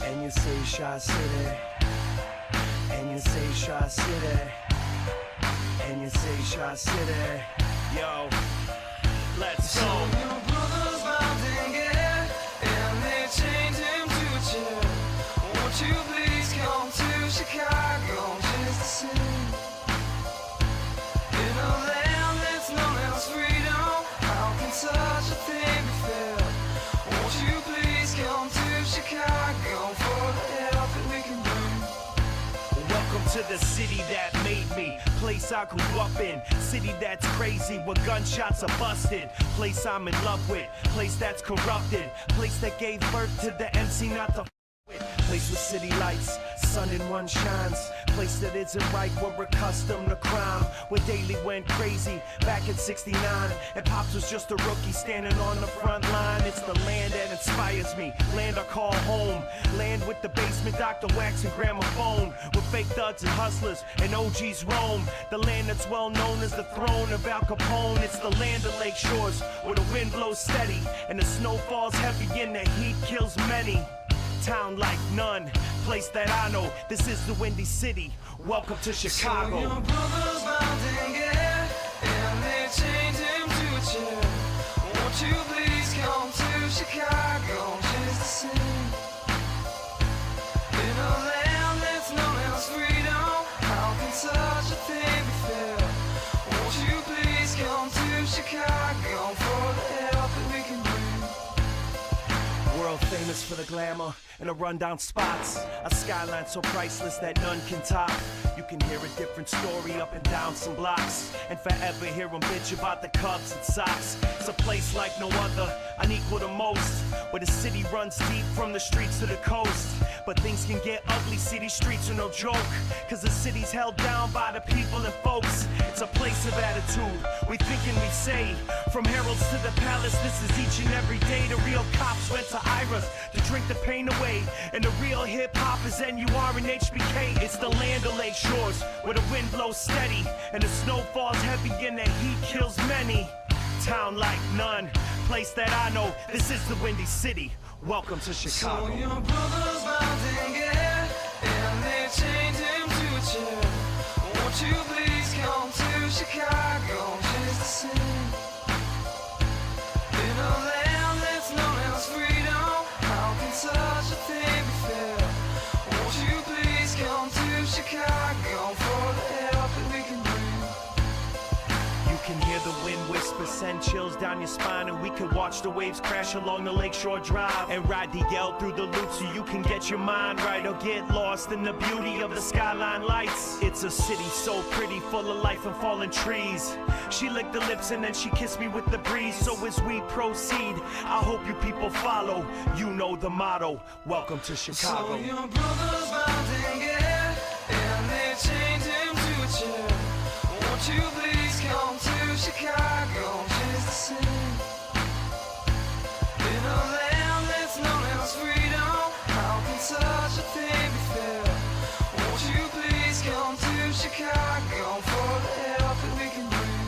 And you say Shaw City, and you say Shaw City, and you say Shaw City. Yo, let's go. Your brother's bouncing, yeah, and they chained him to a chair. Won't you please come to Chicago just to see? In a land that's known as freedom, how can such a thing be fair? Won't you please come to Chicago for the help that we can bring? Welcome to the city that made me, place I grew up in, city that's crazy where gunshots are busted, place I'm in love with, place that's corrupted, place that gave birth to the MC not to with, place with city lights, sun in one shines, place that isn't right, we're accustomed to crime, where daily went crazy back in '69, and Pops was just a rookie standing on the front line. It's the land that inspires me, land I call home, land with the basement, Dr. Wax and gramophone, with fake thugs and hustlers and OGs roam, the land that's well known as the throne of Al Capone. It's the land of Lake Shores, where the wind blows steady and the snow falls heavy and the heat kills many. Town like none, place that I know, this is the Windy City, welcome to Chicago. So your brother's bouncing, yeah, and they chained him to a chair. Won't you please come to Chicago just to see? In a land that's known as freedom, how can such a thing be fair? Won't you please come to Chicago for the help that we can bring? World famous for the glamour and the rundown spots, a skyline so priceless that none can top. You can hear a different story up and down some blocks, and forever hear them bitch about the Cubs and Sox. It's a place like no other, unequal to most, where the city runs deep from the streets to the coast. But things can get ugly, city streets are no joke, cause the city's held down by the people and folks. It's a place of attitude, we think and we say, from heralds to the palace, this is each and every day. The real cops went to Ira's to drink the pain away, and the real hip-hop is NUR and HBK. It's the land of Lake Shores, where the wind blows steady and the snow falls heavy and the heat kills many. Town like none, place that I know, this is the Windy City, welcome to Chicago. So your brother's bouncing, yeah, and they chained him to a chair. Won't you please come to Chicago just to see? In a land that's known as freedom, how can such a thing be fair? Won't you please come to Chicago for the help that we can bring? You can hear the wind whisper, send chills down your spine, and we can watch the waves crash along the Lakeshore Drive and ride the L through the loop so you can get your mind right or get lost in the beauty of the skyline lights. It's a city so pretty, full of life and fallen trees. She licked the lips and then she kissed me with the breeze. So as we proceed, I hope you people follow. You know the motto, welcome to Chicago. So your brother's bouncing, yeah, and they chained him to a chair. Won't you please come to Chicago just to see? In a land that's known as freedom, how can such a thing be fair? Won't you please come to Chicago for the help that we can bring?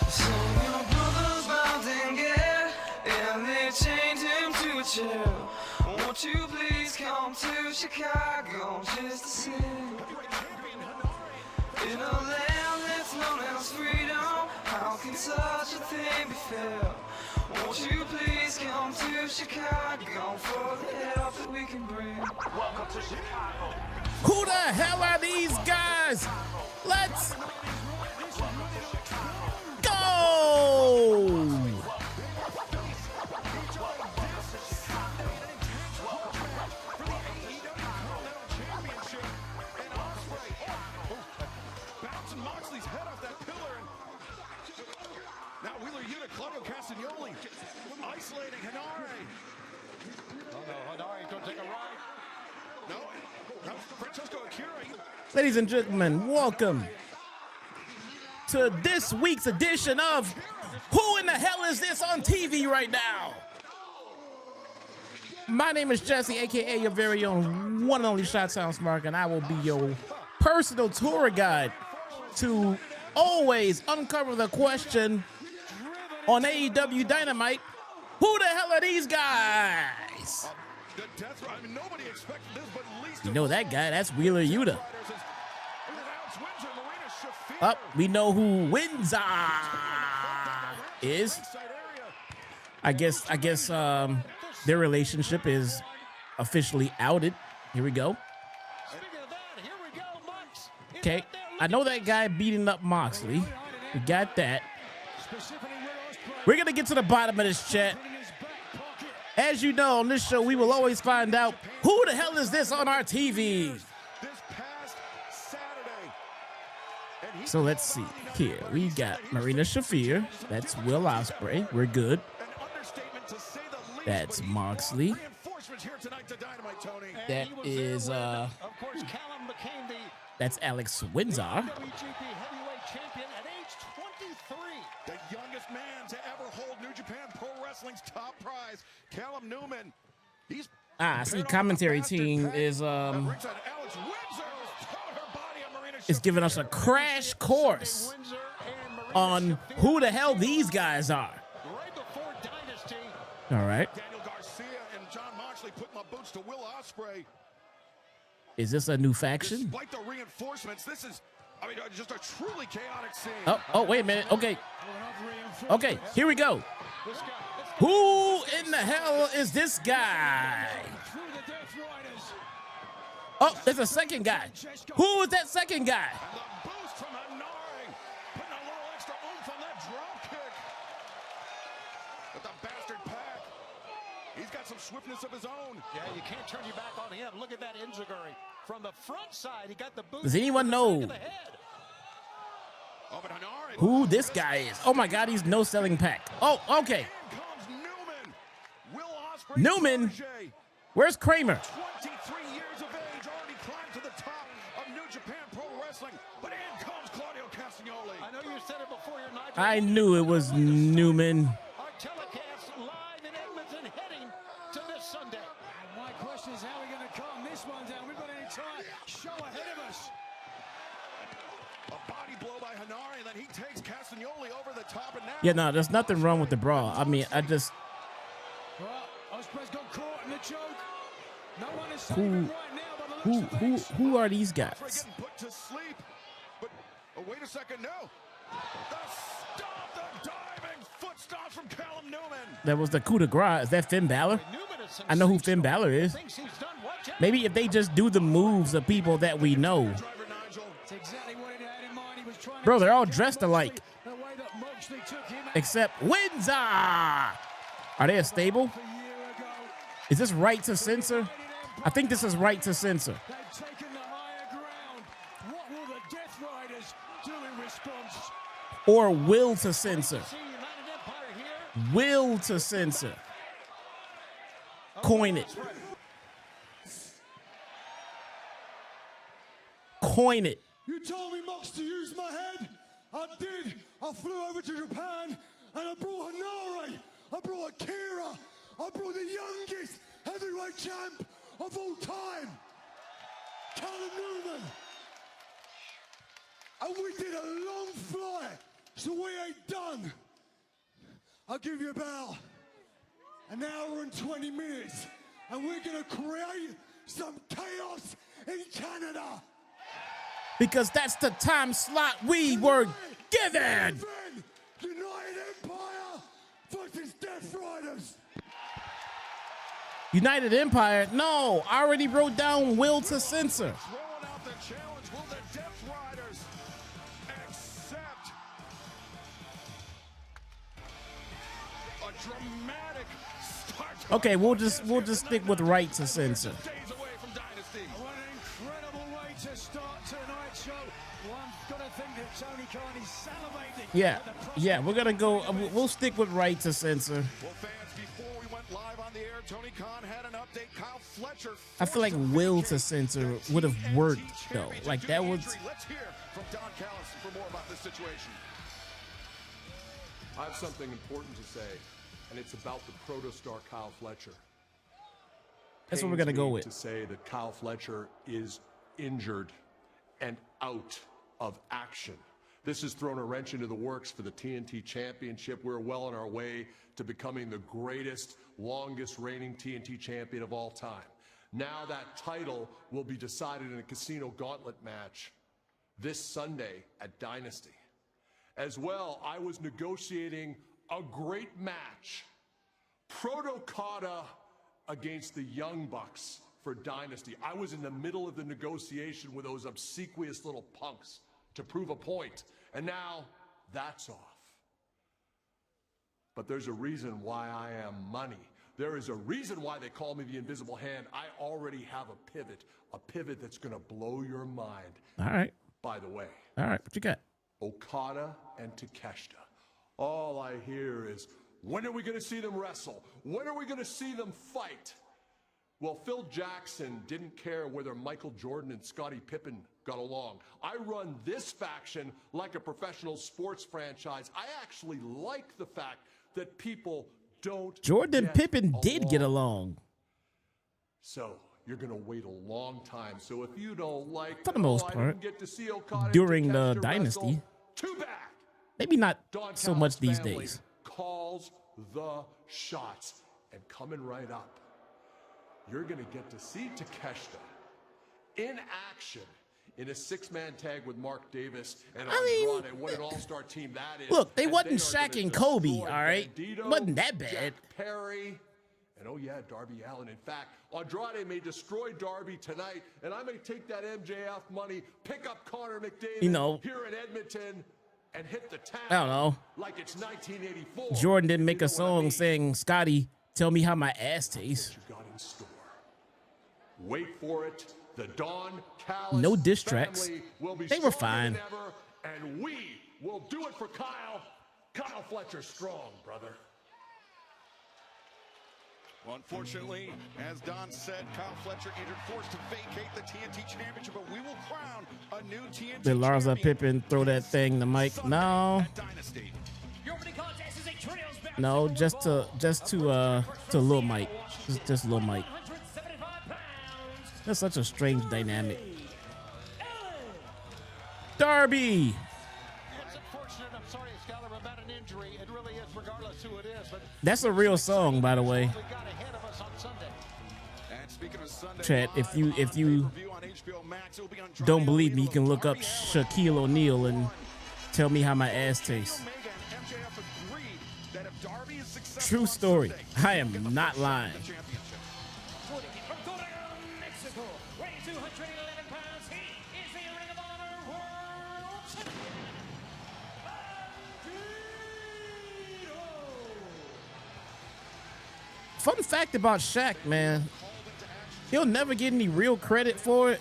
So your brother's bouncing, yeah, and they chained him to a chair. Won't you please come to Chicago just to see? In a land that's known as freedom, how can such a thing be fair? Won't you please come to Chicago for the help that we can bring? Welcome to Chicago. Who the hell are these guys? Let's go! Moxley's head off that pillar. Now Wheeler Yuta, Claudio Castagnoli, isolating Hanare. Oh no, Hanare don't take a ride. No, Francesco Akira. Ladies and gentlemen, welcome to this week's edition of Who in the Hell Is This on TV right now? My name is Jesse, aka your very own one and only Shot Sounds Mark, and I will be your personal tour guide to always uncover the question on AEW Dynamite: who the hell are these guys? You know that guy? That's Wheeler Yuta. Up, we know who Windsor is. I guess their relationship is officially outed. Here we go. Okay, I know that guy beating up Moxley. We got that. We're gonna get to the bottom of this chat. As you know, on this show, we will always find out who the hell is this on our TV. So let's see here. We got Marina Shafir. That's Will Ospreay. We're good. That's Moxley. That is that's Alex Windsor. The youngest man to ever hold New Japan Pro Wrestling's top prize, Callum Newman. I see commentary team is giving us a crash course on who the hell these guys are. All right. Daniel Garcia and John Moxley put my boots to Will Ospreay. Is this a new faction? Despite the reinforcements, this is, just a truly chaotic scene. Oh, wait a minute. Okay, here we go. Who in the hell is this guy? Oh, there's a second guy. Who is that second guy? And the boost from Hanare, putting a little extra oomph on that drop kick. But the bastard Pac, he's got some swiftness of his own. Yeah, you can't turn your back on him. Look at that Enziguri. From the front side, he got the boost. Does anyone know Oh, but Hanare, who this guy is? Oh my God, he's no selling Pac. Oh, okay. in comes Newman. Will Ospreay Newman? protege. Where's Kramer? 23 years of age, already climbed to the top of New Japan Pro Wrestling. But in comes Claudio Castagnoli. I know you said it before your night. I knew it was Newman. Our telecast live in Edmonton, heading to this Sunday. And my question is, how are we going to calm this one down? We've got an entire show ahead of us. A body blow by Hanare, and then he takes Castagnoli over the top. And now Yeah, no, there's nothing wrong with the brawl. I mean, I just Well, Ospreay's got caught in the choke. No one is saving right now by the looks of things. who are these Ospreay guys? getting put to sleep. But wait a second, no. The stomp, the diving foot stomp from Callum Newman. That was the coup de grace. Is that Finn Balor? Newman is I know who Finn Balor is. thinks he's done what, Jeff? Maybe if they just do the moves of people that we know. Driver Nigel. It's exactly what he had in mind. He was trying to Bro, they're all take dressed Moxley alike. The way that Moxley took him out Except Windsor. Are they a stable? a year ago. Is this right to censor? I think this is right to censor. They've taken the higher ground. What will the Death Riders do in response? Or will to censor. See United Empire here. Will to censor. Coin it. Coin it. You told me, Mox, to use my head. I did. I flew over to Japan and I brought Hanare. I brought Akira. I brought the youngest heavyweight champ of all time, Callum Newman. And we did a long flight, so we ain't done. I'll give you about an hour and 20 minutes, and we're gonna create some chaos in Canada. Because that's the time slot we were given. United Empire versus Death Riders. United Empire? No, I already wrote down will to censor. Throwing out the challenge. Will the Death Riders accept a dramatic start? Okay, we'll just stick with right to censor. Days away from Dynasty. What an incredible way to start tonight's show. One's got to think that Tony Khan is salivating. Yeah, we're gonna go. We'll stick with right to censor. Well, fans, before we went live on the air, Tony Khan had an update. Kyle Fletcher. I feel like will to censor would have worked though. Like that was. Let's hear from Don Callis for more about this situation. I have something important to say, and it's about the protostar Kyle Fletcher. That's what we're gonna go with. To say that Kyle Fletcher is injured and out of action. This has thrown a wrench into the works for the TNT Championship. We're well on our way to becoming the greatest, longest reigning TNT champion of all time. Now that title will be decided in a casino gauntlet match this Sunday at Dynasty. As well, I was negotiating a great match. Proto-Kata against the Young Bucks for Dynasty. I was in the middle of the negotiation with those obsequious little punks to prove a point. And now that's off. But there's a reason why I am money. There is a reason why they call me the Invisible Hand. I already have a pivot that's going to blow your mind. All right. By the way. All right, what you got? Okada and Takeshita. All I hear is, when are we going to see them wrestle? When are we going to see them fight? Well, Phil Jackson didn't care whether Michael Jordan and Scottie Pippen got along. I run this faction like a professional sports franchise. I actually like the fact that people don't. Jordan and Pippen did get along. So you're going to wait a long time. So if you don't like, for the most I part, didn't get to see Okada during the Takeshita Dynasty, wrestle, too bad. Maybe not Don so Callis much these family days. Calls the shots. And coming right up, you're going to get to see Takeshita in action in a six-man tag with Mark Davis and Andrade. What an all-star team that is. Look, they And wasn't are Shaq gonna and Kobe, destroy all right? Bandito, Wasn't that bad. Jack Perry, and oh yeah, Darby Allin. In fact, Andrade may destroy Darby tonight, and I may take that MJF money, pick up Connor McDavid here in Edmonton, and hit the town. I don't know. Like it's 1984. Jordan didn't make a song saying, Scotty, tell me how my ass tastes. What you got in store. Wait for it. The Don Callis No diss tracks. family will be They were stronger than fine. ever, and we will do it for Kyle. Kyle Fletcher strong, brother. Well, unfortunately, as Don said, Kyle Fletcher injured, forced to vacate the TNT Championship, but we will crown a new TNT Did Larsa champion Pippen throw that thing, the mic? Sunday No. at Dynasty. No, just to Lil Mike. Just Lil Mike. That's such a strange dynamic. Darby. It's unfortunate. I'm sorry, Excalibur, about an injury. It really is, regardless who it is. But That's a real song, by the way. we got ahead of us on Sunday. And speaking of Sunday, Chat, if you pay-per-view on HBO Max, it will be Andrade don't believe me, you Willow, can look up Darby Shaquille O'Neal and tell me how my ass tastes. Omega and MJF agreed that if Darby is successful True on story. Sunday, I he'll am get the not first shot lying. at the championship. From Konosuke, Mexico, weighing 211 pounds, he is the Ring of Honor World Champion. Fun fact about Shaq, man. He'll never get any real credit for it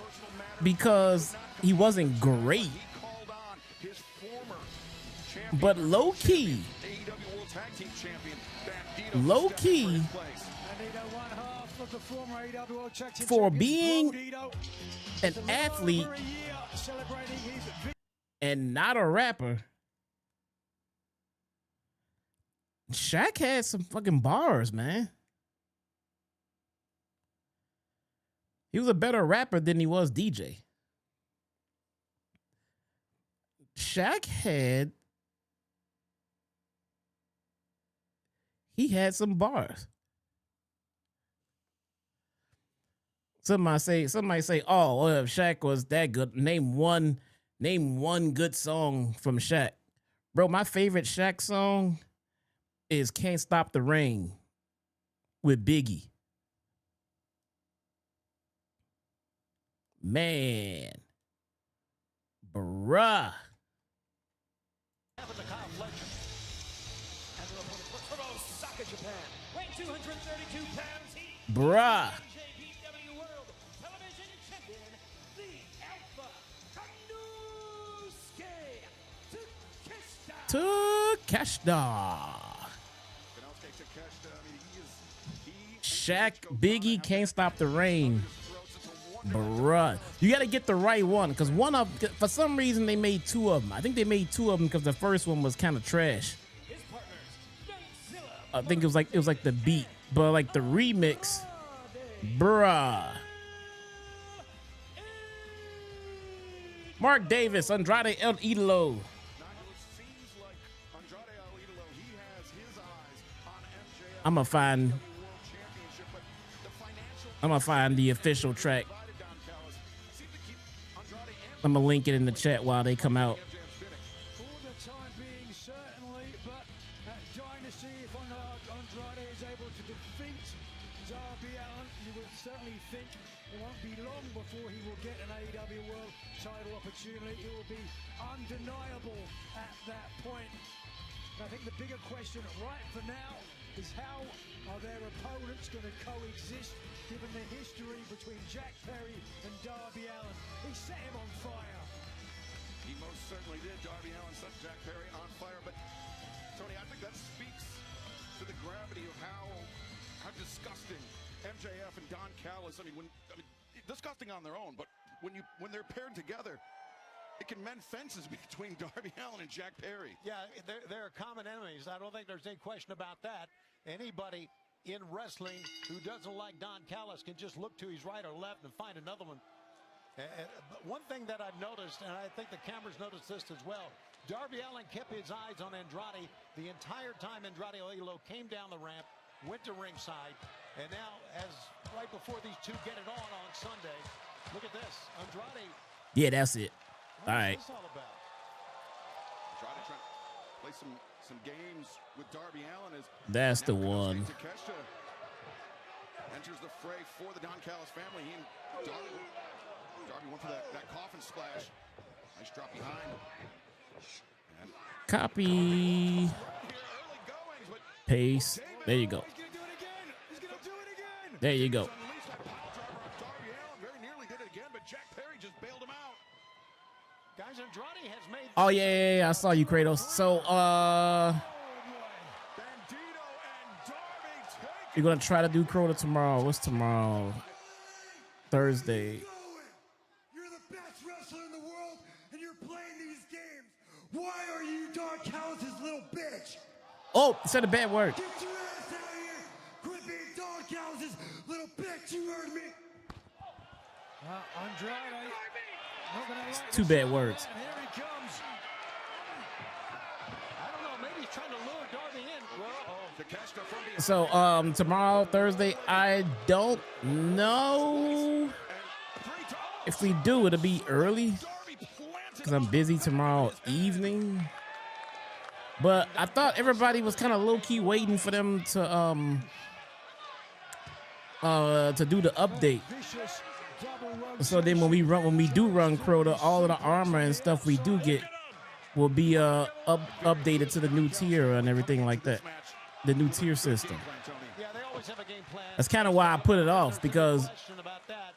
because he wasn't great. Called on his former champion, But low key, AEW World Tag Team Champion, Bandito, low stepped key, for his place. one half of the former AEW World Championship for champion, being Brody, an athlete over a year celebrating his victory. and not a rapper, Shaq had some fucking bars, man. He was a better rapper than he was DJ. Shaq had some bars. Somebody say, oh, well, if Shaq was that good, name one good song from Shaq. Bro, my favorite Shaq song is Can't Stop the Rain with Biggie. Man. Bruh. Happened to Kyle Fletcher. And the opponent from Osaka, Japan. Weighing 232 pounds, he Bruh. AEW World Television Champion, the Alpha Konosuke Takeshita. Shaq, Biggie, Can't Stop the Rain. Bruh. You got to get the right one because for some reason, they made two of them. I think they made two of them because the first one was kind of trash. I think it was like the beat, but like the remix Bruh. Mark Davis, Andrade El Idolo. I'm gonna find the official track. I'm gonna link it in the chat while they come out. For the time being, certainly, but at Dynasty, if Andrade is able to defeat Darby Allin, you would certainly think it won't be long before he will get an AEW World title opportunity. It will be undeniable at that point. I think the bigger question right for now is how are their opponents going to coexist given the history between Jack Perry and Darby Allin. He set him on fire. He most certainly did. Darby Allin set Jack Perry on fire, but Tony, I think that speaks to the gravity of how disgusting MJF and Don Callis. I mean, disgusting on their own, but when they're paired together, it can mend fences between Darby Allin and Jack Perry. Yeah, they're common enemies. I don't think there's any question about that. Anybody in wrestling who doesn't like Don Callis can just look to his right or left and find another one. But one thing that I've noticed, and I think the cameras noticed this as well, Darby Allin kept his eyes on Andrade the entire time Andrade Idolo came down the ramp, went to ringside, and now, as right before these two get it on Sunday, look at this. Andrade. Yeah, that's it. All right. What's this all about? Try to play some games with Darby Allin as That's the one. Takeshita enters the fray for the Don Callis family. He and Darby went for that coffin splash. Nice drop behind. And Copy. Paste. There you go. he's gonna do it again. He's gonna do it again. There you go. Unleashed that pop driver on Darby Allin. Very nearly did it again, but Jack Perry just bailed him out. Guys, Andrade has made... Oh yeah, I saw you, Kratos. So Bandito and Darby take you're gonna try to do Crota tomorrow. What's tomorrow? Thursday. You're the best wrestler in the world, and you're playing these games. Why are you Don Callis' little bitch? Oh, said a bad word. Get your ass out of here! Quit being Don Callis' little bitch, you heard me? Andrade. Not gonna like Two bad words. And here he comes. I don't know, maybe he's trying to lure Darby in. Well, Takeshita from behind. So tomorrow, Thursday, I don't know if we do. It'll be early because I'm busy tomorrow evening. But I thought everybody was kind of low key waiting for them to do the update. Vicious double rope. So then when we do run Crota, all of the armor and stuff we do get will be updated to the new tier and everything like that. The new tier system. yeah, they always have a game plan. That's kind of why I put it off, because Question about that.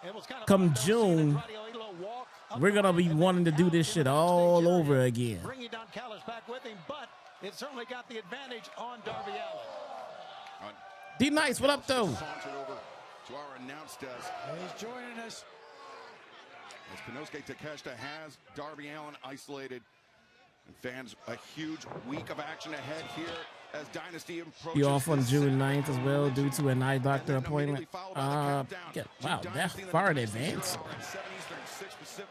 It was kind of come fun to see June, Andrade Idolo walk up we're gonna be wanting to do this shit all over again. bringing Don Callis back with him, but it certainly got the advantage on Darby Allin. D Nice, what up though? Sauntered over to our announce desk. He's joining us. As Konosuke Takeshita has Darby Allin isolated. And fans, a huge week of action ahead here as Dynasty approaches. You off on its June second 9th as well due to an eye doctor and then appointment. immediately followed by the countdown Wow, to that Dynasty far in that advance. 7 Eastern, 6 Pacific,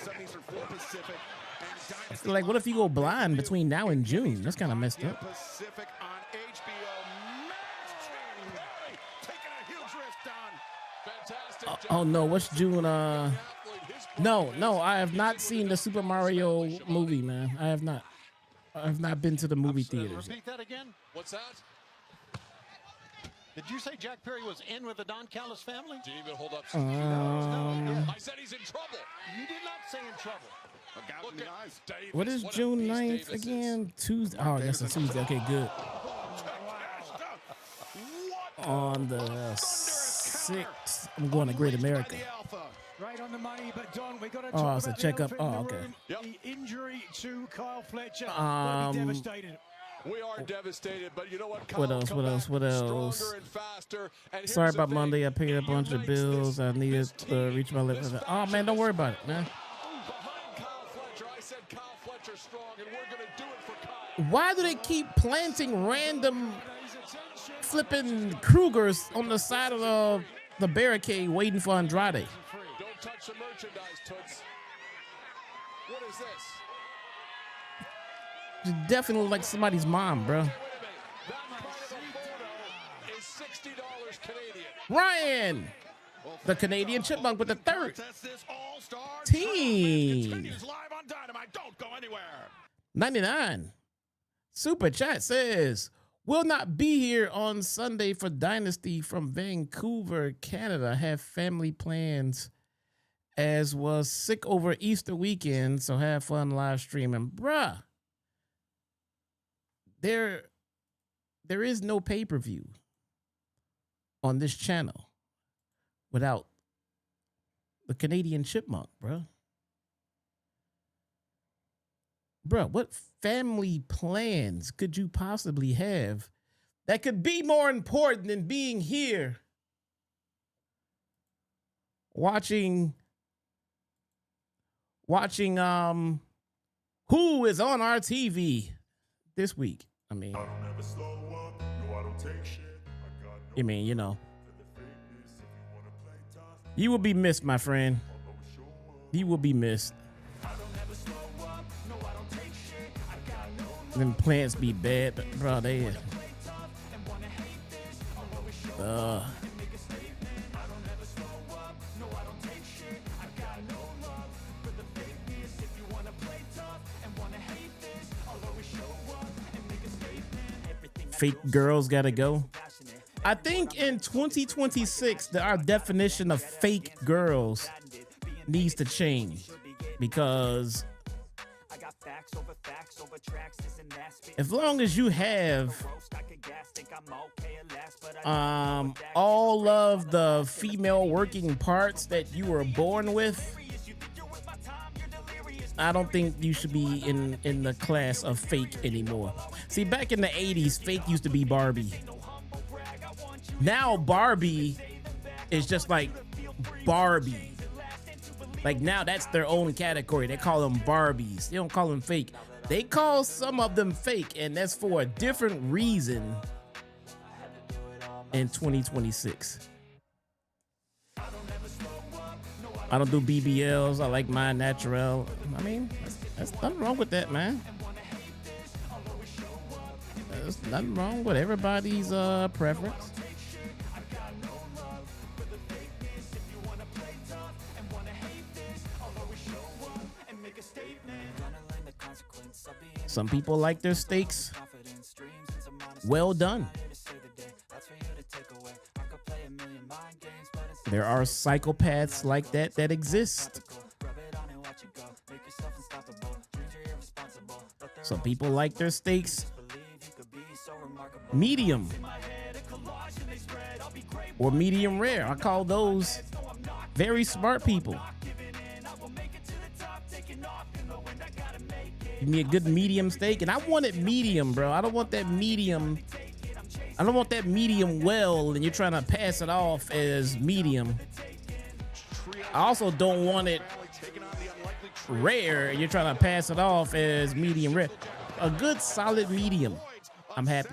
7 Eastern, 4 Pacific. And Dynasty Like, what if you go blind between now and June? That's kind of messed up. Pacific on HBO Max. Hey, taking a huge risk, Don. Oh no, what's June? No, I have not seen the Super Mario movie, man. I have not. I have not been to the movie theaters. Repeat that again. What's that? Did you say Jack Perry was in with the Don Callis family? Did he even hold up? No, I said he's in trouble. you did not say in trouble. A gouge in the eyes. Davis, What is a June beast 9th Davis is. again? Tuesday. Oh, that's a Tuesday. Okay, good. On the 6th, I'm going to Great America. Right on the money, but Don, we got to Oh, talk it's a about the checkup. elephant in Oh, the okay. room. Yep. The injury to Kyle Fletcher. They'll be devastated. We are devastated, but you know what? What Kyle else, come what back else, what else? Stronger and faster. And Sorry here's the about thing. Monday. I paid a bunch of Unites bills. this- I needed this to team, reach my limit. this Oh man, don't worry about it, man. Behind Kyle Fletcher, I said Kyle Fletcher's strong, and we're going to do it for Kyle. Why do they keep planting random flipping Krugers on the side of the barricade waiting for Andrade. Don't touch the merchandise, Toots. What is this? You definitely look like somebody's mom, bro. Wait a minute. That part of the photo is $60 Canadian. Ryan, the Canadian Chipmunk with the third That's this all-star team. continues live on Dynamite. Don't go anywhere. 99. Super chat says, will not be here on Sunday for Dynasty from Vancouver, Canada. Have family plans as was sick over Easter weekend, so have fun live streaming. Bruh, there is no pay-per-view on this channel without the Canadian Chipmunk, bruh. Bruh, what family plans could you possibly have that could be more important than being here watching who is on our TV this week? I mean, you know, you will be missed, my friend. You will be missed. Them plants be bad, but bro, they fake girls gotta go. I think in 2026 our definition of fake girls needs to change, because as long as you have all of the female working parts that you were born with, I don't think you should be in the class of fake anymore. See, back in the 80s, fake used to be Barbie. Now Barbie is just like Barbie. Like now that's their own category. They call them Barbies. They don't call them fake. They call some of them fake, and that's for a different reason in 2026. I don't do BBLs. I like mine natural. I mean, that's nothing wrong with that, man. There's nothing wrong with everybody's preference. Some people like their steaks well done. There are psychopaths like that exist. Some people like their steaks medium or medium rare. I call those very smart people. Give me a good medium steak, and I want it medium, bro. I don't want that medium. I don't want that medium well, and you're trying to pass it off as medium. I also don't want it rare, and you're trying to pass it off as medium rare. A good solid medium. I'm happy.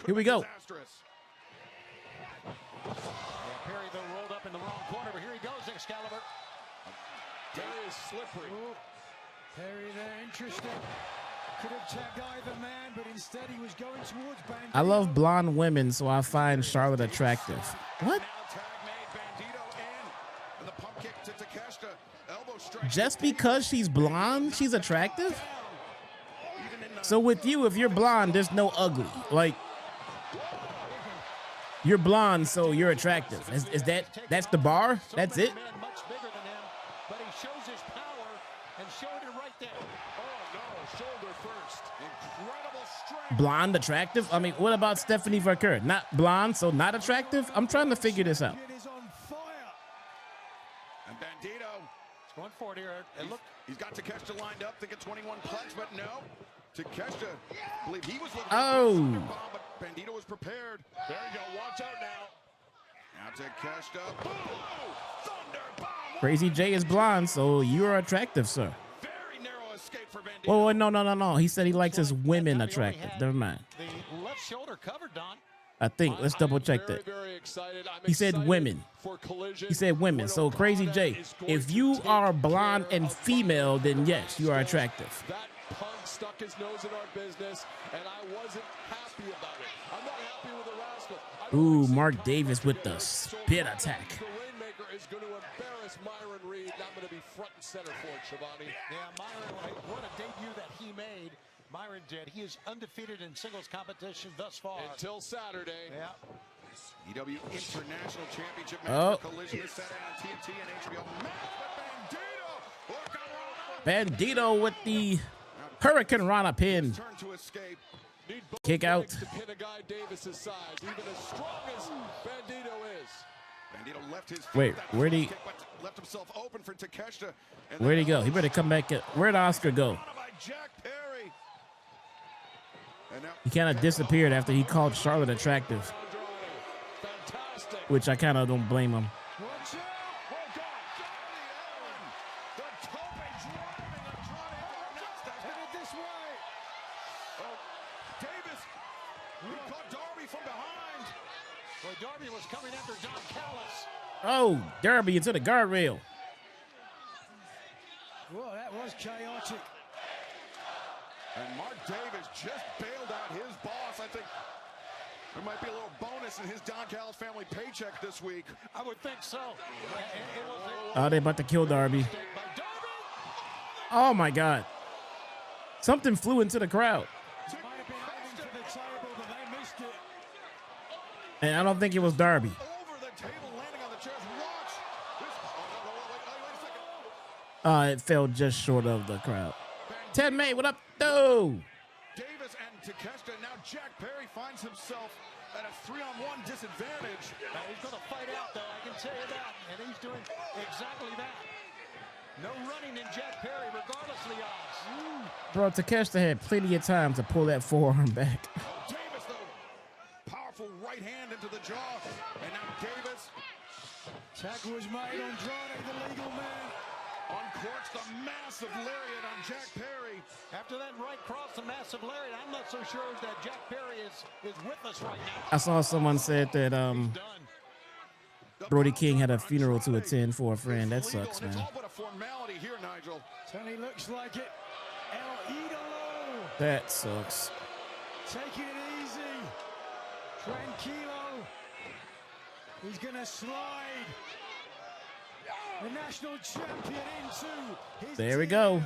Here we go. Perry though rolled up in the wrong corner, but here he goes, Excalibur. Perry is slippery. Perry there, interesting. Could have tagged either man, but instead he was going towards Bandito. I love blonde women, so I find Charlotte attractive. What? Just because she's blonde, she's attractive? So with you, if you're blonde, there's no ugly. Like, you're blonde, so you're attractive. Is that's the bar? That's it? Much bigger than him, but he shows his power and showed it right there. Oh no, shoulder first. Incredible strength. Blonde attractive? I mean, what about Stephanie Verker? Not blonde, so not attractive? I'm trying to figure this out. It is on fire. And Bandito, He's going for it here. And look, he's got Takeshita lined up, thinking 21 plex, but no. Takeshita, I believe he was looking Oh. for a bomb, but Bandito was prepared. There you go. Watch out now. Now Takeshita, boom! Thunder bomb! Crazy J is blonde, so you're attractive, sir. Very narrow escape for Bandito. Oh, no. He said he likes his women attractive. Never mind. the left shoulder covered, Don. I think. Let's double check that. He said women. He said women. So Crazy J, if you are blonde and female, then yes, you are attractive. That punk stuck his nose in our business, and I wasn't happy about it. I'm not happy with the rascal. Ooh, Mark Davis with the spit attack. The Rainmaker is going to embarrass Myron Reed. I'm going to be front and center for it, Shivani. Yeah, Myron, what a debut that he made. Myron did. He is undefeated in singles competition thus far. Until Saturday. Yeah. EW International Championship Match for Collision this Saturday on TNT and HBO. Bandito with the Hurricane Rana pin. Turn to escape. Kick out. To pin a guy Davis's size, even as strong as Bandito is. Bandito left his Wait, where'd he? Left himself open for Takeshita. Where'd he go? He better come back. Where'd Oscar go? He kind of disappeared after he called Charlotte attractive, which I kind of don't blame him. Darby from behind. Well, Darby was coming after Don Callis. Oh, Darby into the guardrail. Well, that was chaotic. And Mark Davis just bailed out his boss. I think there might be a little bonus in his Don Callis family paycheck this week. I would think so. Oh, they about to kill Darby. Oh my God. Something flew into the crowd. And I don't think it was Darby. It fell just short of the crowd. Ted May, what up, though? Davis and Takeshita. Now Jack Perry finds himself at a 3-on-1 disadvantage. He's going to fight out, though. I can tell you that. And he's doing exactly that. No running in Jack Perry, regardless of the odds. Bro, Takeshita had plenty of time to pull that forearm back. Davis, though, powerful right hand into the jaw. And now Davis. Tackle was made on Andrade, the legal man. Uncorks the massive lariat on Jack Perry. After that right cross, the massive lariat, I'm not so sure that Jack Perry is with us right now. I saw someone said that Brody King had a funeral to attend for a friend. That sucks, man. It's all but a formality here, Nigel. Certainly looks like it. El Idolo. That sucks. Take it easy. Tranquilo. He's going to slide. The national champion into his There we go.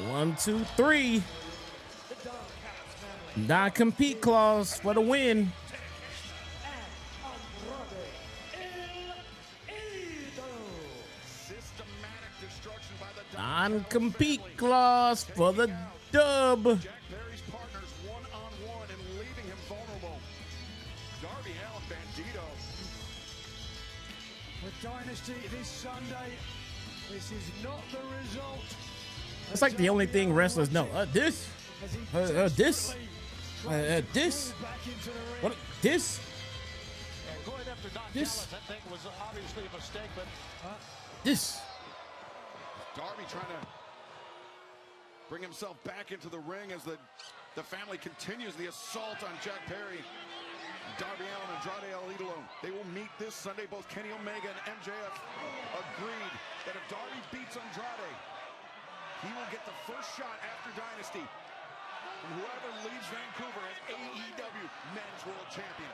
1, 2, 3. Non-compete clause for the win. Non-compete clause for the dub. Jack Perry's partners one-on-one and leaving him vulnerable. Darby Allin, Bandito. The Dynasty this Sunday. This is not the result. It's like the only thing wrestlers know. This. This. This. What? This. Going after Don This. Callis, I think, was obviously a mistake, but This. Darby trying to bring himself back into the ring as the family continues the assault on Jack Perry. Darby Allin and Andrade El Idolo. They will meet this Sunday. Both Kenny Omega and MJF agreed that if Darby beats Andrade, he will get the first shot after Dynasty from whoever leaves Vancouver as AEW Men's World Champion.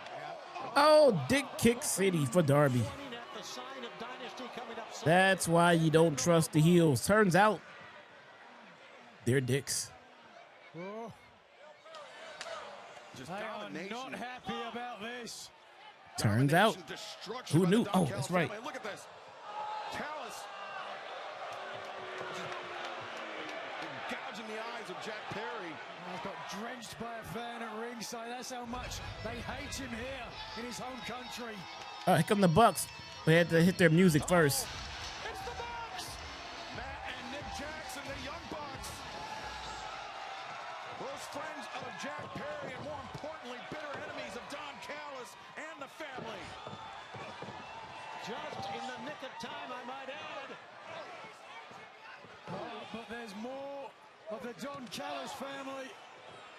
Oh, Dick Kick City for Darby. running at the sign of Dynasty coming up Sunday. That's why you don't trust the heels. Turns out they're dicks. Oh, Just they are domination. not happy about this. Turns out. Domination, destruction Who by the knew? Don Oh, Callis that's right. family. Look at this. Callis gouging the eyes of Jack Perry. I've got drenched by a fan at ringside. That's how much they hate him here in his home country. Here come the Bucks. They had to hit their music first. It's the Bucks! Matt and Nick Jackson, the Young Bucks. Close friends of Jack Perry and more importantly, bitter enemies of Don Callis and the family. Just in the nick of time, I might add. But there's more of the Don Callis family.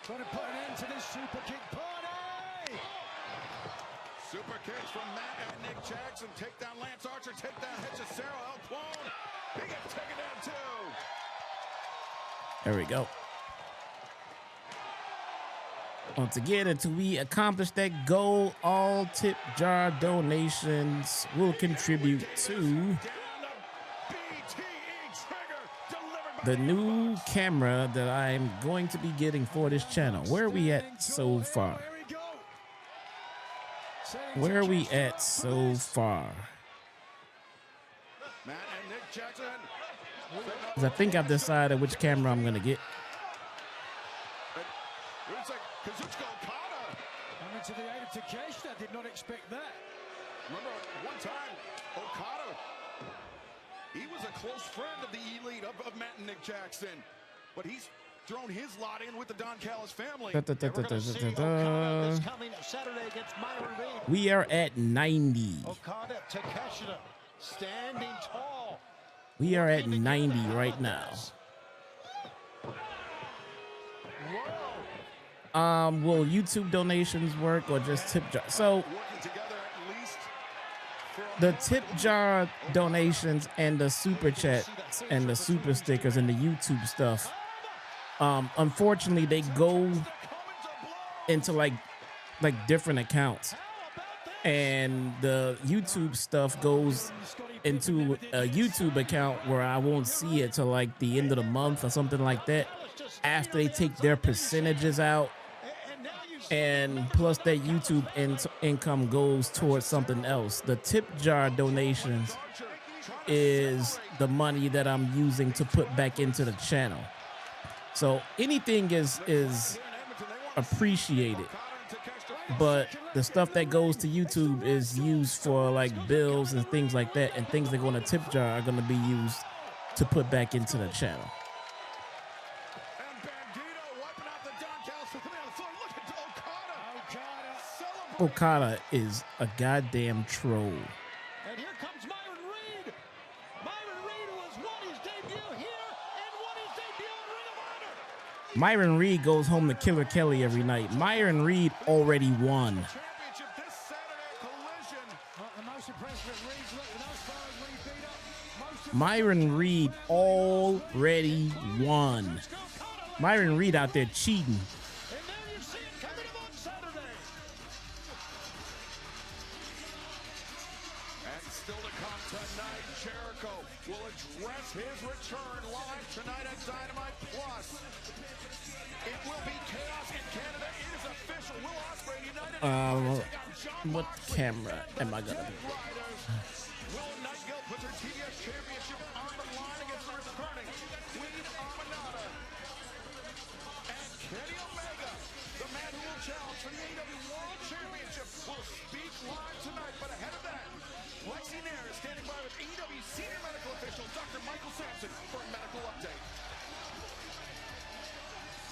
Trying to put an end to this super kick party. Super kicks from Matt and Nick Jackson. Take down Lance Archer. Take down Hechicero. El Clone. He gets taken down too. There we go. Once again, until we accomplish that goal, all tip jar donations will contribute to the new camera that I'm going to be getting for this channel. Where are we at so far? Where are we at so far? Matt and Nick Jackson. 'Cause I think I've decided which camera I'm going to get. Looks like Kazuchika Okada. Coming to the aid of Takeshita. Did not expect that. Remember one time, Okada, he was a close friend of the elite of Matt and Nick Jackson, but he's thrown his lot in with the Don Callis family. This coming Saturday against Myron Reed. We are at 90. Okada, Takeshita, standing tall. We are at 90 right now. Will YouTube donations work or just tip jar? So Working together at least for the tip jar donations and the super chats and the super stickers and the YouTube stuff, unfortunately they go into like different accounts, and the YouTube stuff goes into a YouTube account where I won't see it till like the end of the month or something like that, after they take their percentages out, and plus that YouTube income goes towards something else. The tip jar donations is the money that I'm using to put back into the channel. So anything is appreciated, but the stuff that goes to YouTube is used for like bills and things like that, and things that go in a tip jar are going to be used to put back into the channel. Okada is a goddamn troll. And here comes Myron Reed. Myron Reed was won his debut here and won his debut in Ring of Honor. Myron Reed goes home to Killer Kelly every night. Myron Reed already won. championship this Saturday collision. The most impressive at Reed's look with those far as Reed beat up. Most Myron Reed already won. Myron Reed out there cheating. And there you see it coming up on Saturday. And still to come tonight, Jericho will address his return live tonight at Dynamite Plus. It will be chaos in Canada. It is official. Will Ospreay United What camera am I gonna be? Willow Nightingale puts her TBS Championship on the line against the returning Queen Aminata. And Kenny Omega, the man who will challenge for the AEW World Championship, will speak live tonight. But ahead of that, Lexi Nair is standing by with AEW senior medical official Dr. Michael Sampson for a medical update.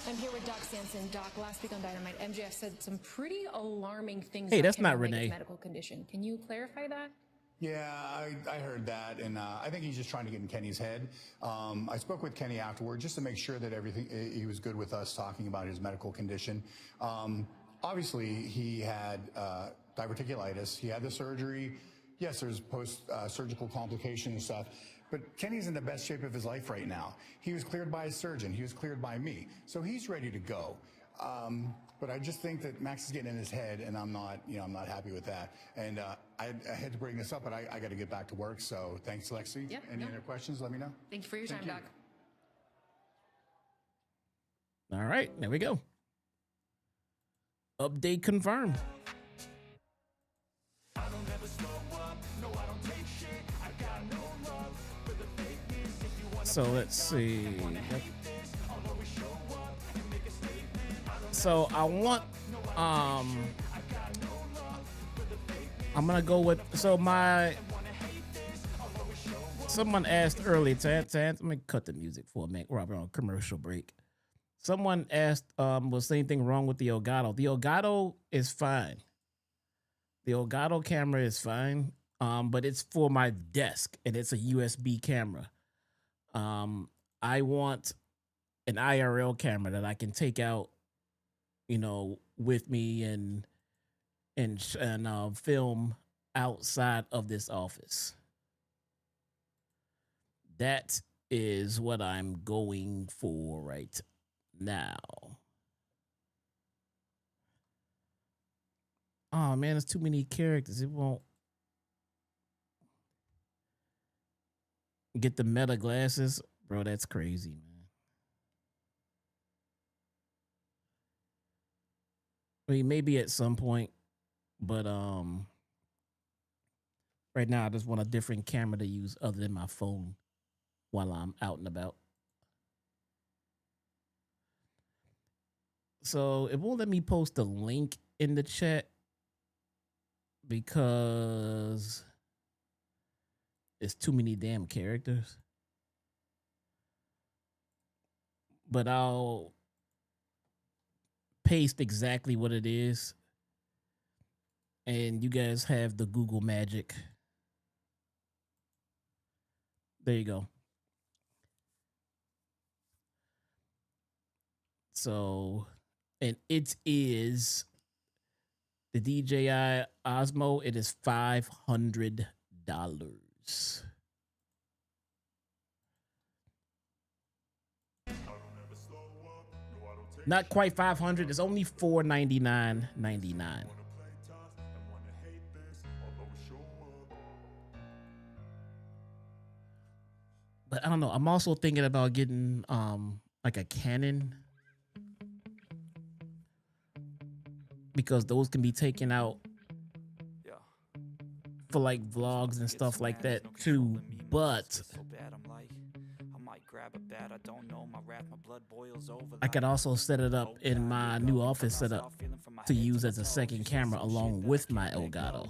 I'm here with Doc Sampson. Doc, last week on Dynamite, MJF said some pretty alarming things. Hey, about that's Kenny not Omega's Renee. medical condition. Can you clarify that? Yeah, I heard that, and I think he's just trying to get in Kenny's head. I spoke with Kenny afterward just to make sure that everything, he was good with us talking about his medical condition. Obviously, he had diverticulitis. He had the surgery. Yes, there's post-surgical complications and stuff. But Kenny's in the best shape of his life right now. He was cleared by his surgeon. He was cleared by me. So he's ready to go. But I just think that Max is getting in his head, and I'm not happy with that. And I had to bring this up, but I got to get back to work. So thanks, Lexi. Yep, Any other questions, let me know. Thank you for your time, Doc. All right, there we go. Update confirmed. So let's see. So I want I'm gonna go with someone asked earlier let me cut the music for a minute. We're on a commercial break. Someone asked, was anything wrong with the Elgato? The Elgato is fine. The Elgato camera is fine, but it's for my desk, and it's a USB camera. I want an IRL camera that I can take out with me and film outside of this office. That is what I'm going for right now. Oh man, there's too many characters. It won't get the meta glasses, bro. That's crazy, man. I mean, maybe at some point, but right now I just want a different camera to use other than my phone while I'm out and about. So it won't let me post a link in the chat because it's too many damn characters. But I'll paste exactly what it is. And you guys have the Google magic. There you go. So, and it is the DJI Osmo. It is $500. Not quite 500. It's only $499.99. But I don't know. I'm also thinking about getting like a Canon, because those can be taken out for like vlogs and stuff like that too. But I could also set it up in my new office setup to use as a second camera along with my Elgato.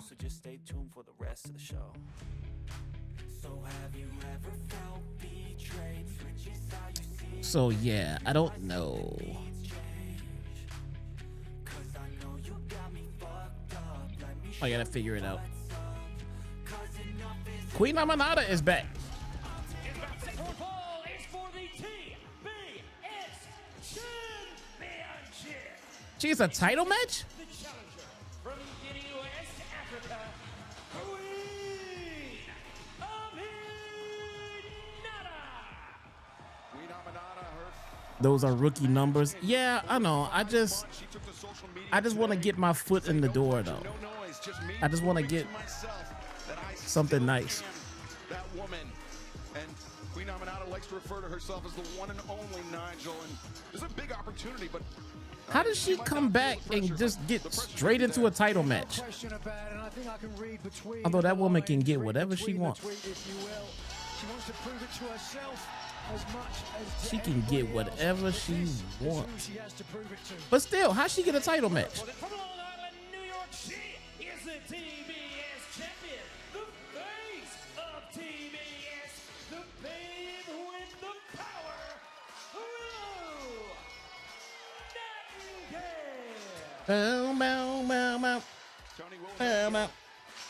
So yeah, I don't know. I gotta figure it out. Queen Aminata is back. She's a title match? From West Africa, Queen Aminata. Those are rookie numbers. Yeah, I know. I just want to get my foot in the door though. I just want to get something nice. That woman, and Queen Aminata likes to refer to herself as the one and only Nigel, and there's a big opportunity, but how does she come back and just get straight into a title match? Although that woman can get whatever she wants. She can get whatever she wants. But still, how'd she get a title match? From Long Island, New York, she is the TBS champion, the face of TBS, the babe with the power, Willow Nightingale. Bow, bow, bow, bow. Tony Willow Bow, bow.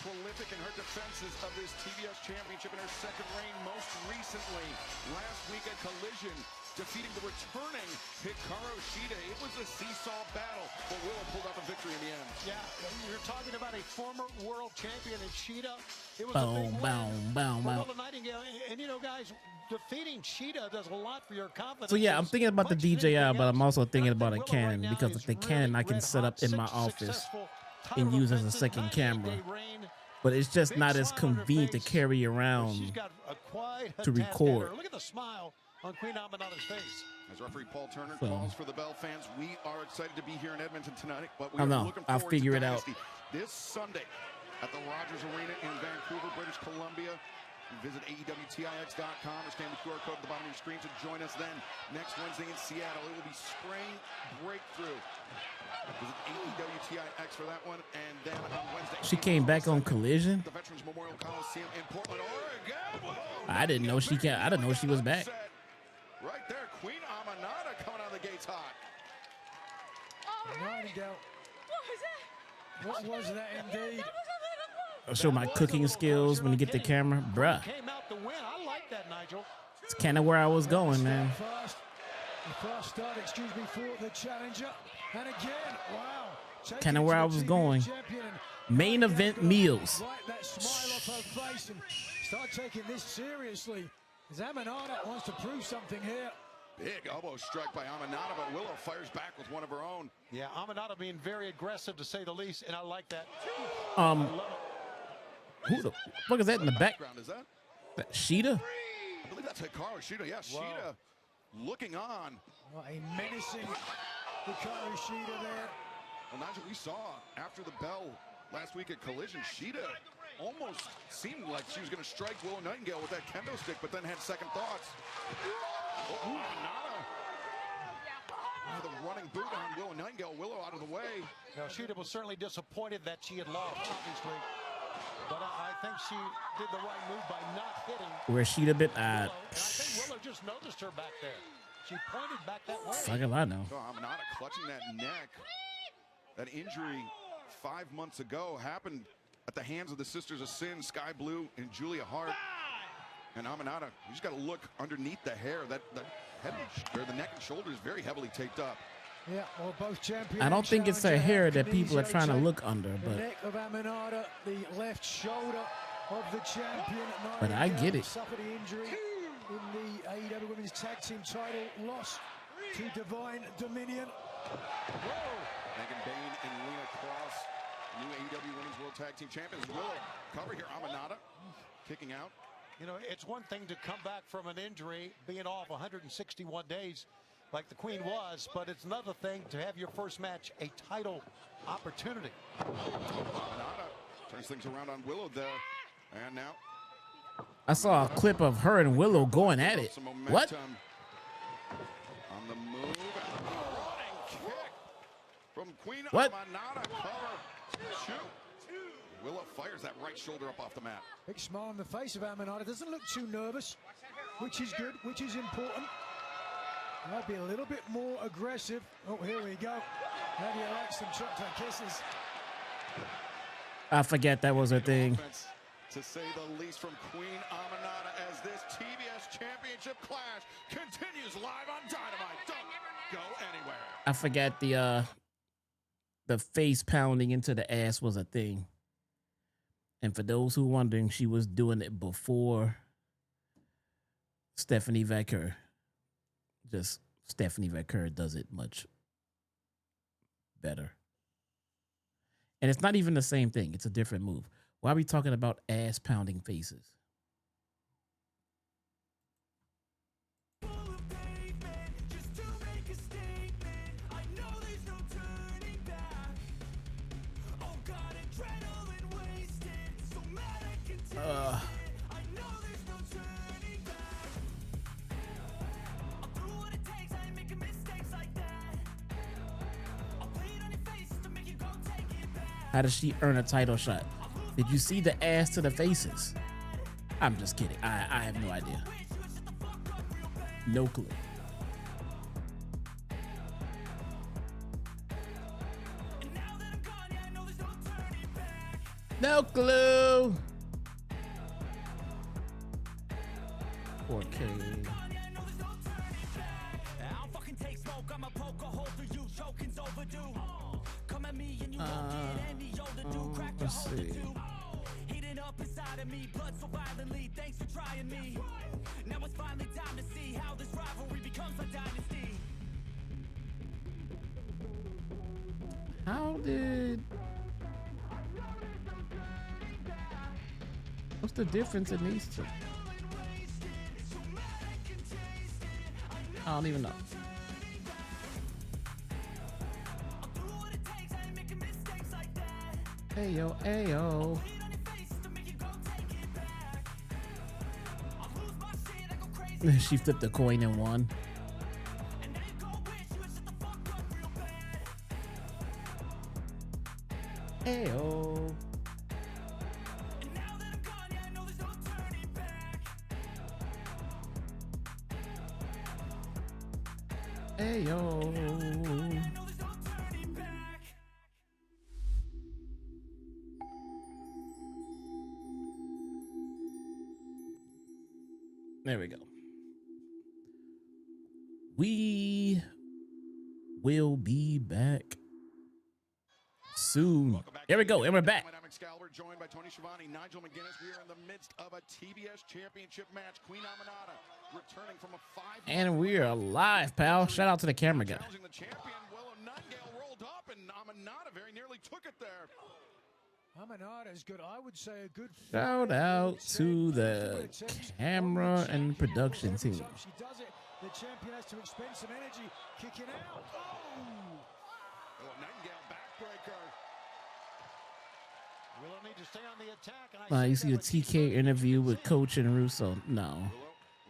prolific in her defenses of this TBS championship in her second reign, most recently last week at Collision, defeating the returning Hikaru Shida. It was a seesaw battle, but Willow pulled out the victory in the end. Yeah, you're talking about a former world champion in Shida. It was Boom, a big boom, win boom, for boom. Willow Nightingale. And you know, guys, defeating Shida does a lot for your confidence. So yeah, I'm thinking about the Much DJI, anything but I'm else. also thinking And I about a think Willow Canon, right now because is if the Canon I can really set up in red my hot, office successful and title use as a defenses, second 90-day camera. reign. But it's just Big not as smile on her convenient to face. carry around. She's got a quite a to tad record. better. Look at the smile on Queen Aminata's face. As referee Paul Turner So- calls for the Bell fans, we are excited to be here in Edmonton tonight, but we I are know. looking I'll forward figure to it out. Dynasty this Sunday at the Rogers Arena in Vancouver, British Columbia. Visit AEWTIX.com or scan the QR code at the bottom of your screen to join us then. Next Wednesday in Seattle, it will be Spring Breakthrough. Visit AEWTIX for that one, and then on Wednesday. She came back on Collision. The Veterans Memorial Coliseum in Portland, Oregon. Whoa. I didn't know she can. I didn't know she was back. Right there, Queen Aminata coming out of the gates hot. Nightingale. What was that indeed? I'll show my cooking skills when you get the camera, bruh. Came out to win. I like that, Nigel. It's kind of where I was going, man. Fast. The fast start, excuse me, for the challenger. And again, wow. Kind of where I was going. Main event meals. Wipe that smile off her face and start taking this seriously. As Aminata wants to prove something here. Big elbow strike by Aminata, but Willow fires back with one of her own. Yeah, Aminata being very aggressive to say the least, and I like that. Who the fuck is that in the background? Is that? Sheeta? I believe that's Hikaru Shida. Yeah, Shida looking on. What a menacing Hikaru Shida there. Well, Nigel, we saw after the bell last week at Collision, Shida almost seemed like she was going to strike Willow Nightingale with that kendo stick, but then had second thoughts. Oh, Aminata. The running boot on Willow Nightingale. Willow out of the way. Now, Shida was certainly disappointed that she had lost, obviously. But I think she did the right move by not hitting. Where Sheeta bit? And I think Willow just noticed her back there. She pointed back that way. Fuck if I know. So Aminata clutching that neck. That injury 5 months ago happened at the hands of the Sisters of Sin, Sky Blue and Julia Hart. And Aminata, you just got to look underneath the hair. That head, or the neck and shoulders very heavily taped up. Yeah, well, both champions. I don't think it's the hair that people are trying to look under, The but neck of Aminata, the left shoulder of the champion. But I get it. Suffered the injury in the AEW Women's Tag Team title loss to Divine Dominion. Whoa! Megan Bain and Lena Cross, new AEW Women's World Tag Team Champions. Willow cover here. Aminata kicking out. You know, it's one thing to come back from an injury, being off 161 days like the Queen was, but it's another thing to have your first match a title opportunity. Aminata turns things around on Willow there. And now I saw a clip of her and Willow going at it. some momentum What? on the move. And a running kick from Queen What? Aminata. Cover. Shoot. Willow fires that right shoulder up off the mat. Big smile on the face of Aminata. Doesn't look too nervous, which is good, which is important. Might be a little bit more aggressive. Oh, here we go. How do you like some chocolate kisses? I forget that was a thing. Offense, to say the least, from Queen Aminata as this TBS Championship clash continues live on Dynamite. Don't go anywhere. I forgot the face pounding into the ass was a thing. And for those who wondering, she was doing it before Stephanie Vaquer. Just Stephanie Vaquer does it much better. And it's not even the same thing. It's a different move. Why are we talking about ass pounding faces? How does she earn a title shot? Did you see the ass to the faces? I'm just kidding. I have no idea. No clue. No clue. 4K. Let's see. Heating up inside of me, blood so violently. Thanks for trying me. Now it's finally time to see how this rivalry becomes a dynasty. How did? What's the difference in these two? I don't even know. Ayo, ayo. She flipped the coin and won. Ayo. Ayo. There we go. We will be back soon. Here we go, and we're back. We're joined by Tony Schiavone, Nigel McGuinness. We are in the midst of a TBS Championship match. Queen Aminata returning from a 5. And we are live, pal. Shout out to the camera guy. The champion, Willow Nightingale, rolled up, and Aminata very nearly took it there. Aminata's good. I would say a good. Shout out to the camera and production team. She does it. The champion has to expend some energy kicking out. Willow Nightingale backbreaker. Willow need to stay on the attack. And You see the TK interview with Coach and Russo? No.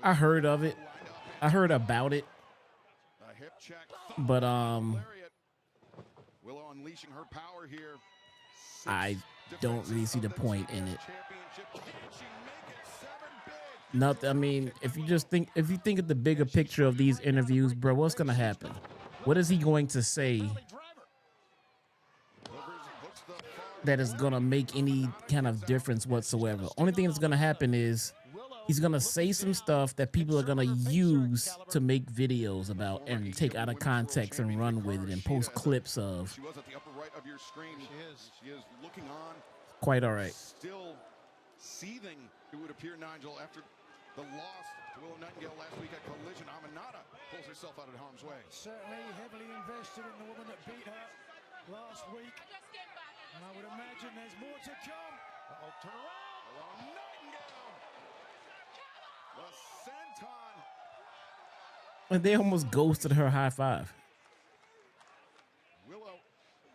I heard of it. I heard about it. A hip check. But Willow unleashing her power here. I don't really see the point in it. Nothing. I mean, if you think of the bigger picture of these interviews, bro, what's gonna happen? What is he going to say that is gonna make any kind of difference whatsoever? Only thing that's gonna happen is he's gonna say some stuff that people are gonna use to make videos about and take out of context and run with it and post clips of. She was at the upper right of your screen. She is looking on. Quite all right. Still seething, it would appear, Nigel, after the loss to Willow Nightingale last week at Collision. Aminata pulls herself out of harm's way. Certainly heavily invested in the woman that beat her last week. And I would imagine there's more to come. Turn around. Willow Nightingale. The senton. And they almost ghosted her high five. Willow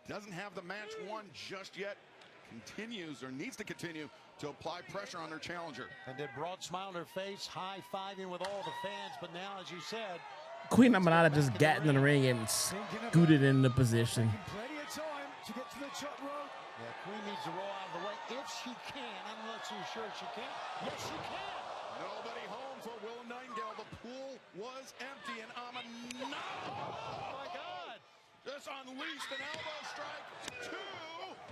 doesn't have the match won just yet. Continues or needs to continue to apply pressure on her challenger. And did broad smile on her face, high-fiving with all the fans. But now, as you said, Queen Aminata just got in the ring and scooted into position. Plenty of time to get to the top rope. yeah, Queen needs to roll out of the way if she can. I'm not too sure she can. Yes, she can. Nobody home for Willow Nightingale. The pool was empty, and Aminata, oh my God, just unleashed an elbow strike. 2.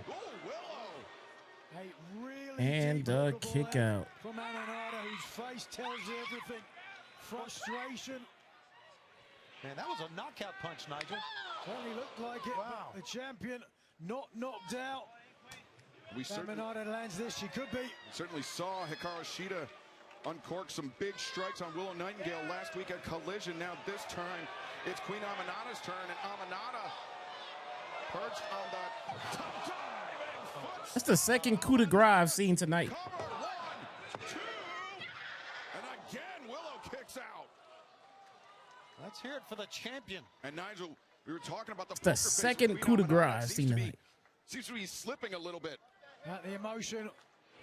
Oh, Willow. Hey, really And deep a little kick blow out. from Aminata, whose face tells you everything. Frustration. Man, that was a knockout punch, Nigel. Certainly looked like it. Wow. But the champion not knocked out. We certainly Aminata lands this. She could be. certainly saw Hikaru Shida uncork some big strikes on Willow Nightingale last week at Collision. Now this time, it's Queen Aminata's turn, and Aminata perched on the top dive and That's the second coup de grace I've seen tonight. cover. 1, 2, and again Willow kicks out. Let's hear it for the champion. And Nigel, we were talking about the the poker face of second Queen coup de Aminata. grace I've Seems seen to be- tonight. Seems to be slipping a little bit. The emotion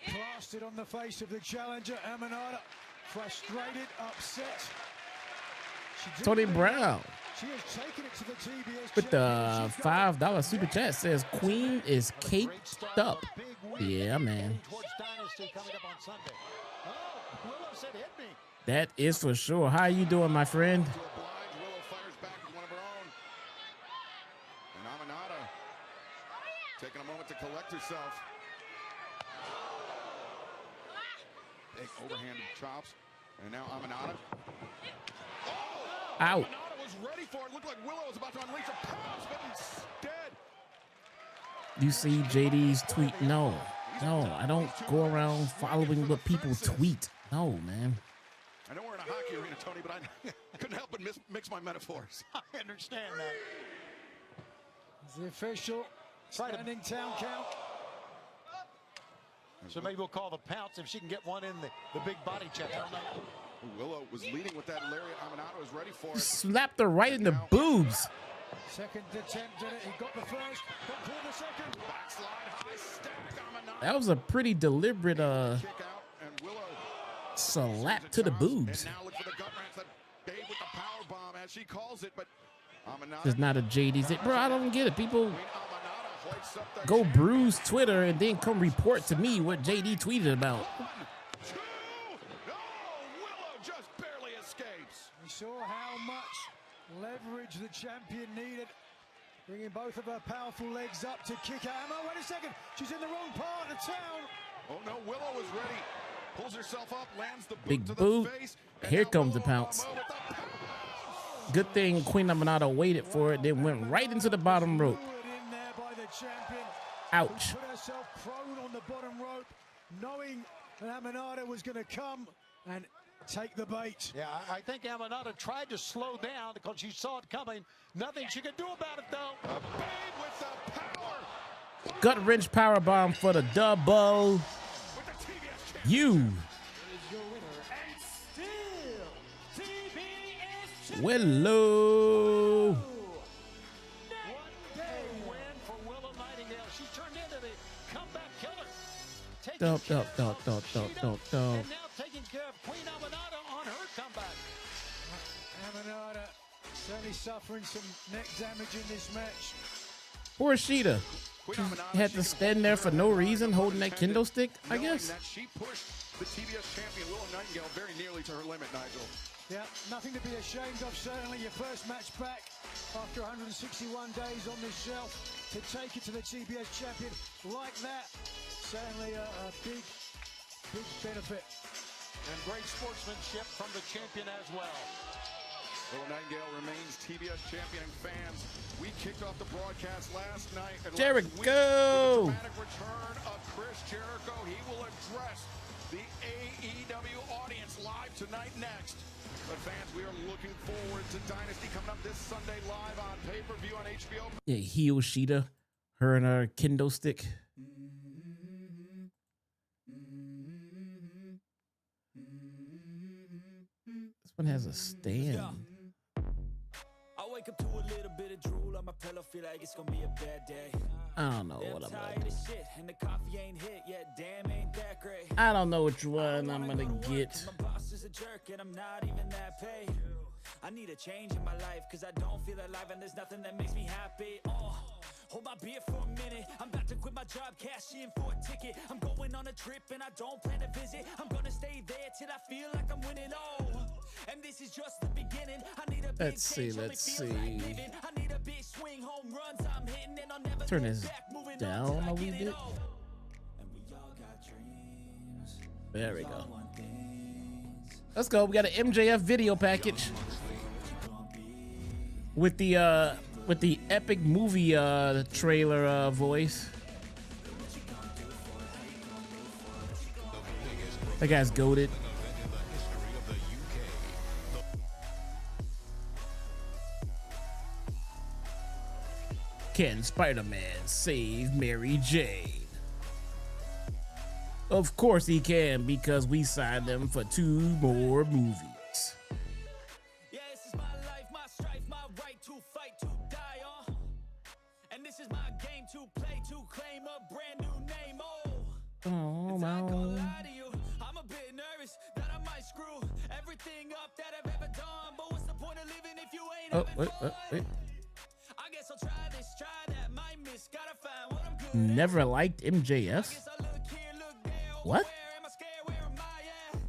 plastered on the face of the challenger, Aminata. Frustrated, upset. She did Tony really Brown well. She has taken it to the TBS with the Championship. She's got $5 super chat says Queen is Great caked start, up. a big win. Yeah, man. Towards Dynasty coming up on Sunday. Oh, Willow said hit me. That is for sure. How you doing, my friend? To oblige, Willow fires back with one of her own. And Aminata taking a moment to collect herself. Big overhanded chops. And now Aminata. Oh! Out. Aminata was ready for it. Looked like Willow was about to unleash a pounce, but instead. You see JD's tweet? No, I don't go around following what people tweet. No, man. I know we're in a hockey arena, Tony, but I couldn't help but mix my metaphors. I understand that. It's the official standing town count. So maybe we'll call the pounce if she can get one in the big body check. I don't know. Willow was leading with that lariat. Aminata was ready for it. Slapped her right in the boobs. Second attempt at it. He got the first. Got clear the second. Backslide, high stack. Aminata. That was a pretty deliberate Kick out, and Willow slap to the boobs. And now look for the gut wrench that Babe with the power bomb, as she calls it, but Aminata. It's not a JD thing. Bro, I don't get it. People Queen Aminata hoists up the go champion. bruise Twitter and then come report to me what JD tweeted about. 1, 2. No, Willow just barely escapes. We saw how much leverage the champion needed. Bringing both of her powerful legs up to kick out. Emma, wait a second. She's in the wrong part of town. Oh no, Willow is ready. Pulls herself up, lands the boot Big to boot. the face. and Here now comes the Willow pounce. with the pounce. Good thing Queen Aminata waited for it, then went right into the bottom rope. In there by the champion. Ouch. Put herself prone on the bottom rope, knowing that Aminata was going to come and take the bait. Yeah, I think Aminata tried to slow down because she saw it coming. Nothing she could do about it, though. A Babe with the power. Gut wrench powerbomb for the double. With the TBS champion. You. Willow. One day win for Willow Nightingale. She turned into the comeback killer. Don't. And now taking care of Queen Aminata on her comeback. Aminata certainly suffering some neck damage in this match. Poor Sheeta. She had to stand there for no reason holding that kendo stick, I guess. That she pushed the TBS champion Willow Nightingale very nearly to her limit, Nigel. Yeah, nothing to be ashamed of. Certainly your first match back after 161 days on this shelf. To take it to the TBS champion like that, certainly a big benefit. And great sportsmanship from the champion as well. Willow Nightingale remains TBS champion. And fans, we kicked off the broadcast last night. And Jericho! last week, with the dramatic return of Chris Jericho. He will address the AEW audience live tonight next. But fans, we are looking forward to Dynasty coming up this Sunday live on pay-per-view on HBO. Yeah, heel Sheeta. Her and her kendo stick. This one has a stand. I wake up to a little bit of drool on my pillow, feel like it's gonna be a bad day. I don't know what I'm tired gonna do. of shit, and the coffee ain't hit yet. Damn, ain't that great. I don't know which one I'm gonna get. My boss is a jerk, and I'm not even that paid. I need a change in my life, cause I don't feel alive, and there's nothing that makes me happy. Hold my beer for a minute. I'm about to quit my job, cash in for a ticket. I'm going on a trip and I don't plan to visit. I'm gonna stay there till I feel like I'm winning. And this is just the beginning. I need a big Let's see, change, let's only feels like see. living. I need a big swing, home runs I'm hitting, and I'll never Turn look this back, moving on down till I a wee get it bit. all. And we all got dreams. There we all go. want things. Let's go. We got an MJF video package with the epic movie trailer voice. That guy's goated. Can Spider-Man save Mary Jane? Of course he can, because we signed him for 2 more movies. Yeah, this is my life, my strife, my right to fight, to die on. And this is my game to play, to claim a brand new name. Oh, It's not gonna no. lie to you, I'm a bit nervous that I might screw everything up that I've ever done. But what's the point of living if you ain't Oh, having fun? wait. I guess I'll try this, try that, might miss, gotta find what I'm good Never liked MJF? Guess I look here, look there, What? where am I scared, where am I at?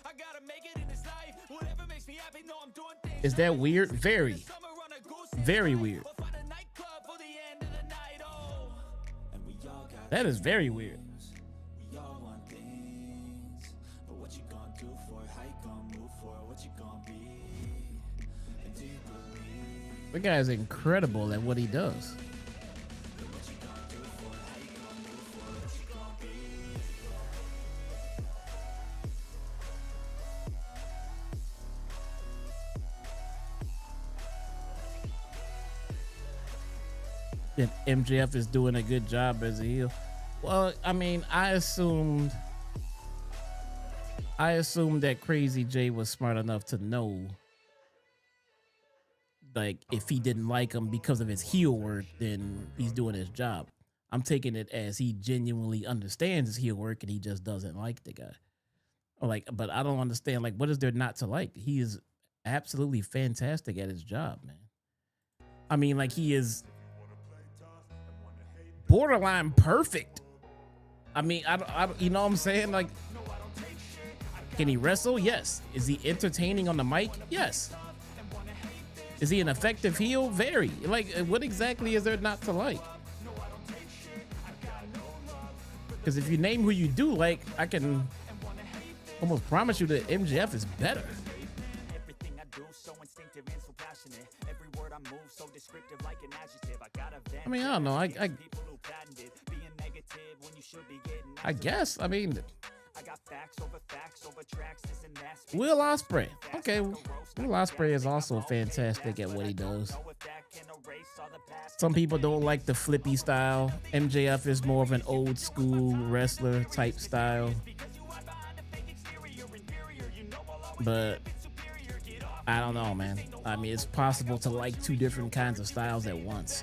I gotta make it in this life, whatever makes me happy, know I'm doing things. Is that weird? Very. Summer on a goose Very weird. We'll find a nightclub for the end of the night, And we all got That is very weird. we all want things. But what you gonna do for it? How you gonna move for it? What you gonna be? And do you believe? The guy is incredible at what he does. What you gonna do for it? How you gonna move for it? What you gonna be? That MJF is doing a good job as a heel. Well, I mean, I assumed that Crazy J was smart enough to know, like, if he didn't like him because of his heel work, then he's doing his job. I'm taking it as he genuinely understands his heel work and he just doesn't like the guy. Or like, but I don't understand, like, what is there not to like? He is absolutely fantastic at his job, man. I mean, like, he is borderline perfect. I mean, I don't, you know what I'm saying? Like, can he wrestle? Yes. Is he entertaining on the mic? Yes. Is he an effective heel? Very. Like, what exactly is there not to like? Because if you name who you do like, I can almost promise you that MJF is better. Everything I do so instinctive and so passionate. I mean, I don't know. I guess. I mean, Will Ospreay. Okay, Will Ospreay is also fantastic at what he does. Some people don't like the flippy style. MJF is more of an old school wrestler type style. But I don't know, man. I mean, it's possible to like two different kinds of styles at once.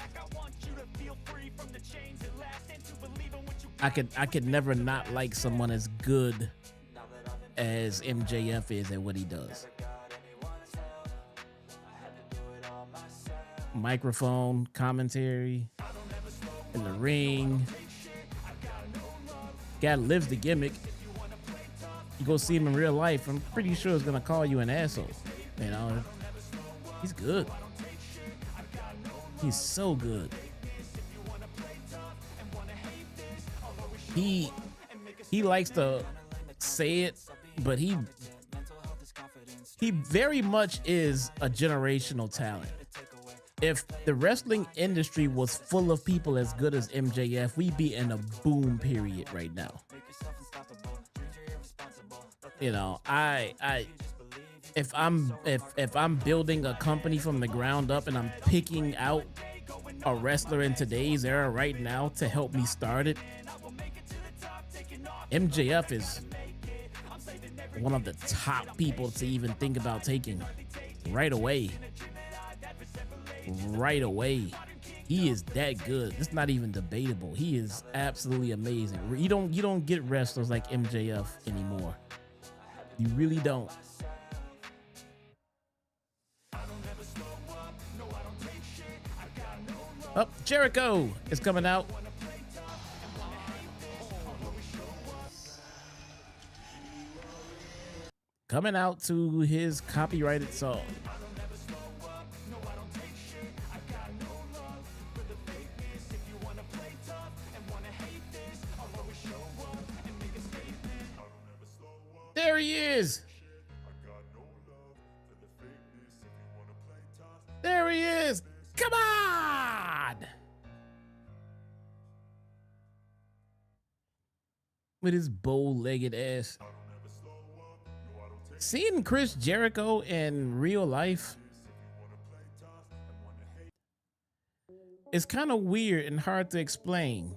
I could never not like someone as good as MJF is at what he does. Microphone, commentary, in the ring. Guy lives the gimmick. You go see him in real life, I'm pretty sure he's gonna call you an asshole. You know, he's good. He's so good. He likes to say it, but he very much is a generational talent. If the wrestling industry was full of people as good as MJF, we'd be in a boom period right now. You know, if I'm building a company from the ground up and I'm picking out a wrestler in today's era right now to help me start it, MJF is one of the top people to even think about taking right away. Right away. He is that good. It's not even debatable. He is absolutely amazing. You don't get wrestlers like MJF anymore. You really don't. Oh, Jericho is coming out. Coming out to his copyrighted song. There he is. There he is. Come on. With his bow-legged ass. Seeing Chris Jericho in real life is kind of weird and hard to explain.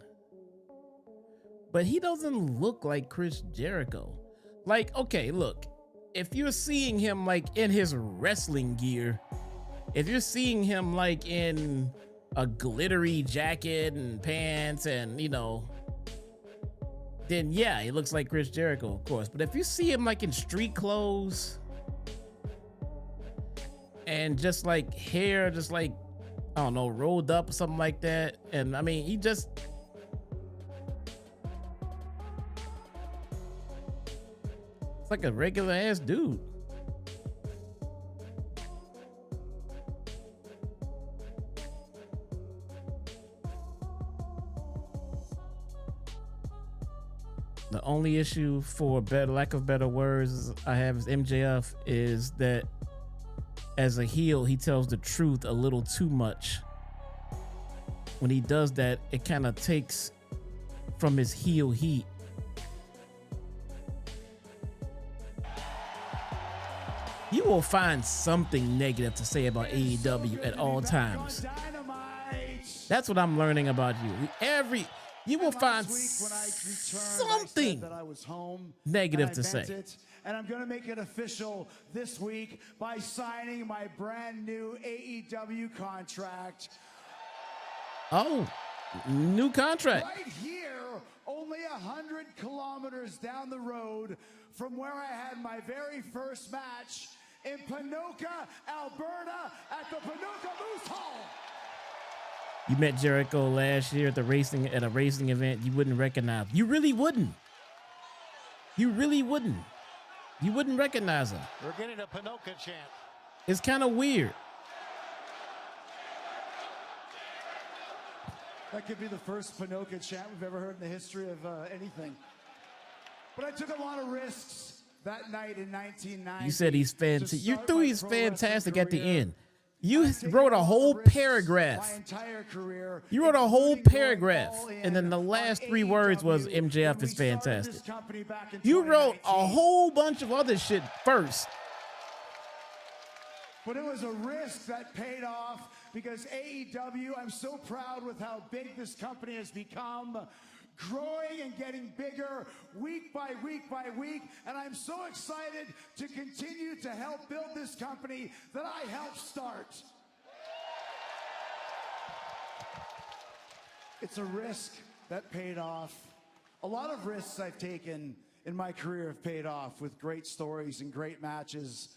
But he doesn't look like Chris Jericho. Like, okay, look, if you're seeing him like in his wrestling gear, if you're seeing him like in a glittery jacket and pants and, you know, then yeah, he looks like Chris Jericho, of course. But if you see him like in street clothes and just like hair, just like, I don't know, rolled up or something like that. And I mean, he just, it's like a regular ass dude. The only issue, for lack of better words, I have as MJF is that as a heel, he tells the truth a little too much. When he does that, it kind of takes from his heel heat. You will find something negative to say about AEW at all times. That's what I'm learning about you. You will find something negative to say. And I'm going to make it official this week by signing my brand new AEW contract. Oh, new contract. Right here, only 100 kilometers down the road from where I had my very first match in Ponoka, Alberta at the Ponoka Moose Hall. You met Jericho last year at a racing event. You wouldn't recognize him. You really wouldn't. You really wouldn't. You wouldn't recognize him. We're getting a Ponoka chant. It's kind of weird. That could be the first Ponoka chant we've ever heard in the history of anything. But I took a lot of risks that night in 1990. You said he's fantastic. You threw he's fantastic at the end. You wrote a whole paragraph. My entire career. You wrote a whole paragraph, and then the last 3 words was MJF is fantastic. You wrote a whole bunch of other shit first. But it was a risk that paid off because AEW, I'm so proud with how big this company has become, growing and getting bigger week by week by week. And I'm so excited to continue to help build this company that I helped start. It's a risk that paid off. A lot of risks I've taken in my career have paid off with great stories and great matches.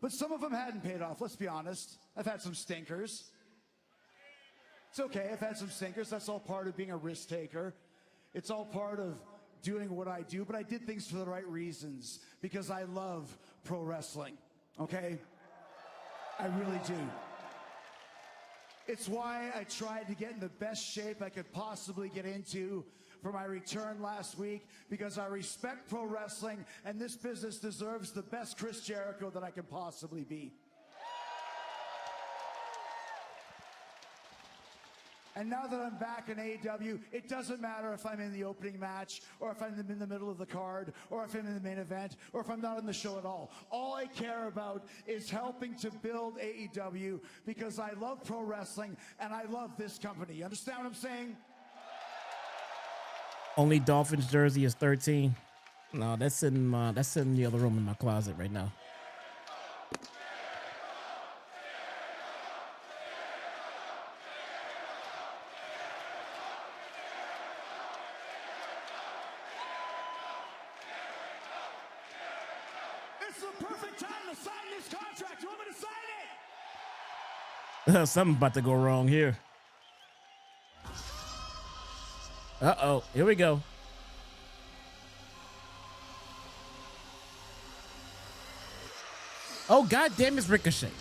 But some of them hadn't paid off, let's be honest. I've had some stinkers. It's okay, I've had some stinkers. That's all part of being a risk taker. It's all part of doing what I do, but I did things for the right reasons because I love pro wrestling, okay? I really do. It's why I tried to get in the best shape I could possibly get into for my return last week, because I respect pro wrestling and this business deserves the best Chris Jericho that I can possibly be. And now that I'm back in AEW, it doesn't matter if I'm in the opening match, or if I'm in the middle of the card, or if I'm in the main event, or if I'm not on the show at all. All I care about is helping to build AEW because I love pro wrestling and I love this company. You understand what I'm saying? Only Dolphins jersey is 13. No, that's in the other room in my closet right now. It's the perfect time to sign this contract. You want me to sign it? Something about to go wrong here. Uh-oh, here we go. Oh, goddamn, it's Ricochet.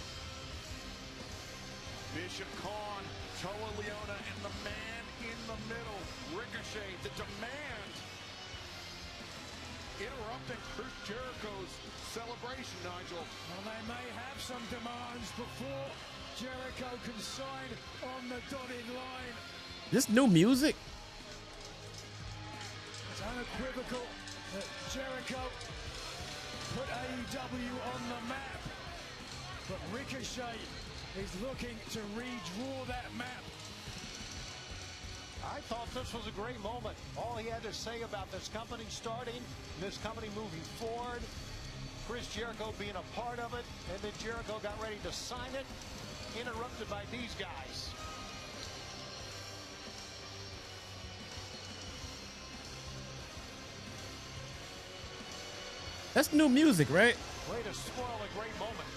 Bishop Khan, Toa Leona, and the man in the middle, Ricochet, the demand. Interrupting Chris Jericho's celebration, Nigel. Well, they may have some demands before Jericho can sign on the dotted line. This new music. It's unequivocal that Jericho put AEW on the map, but Ricochet is looking to redraw that map. I thought this was a great moment. All he had to say about this company starting, this company moving forward, Chris Jericho being a part of it, and then Jericho got ready to sign it, interrupted by these guys. That's new music, right? Way to spoil a great moment.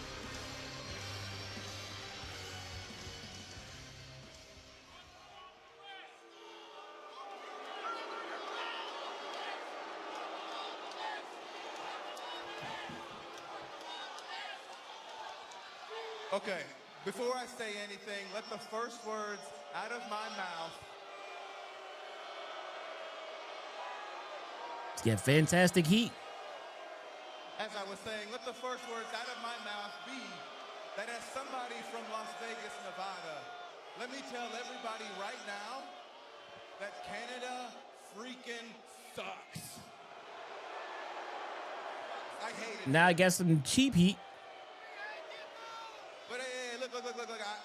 Okay, before I say anything, let the first words out of my mouth. Let's get fantastic heat. As I was saying, let the first words out of my mouth be that as somebody from Las Vegas, Nevada, let me tell everybody right now that Canada freaking sucks. I hate it. Now I got some cheap heat. But hey, look.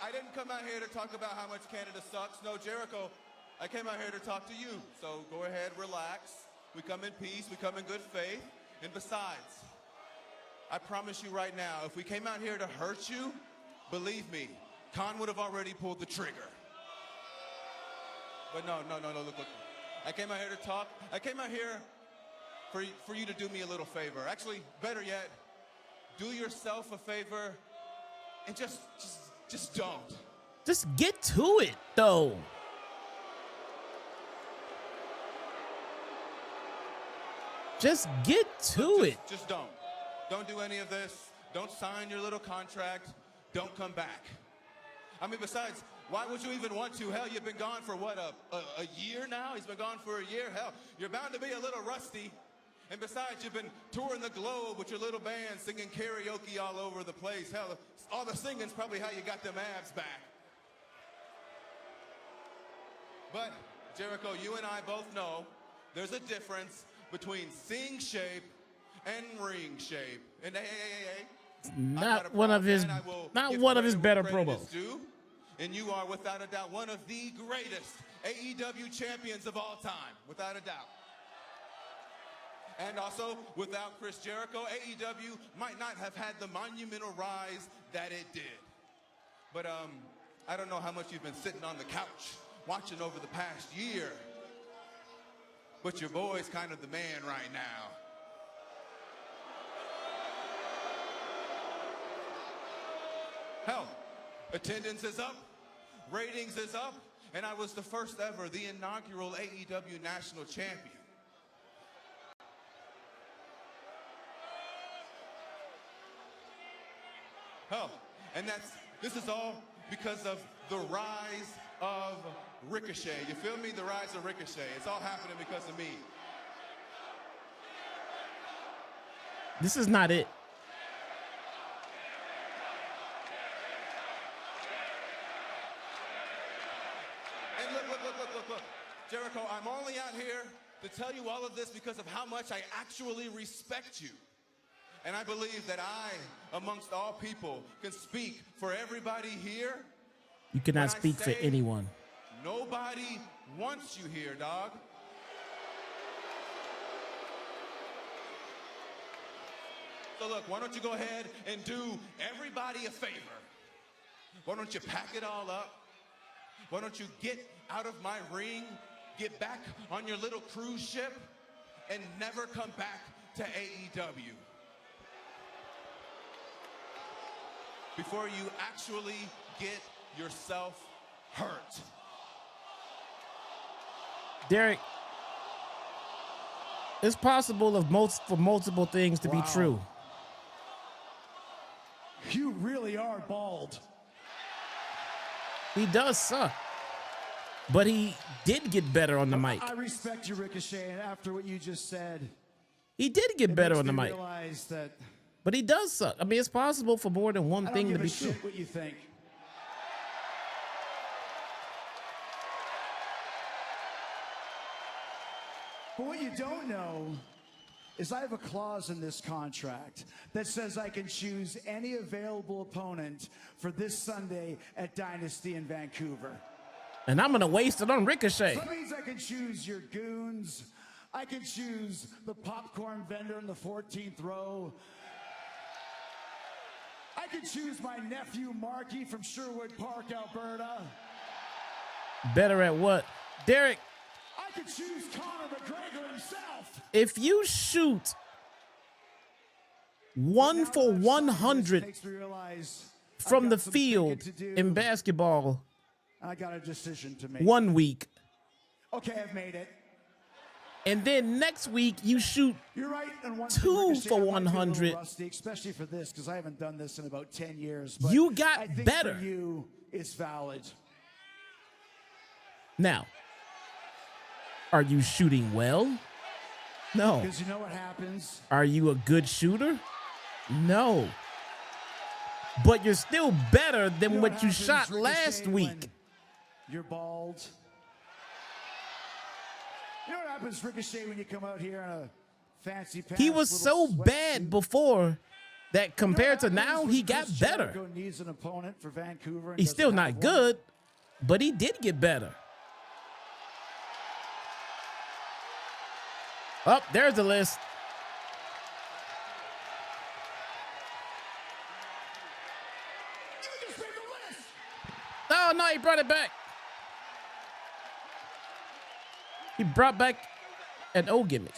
I didn't come out here to talk about how much Canada sucks. No, Jericho, I came out here to talk to you. So go ahead, relax. We come in peace, we come in good faith. And besides, I promise you right now, if we came out here to hurt you, believe me, Khan would have already pulled the trigger. But no, look. I came out here to talk. I came out here for you to do me a little favor. Actually, better yet, do yourself a favor and just don't. Just get to it, though. Just get to it. Just don't. Don't do any of this. Don't sign your little contract. Don't come back. I mean, besides, why would you even want to? Hell, you've been gone for what, a year now? He's been gone for a year. Hell, you're bound to be a little rusty. And besides, you've been touring the globe with your little band, singing karaoke all over the place. Hell, all the singing's probably how you got them abs back. But, Jericho, you and I both know there's a difference between sing shape and ring shape. And hey. Not one of his better promos. And you are, without a doubt, one of the greatest AEW champions of all time, without a doubt. And also, without Chris Jericho, AEW might not have had the monumental rise that it did. But I don't know how much you've been sitting on the couch watching over the past year. But your boy's kind of the man right now. Hell, attendance is up, ratings is up, and I was the first ever, the inaugural AEW National Champion. Hell, and this is all because of the rise of Ricochet. You feel me? The rise of Ricochet. It's all happening because of me. This is not it. Look. Jericho, I'm only out here to tell you all of this because of how much I actually respect you. And I believe that I, amongst all people, can speak for everybody here. You cannot speak for anyone. Nobody wants you here, dog. So look, why don't you go ahead and do everybody a favor? Why don't you pack it all up? Why don't you get out of my ring, get back on your little cruise ship, and never come back to AEW? Before you actually get yourself hurt. Derek, it's possible for multiple things to be true. You really are bald. He does suck. But he did get better on the mic. I respect you, Ricochet, and after what you just said, he did get better on the mic. That but he does suck. I mean, it's possible for more than one thing to be true. What you think? But what you don't know is I have a clause in this contract that says I can choose any available opponent for this Sunday at Dynasty in Vancouver. And I'm going to waste it on Ricochet. So that means I can choose your goons. I can choose the popcorn vendor in the 14th row. I can choose my nephew Marky from Sherwood Park, Alberta. Better at what? Derek. I could choose Conor McGregor himself. If you shoot 1 for 100 from the field in basketball, I got a decision to make. 1 week. Okay, I've made it. And then next week you shoot You're right, and 2 for 100. Rusty, especially for this, because I haven't done this in about 10 years. But you got I think better. For you, it's valid. Now, are you shooting well? No. Because you know what happens? Are you a good shooter? No. But you're still better than what you shot last week. You're bald. You know what happens, Ricochet, when you come out here in a fancy pants? He was so bad before that compared to now, he got better. Jericho needs an opponent for Vancouver. He's still not good, but he did get better. Oh, there's the list. No, he brought it back. He brought back an old gimmick.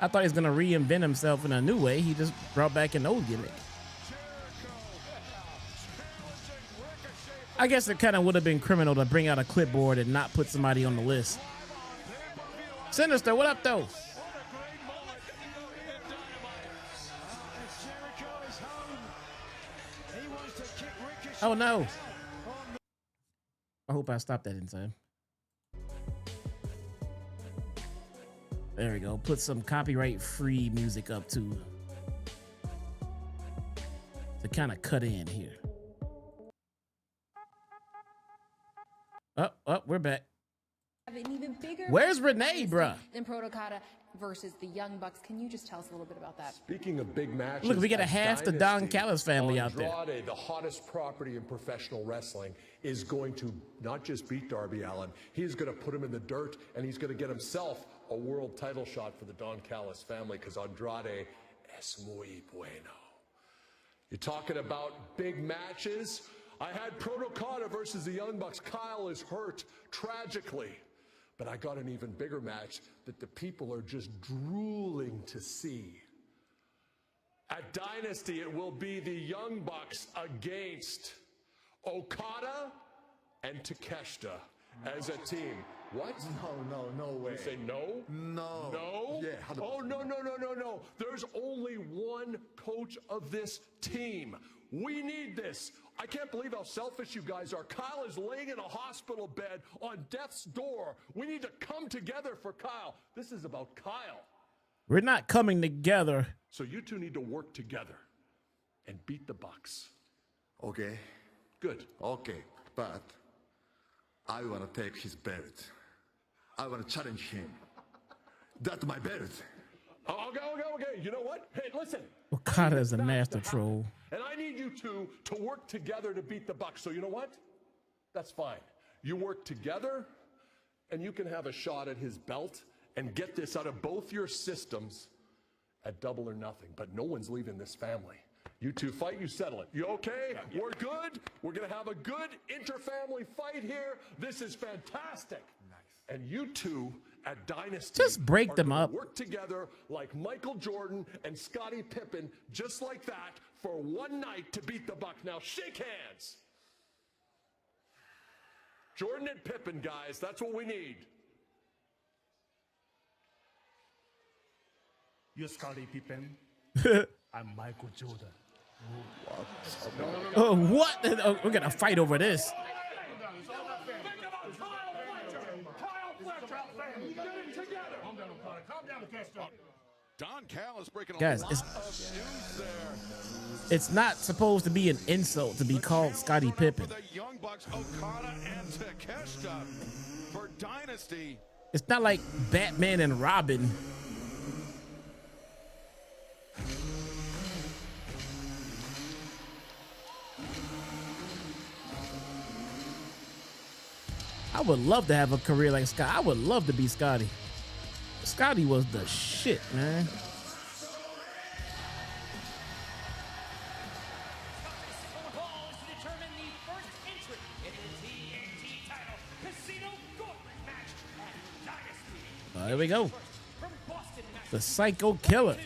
I thought he was going to reinvent himself in a new way. He just brought back an old gimmick. I guess it kind of would have been criminal to bring out a clipboard and not put somebody on the list. Sinister, what up, though? Oh, no. I hope I stopped that in time. There we go. Put some copyright-free music up to kind of cut in here. Oh, we're back. Have an even bigger Where's Renee, bruh? Than Protocata versus the Young Bucks. Can you just tell us a little bit about that? Speaking of big matches, Look, we got a half the Don Dynasty, Callis family out there. Andrade, the hottest property in professional wrestling, is going to not just beat Darby Allin, he's going to put him in the dirt, and he's going to get himself a world title shot for the Don Callis family, because Andrade es muy bueno. You're talking about big matches. I had Protocata versus the Young Bucks. Kyle is hurt tragically. But I got an even bigger match that the people are just drooling to see. At Dynasty, it will be the Young Bucks against Okada and Takeshita as a team. What? No way. You say no? No. No? Yeah. Oh, no. There's only one coach of this team. We need this. I can't believe how selfish you guys are. Kyle is laying in a hospital bed on death's door. We need to come together for Kyle. This is about Kyle. We're not coming together. So you two need to work together and beat the Bucks. Okay. Good. Okay. But I want to take his belt. I want to challenge him. That's my belt. Okay. You know what? Hey, listen. Okada is a master troll. And I need you two to work together to beat the Bucks. So you know what? That's fine. You work together, and you can have a shot at his belt and get this out of both your systems at Double or Nothing. But no one's leaving this family. You two fight, you settle it. You okay? Yeah. We're good. We're going to have a good inter-family fight here. This is fantastic. Nice. And you two at Dynasty just break them up. Work together like Michael Jordan and Scottie Pippen, just like that, for one night to beat the Bucks. Now shake hands. Jordan and Pippen, guys, that's what we need. You're Scottie Pippen. I'm Michael Jordan. Oh, what? Oh, we're gonna fight over this. Don Callis breaking a Guys, lot of news there. It's not supposed to be an insult to be called Scottie Pippen. For the Young Bucks, Okada and Takeshita for Dynasty. It's not like Batman and Robin. I would love to have a career like Scott. I would love to be Scotty. Scotty was the shit, man. There we go. The Psycho Killer.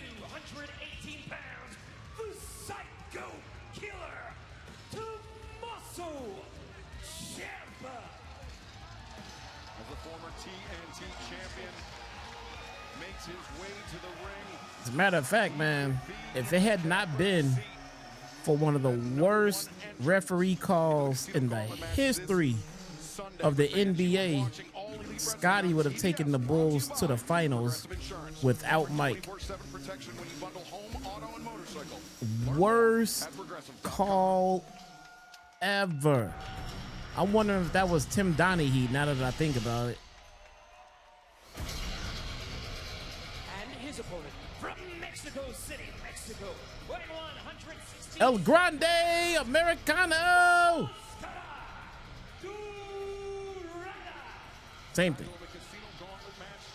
As a matter of fact, man, if it had not been for one of the worst referee calls in the history of the NBA, Scotty would have taken the Bulls to the finals without Mike. Worst call ever. I'm wondering if that was Tim Donaghy, now that I think about it. And his opponent from Mexico City, Mexico, weighing 160. El Grande Americano. Same thing.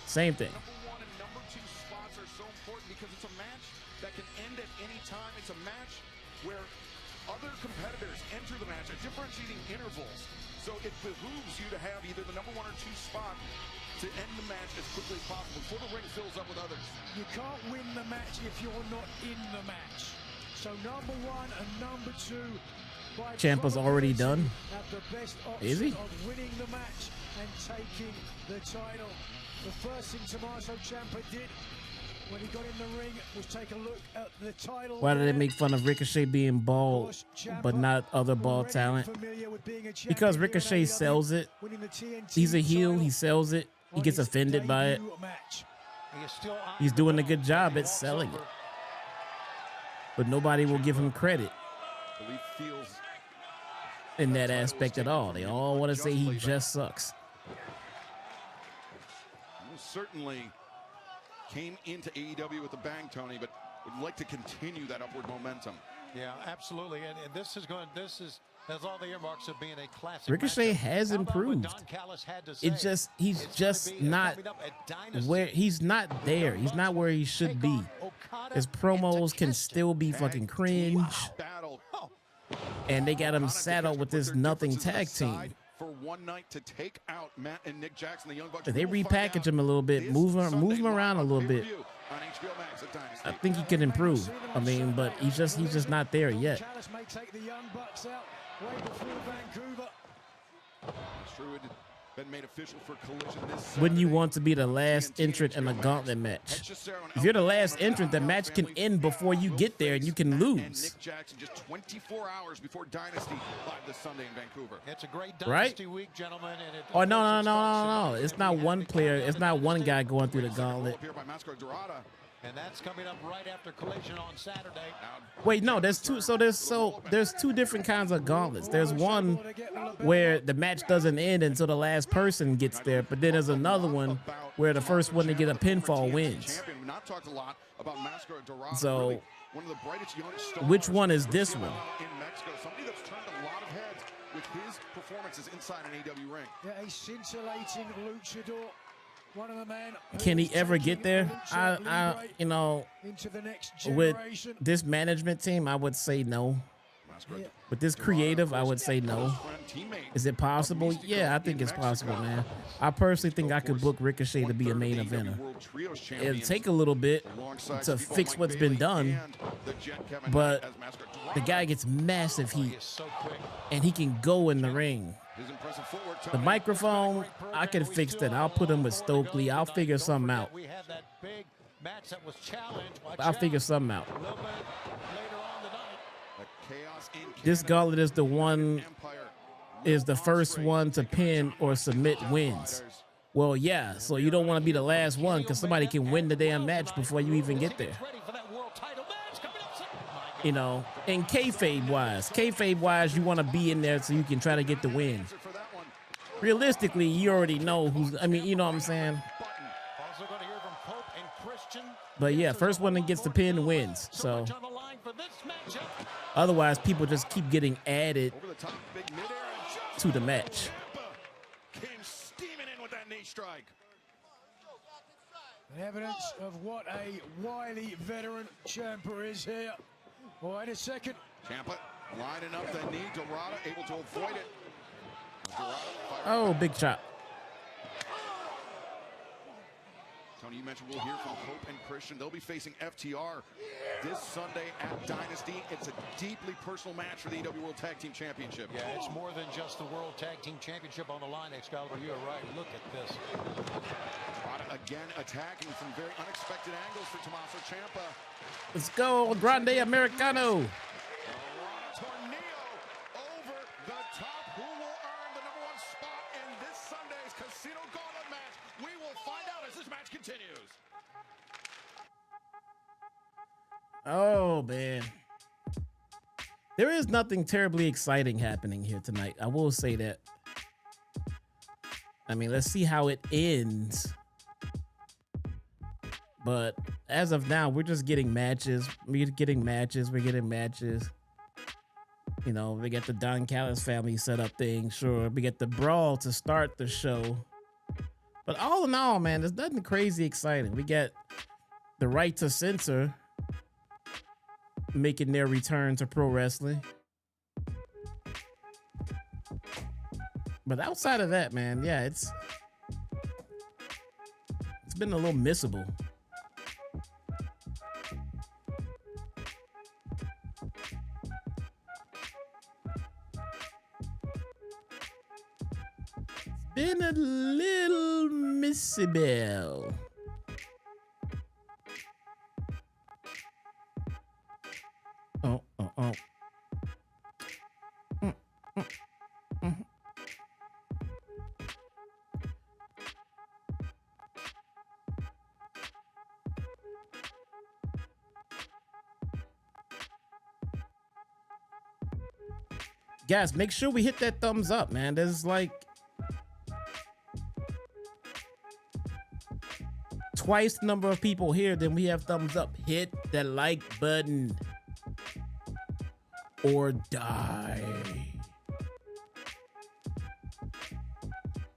Same thing. Number 1 and number 2 spots are so important because it's a match that can end at any time. It's a match where other competitors enter the match at differentiating intervals. So it behooves you to have either the number 1 or 2 spot to end the match as quickly as possible before the ring fills up with others. You can't win the match if you're not in the match. So number 1 and number 2. Ciampa's already done. Is he? Of winning the match and taking the title. The first thing Tommaso Ciampa did when he got in the ring was take a look at the title. Why do they make fun of Ricochet being bald, but not other bald talent? Because Ricochet sells it. He's a heel. He sells it. He gets offended by it. He's doing a good job at selling it. But nobody will give him credit in that aspect at all. They all want to say he just sucks. Certainly came into AEW with a bang, Tony, but would like to continue that upward momentum. Yeah, absolutely. And this has all the earmarks of being a classic. Ricochet matchup. has How about what improved. Don Callis had to say? He's just not where he's not there. He's not where he should be. His promos can still be fucking cringe. And they got him saddled with this nothing tag team. For one night to take out Matt and Nick Jackson, the Young Bucks. They repackage him a little bit, move him around a little bit. I think he could improve. I mean, but he's just not there yet. Callis may take the Young Bucks out way before Vancouver. It's true. It had been made official for Collision this Wouldn't you want to be the last entrant in a gauntlet match? If you're the last entrant, the match can end before you get there and you can lose. Nick Jackson just 24 hours before Dynasty live this Sunday in Vancouver. It's a great Right? Dynasty week, gentlemen. And it Oh, no. It's not one player. It's not one guy going through the gauntlet. And that's coming up right after Collision on Saturday. Wait, no, there's two. So there's two different kinds of gauntlets. There's one where the match doesn't end until the last person gets there, but then there's another one where the first one to get a pinfall wins. So, which one is this one? Somebody that's turned a lot of heads with his performances inside an AEW ring. Yeah, a scintillating luchador. One of the men. Can he ever get there? You know, into the next with generation. this management team, I would say no. With this creative, I would say no. Is it possible? Yeah, I think it's possible, man. I personally think I could book Ricochet to be a main eventer. It'll take a little bit to fix what's been done, but the guy gets massive heat, and he can go in the ring. The microphone, I can fix that. I'll put him with Stokely. I'll figure something out. I'll figure something out. This gauntlet is the first one to pin or submit wins. Well, yeah, so you don't want to be the last one because somebody can win the damn match before you even get there. You know, and kayfabe wise, you want to be in there so you can try to get the win. Realistically, you already know who's, I mean, you know what I'm saying? But yeah, first one that gets the pin wins. So otherwise, people just keep getting added to the match. Came steaming in with that knee strike. Evidence of what a wily veteran Ciampa is here. Wait a second. Ciampa lining up the knee. Dorada able to avoid it. Oh, big chop. Tony, you mentioned we'll hear from Hope and Christian. They'll be facing FTR this Sunday at Dynasty. It's a deeply personal match for the AEW World Tag Team Championship. Yeah, it's more than just the World Tag Team Championship on the line, Excalibur. You are right. Look at this. Dorada again attacking from very unexpected angles for Tommaso Ciampa. Let's go, Grande Americano. Tornillo over the top. Who will earn the #1 spot in this Sunday's Casino Gauntlet match? We will find out as this match continues. Oh, man. There is nothing terribly exciting happening here tonight. I will say that. I mean, let's see how it ends. But as of now, we're just getting matches. We're getting matches. You know, we get the Don Callis family set up thing. Sure. We get the brawl to start the show. But all in all, man, there's nothing crazy exciting. We get the Right to Censor making their return to pro wrestling. But outside of that, man, yeah, it's been a little missable. Been a little missable. Guys, make sure we hit that thumbs up, man. There's like twice the number of people here than we have thumbs up. Hit the like button or die.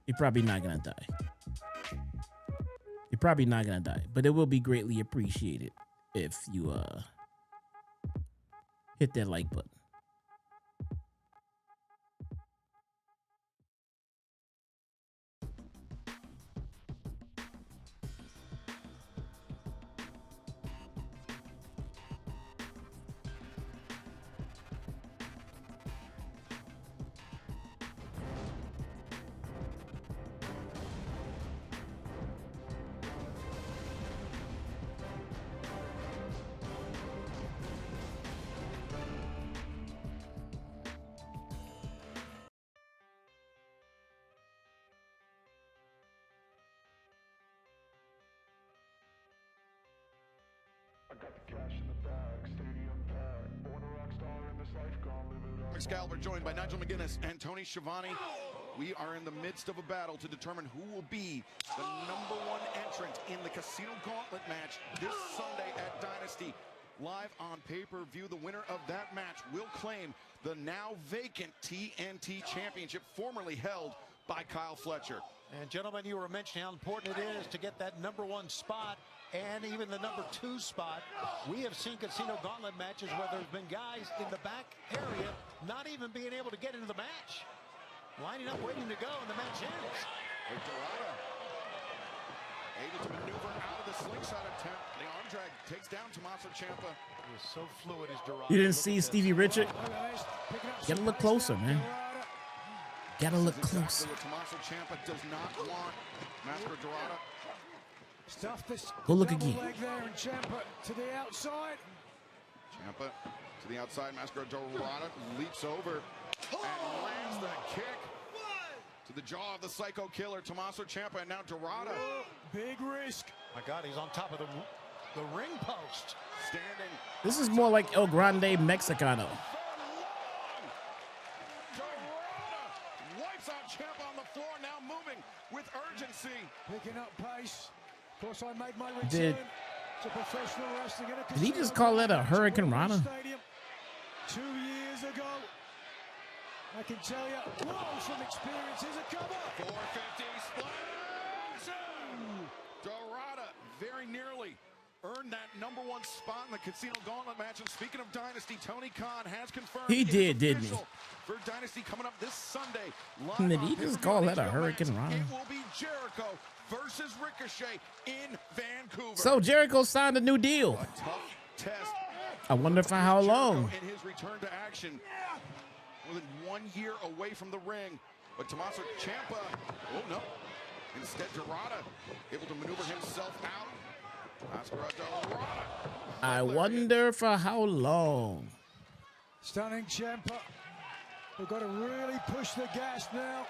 You're probably not gonna die. You're probably not gonna die, but it will be greatly appreciated if you hit that like button. Excalibur joined by Nigel McGuinness and Tony Schiavone. We are in the midst of a battle to determine who will be the #1 entrant in the Casino Gauntlet match this Sunday at Dynasty. Live on pay-per-view, the winner of that match will claim the now vacant TNT Championship, formerly held by Kyle Fletcher. And gentlemen, you were mentioning how important it is to get that #1 spot and even the #2 spot. We have seen Casino Gauntlet matches where there's been guys in the back area not even being able to get into the match. Lining up, waiting to go, and the match ends. Dorada able to maneuver out of the slingshot attempt. The arm drag takes down Tommaso Ciampa. He is so fluid as Dorada. You didn't see Stevie Richard? Gotta look closer, man. Gotta look closer. Tommaso Ciampa does not want Master Dorada. Stuff this. Go look again. Leg there, and Ciampa to the outside. Ciampa to the outside. Master Dorada leaps over and lands the kick to the jaw of the Psycho Killer, Tommaso Ciampa, and now Dorada. Big risk. My God, he's on top of the ring post. Standing. This is more like El Grande Mexicano. Dorada wipes out Ciampa on the floor, now moving with urgency. Picking up pace. Of course, I made my return Did to professional wrestling. Did he just call that a Hurricane Rana? 2 years ago. I can tell you, whoa, from experience, here's a cover. 450 splash. Dorada very nearly earned that #1 spot in the Casino Gauntlet match. And speaking of Dynasty, Tony Khan has confirmed He did, didn't he? For Dynasty coming up this Sunday. Did he just call that a Hurricane Rana? It will be Jericho versus Ricochet in Vancouver. So Jericho signed a new deal. A tough test. I wonder for how long. In his return to action, more than 1 year away from the ring, but Tommaso Ciampa, oh no, instead Dorada able to maneuver himself out. Dorada. I wonder for how long. Stunning Ciampa. We've got to really push the gas now.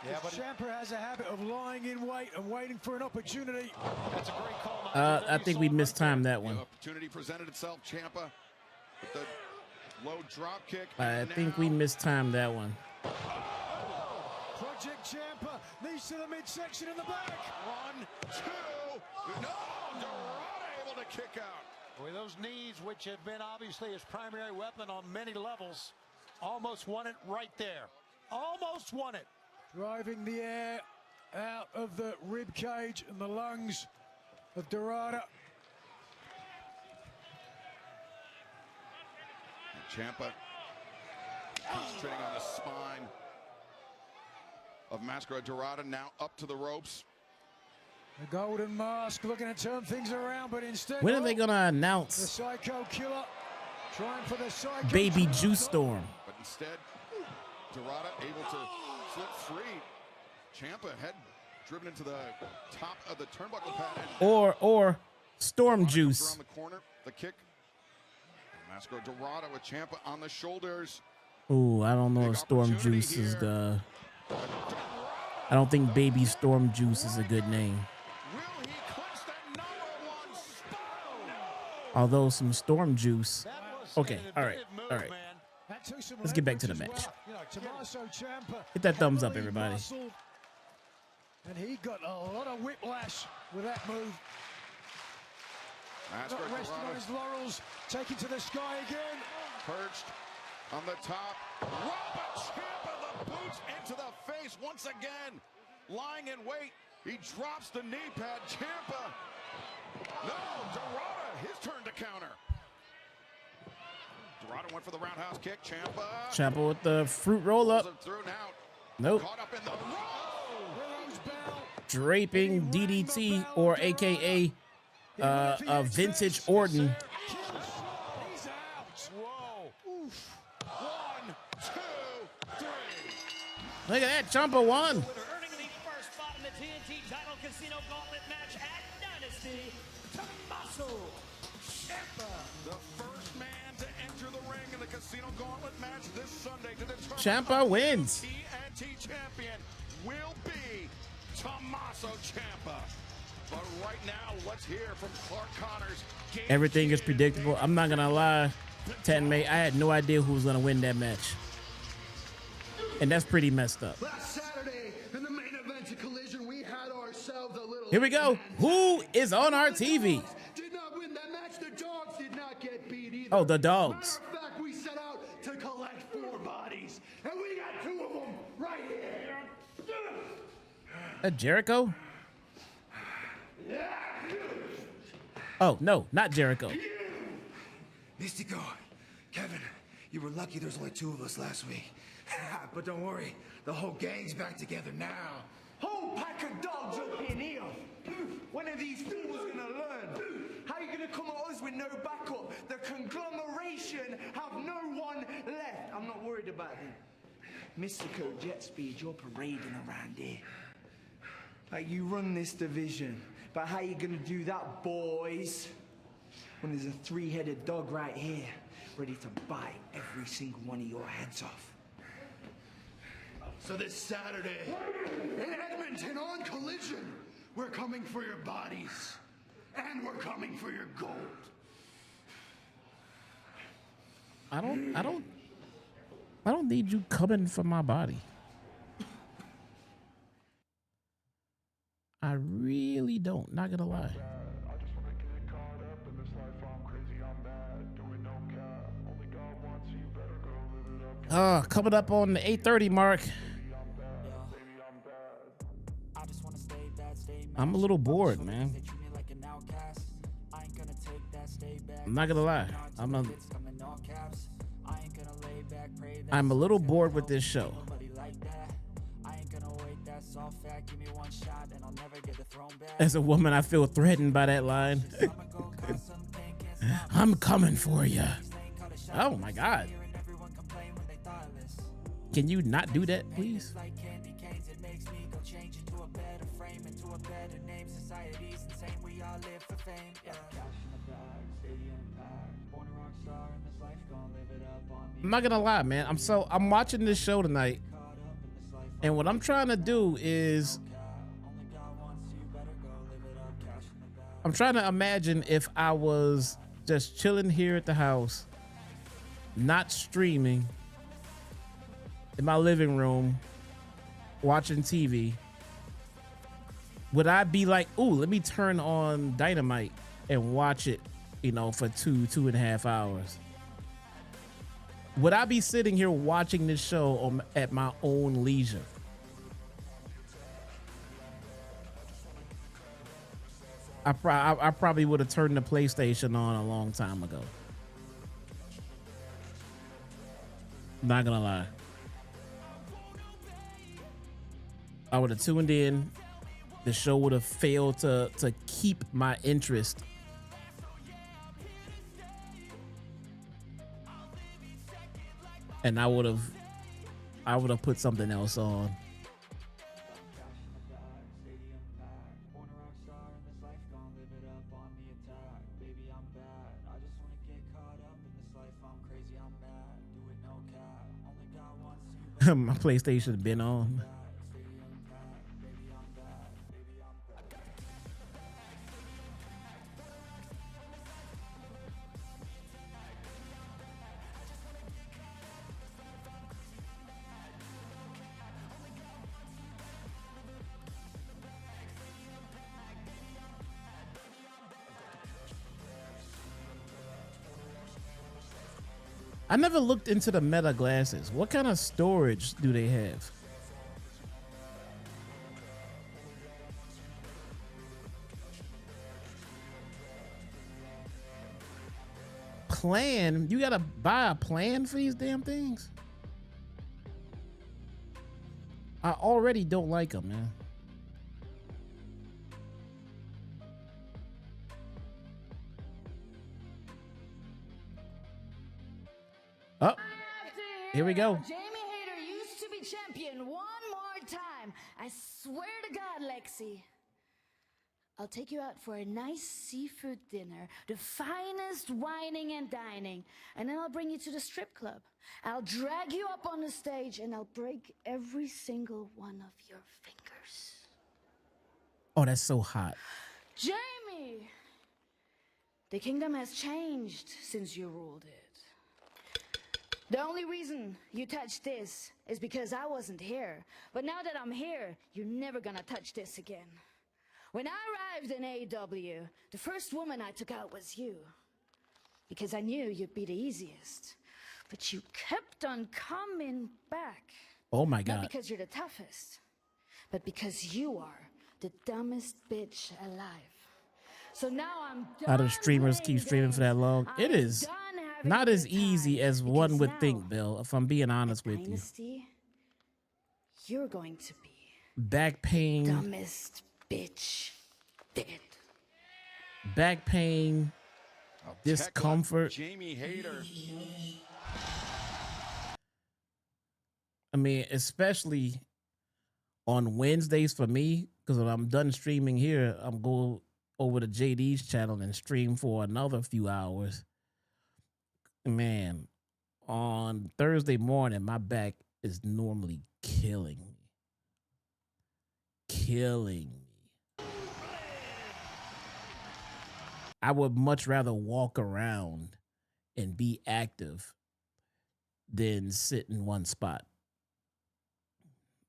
Yeah, but Ciampa has a habit of lying in wait and waiting for an opportunity. That's a great call. I think we mistimed that one. The opportunity presented itself. Ciampa with the low drop kick. I think we mistimed that one. Project Ciampa knees to the midsection in the back. 1, 2, no! Dorada able to kick out. With those knees, which have been obviously his primary weapon on many levels, almost won it right there. Almost won it. Driving the air out of the rib cage and the lungs of Dorada. Ciampa concentrating on the spine of Mascara Dorada, now up to the ropes. The golden mask looking to turn things around, but instead, When are they gonna the announce Psycho Killer trying for the Psycho Baby Killer. Juice Storm? But instead, Dorada able to slip free. Ciampa head driven into the top of the turnbuckle pad. Or Storm Juice? Around the corner, the kick. Mascara Dorada with Ciampa on the shoulders. Ooh, I don't know if Storm Juice is the. I don't think Baby Storm Juice is a good name. Will he clinch that #1 spot? Although some Storm Juice. Okay, all right. That took some Let's get back to the leverage match. as well. You know, Tommaso Ciampa. Hit that thumbs up, heavily everybody. muscled, and he got a lot of whiplash with that move. That's Not for resting on Corrado. his laurels, taking to the sky again. Perched on the top. Robert Ciampa, the boots into the face once again. Lying in wait. He drops the knee pad. Ciampa. No, Dorada, his turn to counter. Dorada went for the roundhouse kick. Ciampa. Ciampa with the fruit roll up. Through now. Nope. Caught up in the Draping DDT, or AKA a vintage Orton. He's out. Whoa. Oof. 1, 2, 3. Look at that, Ciampa won. Earning the first spot in the TNT title casino gauntlet match at Dynasty, Tommaso Ciampa. The first man to enter the ring in the casino gauntlet match this Sunday to determine Ciampa wins. TNT champion will be Tommaso Ciampa. But right now, let's hear from Clark Connors. Everything is predictable. I'm not gonna lie, May, I had no idea who was gonna win that match, and that's pretty messed up. Last Saturday, in the main event of Collision, we had ourselves a little... Here we go. Who is on our TV? Did not win that match. The dogs did not get beat either. Oh, the dogs. Matter of fact, we set out to collect 4 bodies, and we got 2 of them right here. Jericho? Oh, no, not Jericho. Mystico, Kevin, you were lucky there's only 2 of us last week. But don't worry, the whole gang's back together now. Whole pack of dogs up in here. When are these fools gonna learn? How are you gonna come at us with no backup? The conglomeration have no one left. I'm not worried about them. Mystico, Jet Speed, you're parading around here. Like you run this division. But how you gonna do that, boys? When there's a 3-headed dog right here, ready to bite every single one of your heads off. So this Saturday, in Edmonton on Collision, we're coming for your bodies, and we're coming for your gold. I don't need you coming for my body. I really don't, not gonna lie. Coming up on the 8:30 mark. I'm a little bored, man. I'm not gonna lie. I'm a little bored with this show. As a woman, I feel threatened by that line. I'm coming for you. Oh my God. Can you not do that, please? I'm not gonna lie, man. I'm watching this show tonight, and what I'm trying to do is I'm trying to imagine if I was just chilling here at the house, not streaming, in my living room, watching TV. Would I be like, ooh, let me turn on Dynamite and watch it, you know, for 2.5 hours? Would I be sitting here watching this show at my own leisure? I probably would have turned the PlayStation on a long time ago. Not gonna lie. I would have tuned in. The show would have failed to keep my interest. And I would have put something else on. My PlayStation been on. I never looked into the Meta glasses. What kind of storage do they have? Plan? You gotta buy a plan for these damn things? I already don't like them, man. Oh, here we go. Jamie Hayter used to be champion. One more time. I swear to God, Lexi. I'll take you out for a nice seafood dinner, the finest wining and dining, and then I'll bring you to the strip club. I'll drag you up on the stage and I'll break every single one of your fingers. Oh, that's so hot. Jamie! The kingdom has changed since you ruled it. The only reason you touched this is because I wasn't here. But now that I'm here, you're never gonna touch this again. When I arrived in AEW, the first woman I took out was you. Because I knew you'd be the easiest. But you kept on coming back. Oh my God. Not because you're the toughest, but because you are the dumbest bitch alive. So now I'm done. How do streamers keep streaming for that long? It is not as easy as one would think, Bill, if I'm being honest with you. You're going to be back pain. Dumbest bitch dead. Back pain. Discomfort. Jamie Hayter. I mean, especially on Wednesdays for me, because when I'm done streaming here, I'm going over to JD's channel and stream for another few hours. Man, on Thursday morning, my back is normally killing me. Killing me. I would much rather walk around and be active than sit in one spot.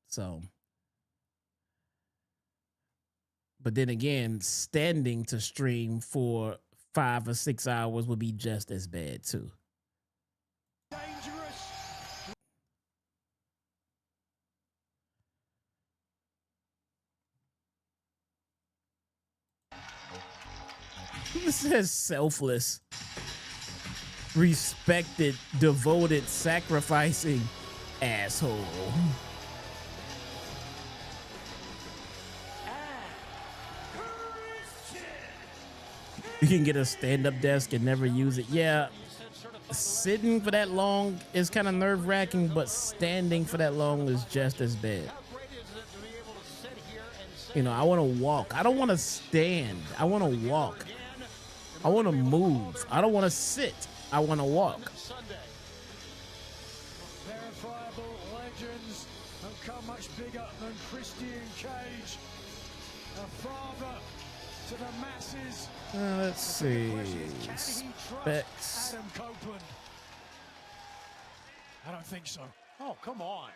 So, but then again, standing to stream for 5 or 6 hours would be just as bad too. This says selfless, respected, devoted, sacrificing asshole. You can get a stand-up desk and never use it. Yeah, sitting for that long is kind of nerve-wracking, but standing for that long is just as bad. You know, I want to walk. I don't want to stand. I want to walk. I want to move. I don't want to sit. I want to walk. Verifiable legends and come much bigger than Christian Cage. A father to the masses. Let's see. Specs. Adam Copeland. I don't think so. Oh, come on.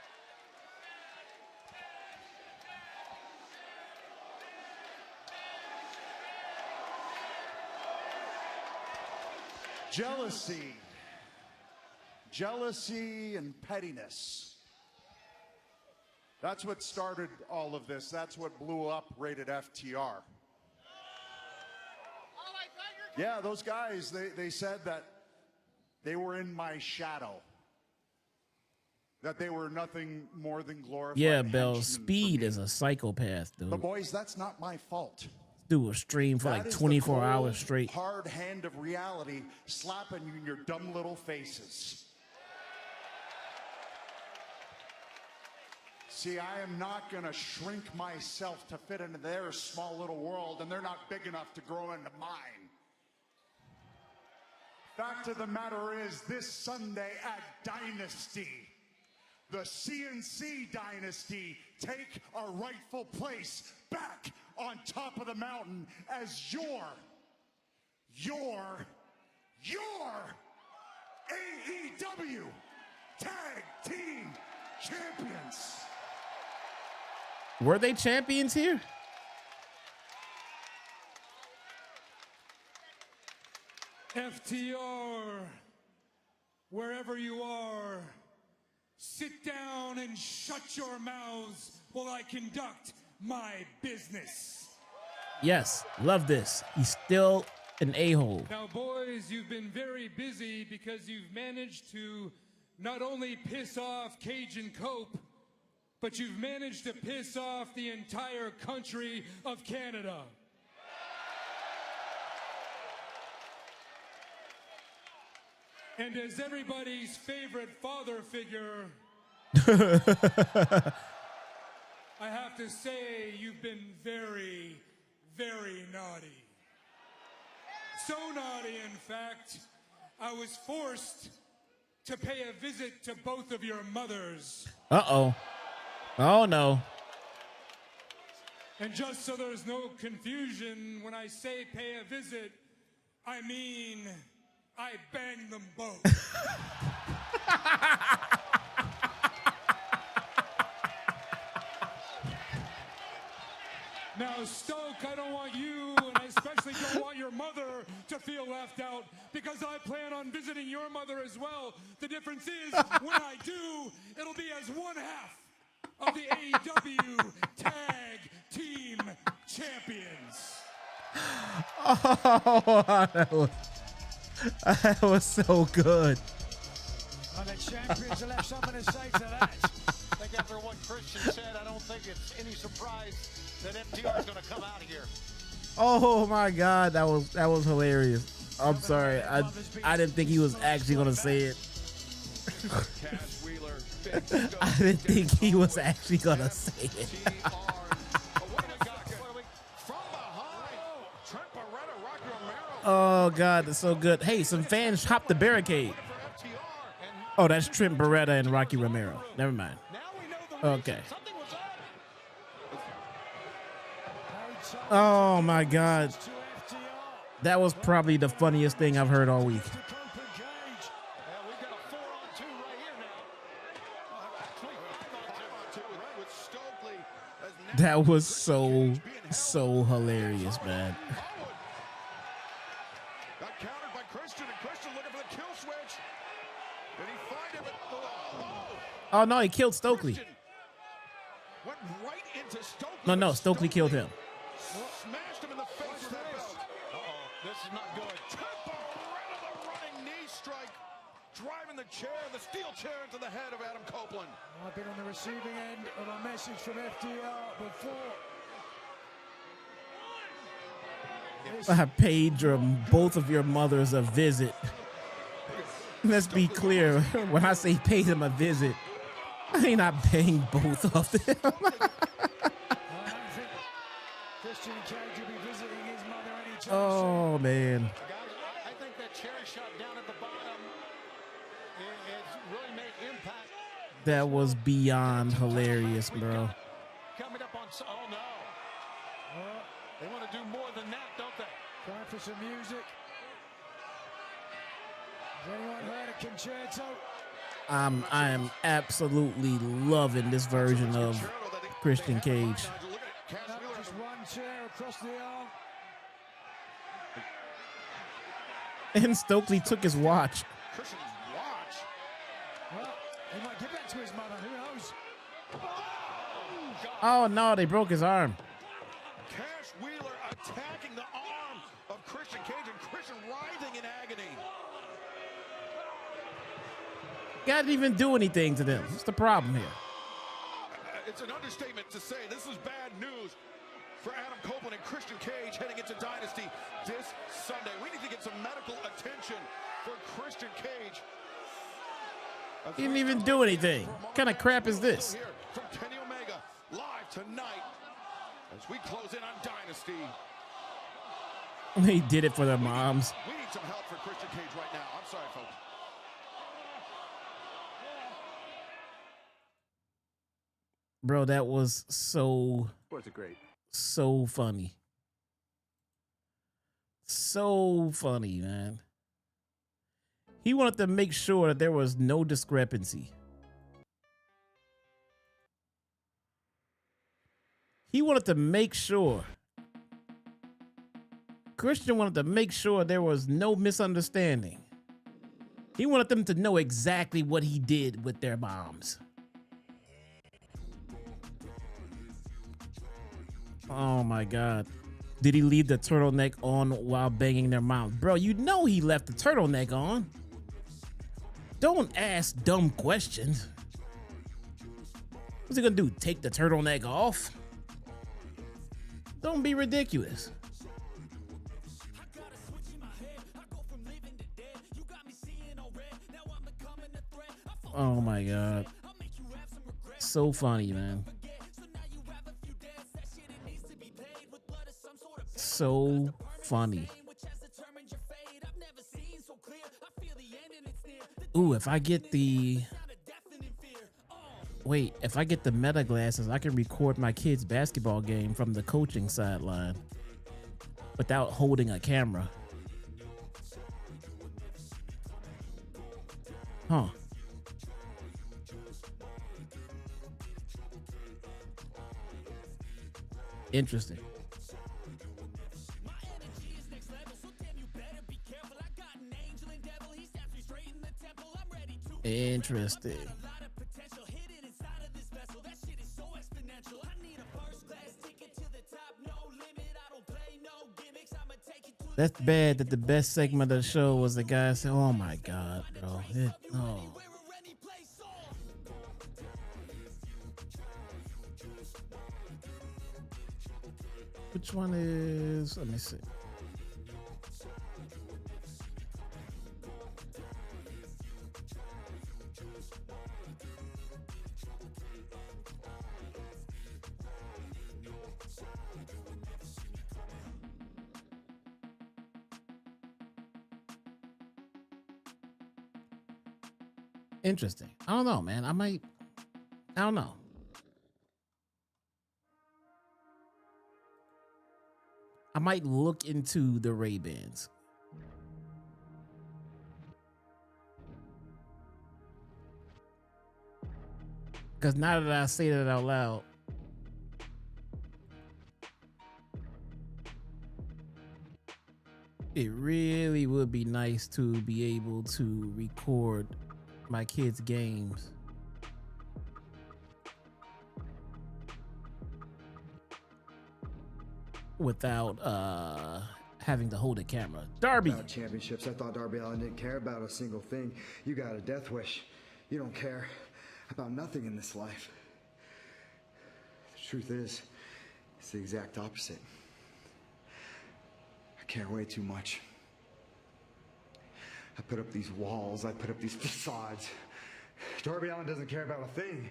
Jealousy and pettiness. That's what started all of this. That's what blew up Rated FTR. Yeah, those guys, they said that they were in my shadow. That they were nothing more than glorified. Yeah, Bell, Speed is a psychopath, dude. But boys, that's not my fault. Do a stream for like 24 hours straight. Hard hand of reality slapping you in your dumb little faces. See, I am not going to shrink myself to fit into their small little world, and they're not big enough to grow into mine. Fact of the matter is, this Sunday at Dynasty, the CNC Dynasty take our rightful place back on top of the mountain as your AEW Tag Team Champions. Were they champions here? FTR wherever you are, sit down and shut your mouths while I conduct my business. Yes, love this. He's still an a-hole. Now, boys, you've been very busy because you've managed to not only piss off Cajun Cope, but you've managed to piss off the entire country of Canada. And as everybody's favorite father figure, I have to say you've been very, very naughty. So naughty, in fact, I was forced to pay a visit to both of your mothers. Uh-oh. Oh, no. And just so there's no confusion, when I say pay a visit, I mean I banged them both. Now, Stoke, I don't want you, and I especially don't want your mother to feel left out, because I plan on visiting your mother as well. The difference is, when I do, it'll be as one half of the AEW Tag Team Champions. Oh, that was so good. And the champions will have something to say to that. I think after what Christian said, I don't think it's any surprise that FTR is going to come out of here. Oh my God, that was hilarious. I'm sorry, I didn't think he was actually gonna say it. I didn't think he was actually gonna say it. Oh God, that's so good. Hey, some fans hopped the barricade. Oh, that's Trent Beretta and Rocky Romero. Never mind. Okay. Oh my God. That was probably the funniest thing I've heard all week. That was so hilarious, man. Got countered by Christian, and Christian looking for the kill switch. Did he find him? Oh no, he killed Stokely. Went right into Stokely. No, Stokely killed him. Smashed him in the face with that belt. This is not good. Beretta, the running knee strike, driving the chair, the steel chair into the head of Adam Copeland. I've been on the receiving end of a message from FTR before. I paid both of your mothers a visit. Let's be clear. When I say paid them a visit, I ain't not paying both of them. Christian Cage will be visiting his mother anytime Oh man. I think that chair shot down at the bottom has really made impact. That was beyond hilarious, bro. Coming up on, oh no. They want to do more than that, don't they? Time for some music. Has anyone heard a concerto? I am absolutely loving this version of Christian Cage. Just one chair across the arm. And Stokely took his watch. Christian's watch. Well, he might give that to his mother. Who knows? Oh no, they broke his arm. Cash Wheeler attacking the arm of Christian Cage, and Christian writhing in agony. God didn't even do anything to them. What's the problem here? It's an understatement to say this is bad news for Adam Copeland and Christian Cage heading into Dynasty this Sunday. We need to get some medical attention for Christian Cage. He didn't even do anything. What kind of crap is this? Here from Kenny Omega live tonight as we close in on Dynasty. They did it for their moms. We need some help for Christian Cage right now. I'm sorry, folks. Bro, that was so funny. So funny, man. He wanted to make sure that there was no discrepancy. He wanted to make sure. Christian wanted to make sure there was no misunderstanding. He wanted them to know exactly what he did with their moms. Oh my God. Did he leave the turtleneck on while banging their mom? Bro, you know he left the turtleneck on. Don't ask dumb questions. What's he gonna do? Take the turtleneck off? Don't be ridiculous. Oh my God. So funny, man. So funny. Ooh, if I get the... Wait, if I get the meta glasses, I can record my kid's basketball game from the coaching sideline without holding a camera. Huh. Interesting. Interesting. That's bad that the best segment of the show was the guy saying, oh my God, bro. Oh. Which one is, let me see. Interesting. I don't know, man. I don't know. I might look into the Ray-Bans. Because now that I say that out loud, it really would be nice to be able to record my kids' games without having to hold a camera. Darby. About championships. I thought Darby Allin didn't care about a single thing. You got a death wish. You don't care about nothing in this life. The truth is, it's the exact opposite. I care way too much. I put up these walls, I put up these facades. Darby Allin doesn't care about a thing.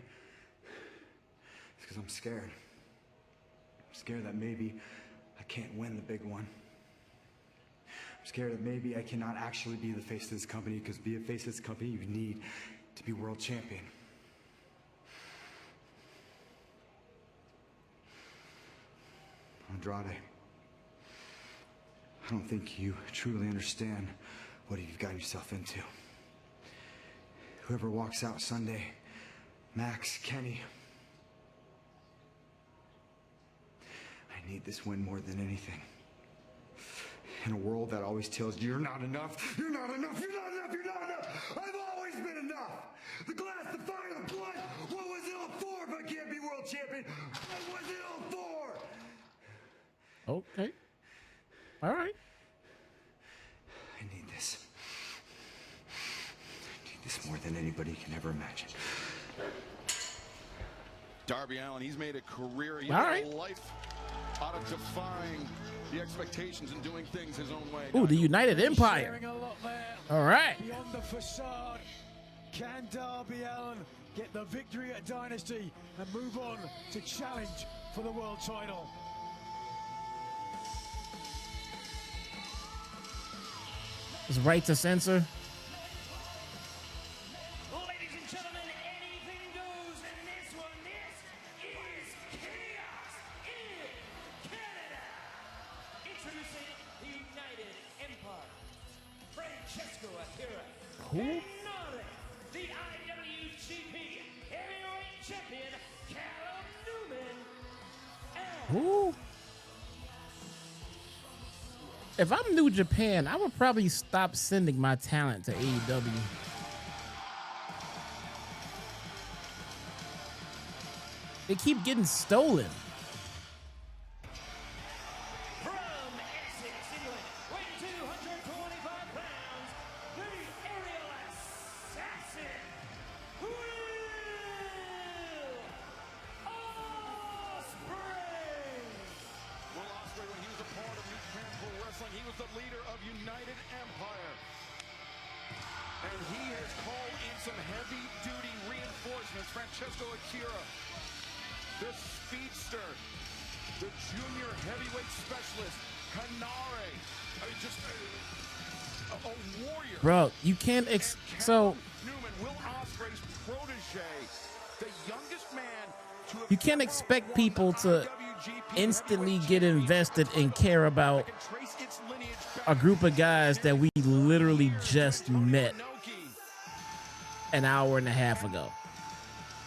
It's because I'm scared. I'm scared that maybe I can't win the big one. I'm scared that maybe I cannot actually be the face of this company, because to be a face of this company, you need to be world champion. Andrade, I don't think you truly understand what you've gotten yourself into. Whoever walks out Sunday, Max, Kenny, I need this win more than anything. In a world that always tells you you're not enough, you're not enough, you're not enough, you're not enough. I've always been enough. The glass, the fire, the blood. What was it all for if I can't be world champion? What was it all for? Okay. All right. I need this. I need this more than anybody can ever imagine. Darby Allin, he's made a career, he All made right. a life out of defying the expectations and doing things his own way. Ooh, the United Empire. All right. Beyond the facade, can Darby Allin get the victory at Dynasty and move on to challenge for the world title? It's right to censor. Ladies and gentlemen, anything goes in this one. This is Chaos in Canada. Introducing the United Empire. Francesco Akira. Who? Andrade, the IWGP Heavyweight Champion, Callum Newman. And Who? if I'm New Japan, I would probably stop sending my talent to AEW. They keep getting stolen. From Essex, England, weighing 225 pounds, the aerial assassin, Will Ospreay. Will Ospreay, when he was a part of New Japan Pro Wrestling, he was the leader of United Empire. And he has called in some heavy-duty reinforcements. Francesco Akira, the speedster, the junior heavyweight specialist, Hanare. I mean, just a warrior. Bro, you can't so Newman, Will Ospreay's protege, the youngest man to have you can't expect people to instantly get invested and care about a group of guys that we literally just met an hour and a half ago.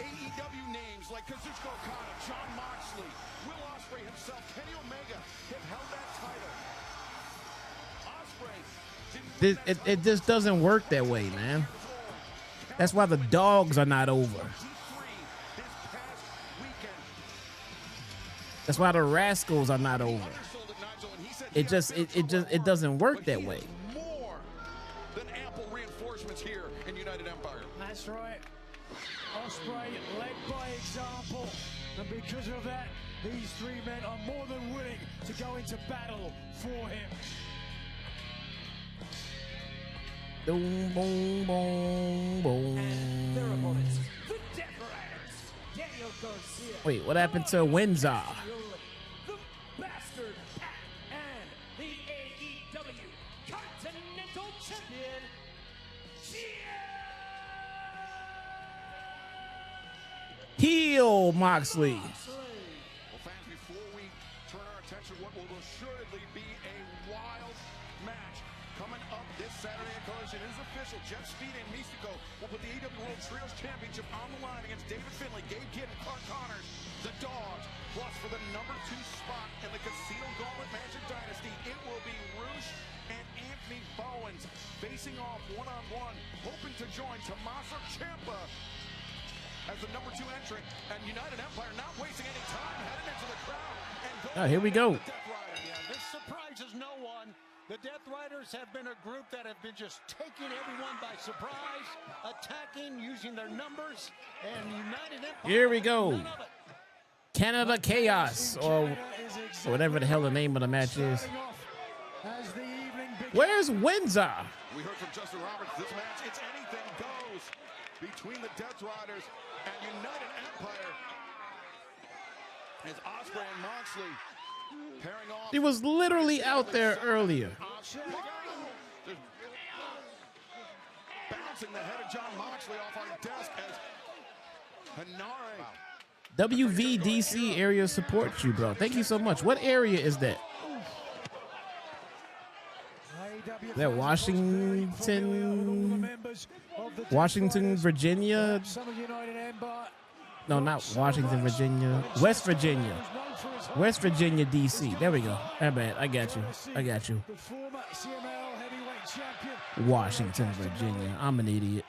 AEW names like Kazuchika Okada, Jon Moxley, Will Ospreay himself, Kenny Omega have held that title. Ospreay It just doesn't work that way, man. That's why the dogs are not over. That's why the rascals are not over. It doesn't work that way. more than ample reinforcements here in United Empire. That's right. Ospreay led by example, and because of that, these three men are more than willing to go into battle for him. Boom, boom, boom, boom. Their opponents, the Death Riders, Daniel Garcia. Wait, what happened to Windsor? The Bastard Pack, and the AEW Continental Champion, Heel Moxley. Well, fans, before we turn our attention to what will assuredly be a wild match coming up this Saturday at Collision, it is official. Jeff Speed and Mystico will put the AEW World Trios Championship on the line against David Finlay, Gabe Kidd, and Clark Connors, the Dogs. Plus, for the #2 spot in the Casino Gauntlet match of Dynasty, it will be Roosh and Anthony Bowens facing off one-on-one, hoping to join Tommaso Ciampa as the #2 entrant, and United Empire not wasting any time, heading into the crowd and going. Oh, here we go. Yeah, this surprises no one. The Death Riders have been a group that have been just taking everyone by surprise, attacking, using their numbers, and United Empire. Here we go. none of it. Canada Chaos, or whatever the hell the name of the match is. As the evening begins. Where's Windsor? We heard from Justin Roberts, this match, it's anything goes between the Death Riders and United Empire. As Ospreay and Moxley pairing off. He was literally out there earlier. Bouncing the head of John Moxley off our desk as Hanare. WVDC area supports you, bro. Thank you so much. What area is that? Is that Washington, Virginia? No, not Washington, Virginia. West Virginia. West Virginia, DC. There we go. I bet. I got you. I got you. Washington, Virginia. I'm an idiot.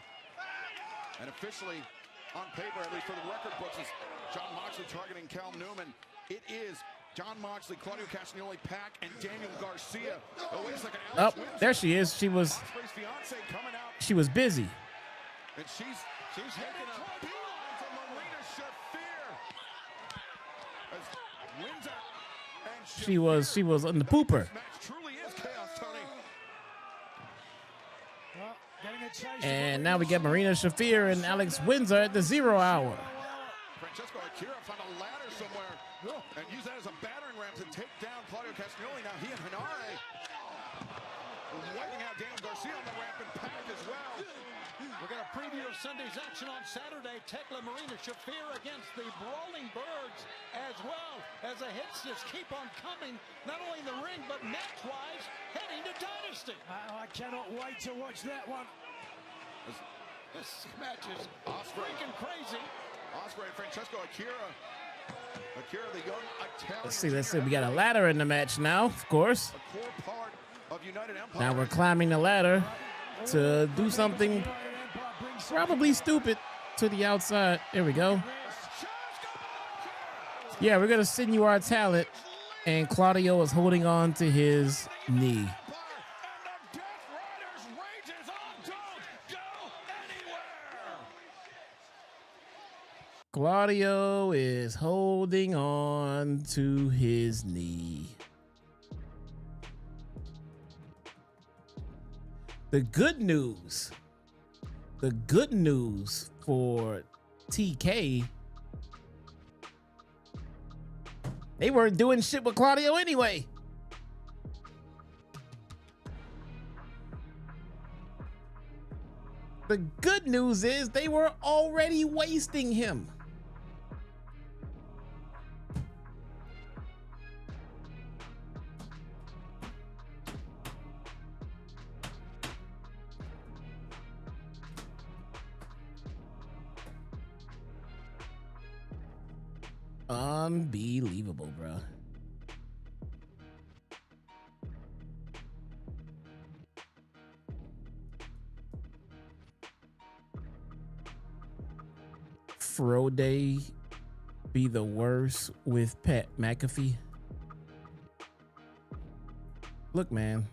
And officially, on paper, at least for the record books, is John Moxley targeting Cal Newman. It is John Moxley, Claudio Castagnoli, Pac, and Daniel Garcia. Oh, wait a second. Oh, there she is. She was busy. And she's making a beeline for Marina Shafir. As Windsor and She was on the pooper. This match truly is chaos, Tony. And now we get Marina Shafir and Alex Windsor at the 0 hour. Francesco Akira found a ladder somewhere and used that as a battering ram to take down Claudio Castagnoli. Now he and Hanare wiping out Daniel Garcia on the ramp and Pac as well. We're going to preview of Sunday's action on Saturday. Tekla Marina Shafir against the Brawling Birds, as well as the hits just keep on coming, not only in the ring, but match-wise, heading to Dynasty. I cannot wait to watch that one. This match is freaking crazy. Ospreay, Francesco Akira. Akira, the young Italian. Let's see. We got a ladder in the match now, of course. A core part of United Empire. Now we're climbing the ladder to do something probably stupid to the outside. There we go. Yeah, we're going to send you our talent. And Claudio is holding on to his knee. Claudio is holding on to his knee. The good news for TK, they weren't doing shit with Claudio anyway. The good news is they were already wasting him. Unbelievable, bro. Fro Day be the worst with Pat McAfee. Look, man.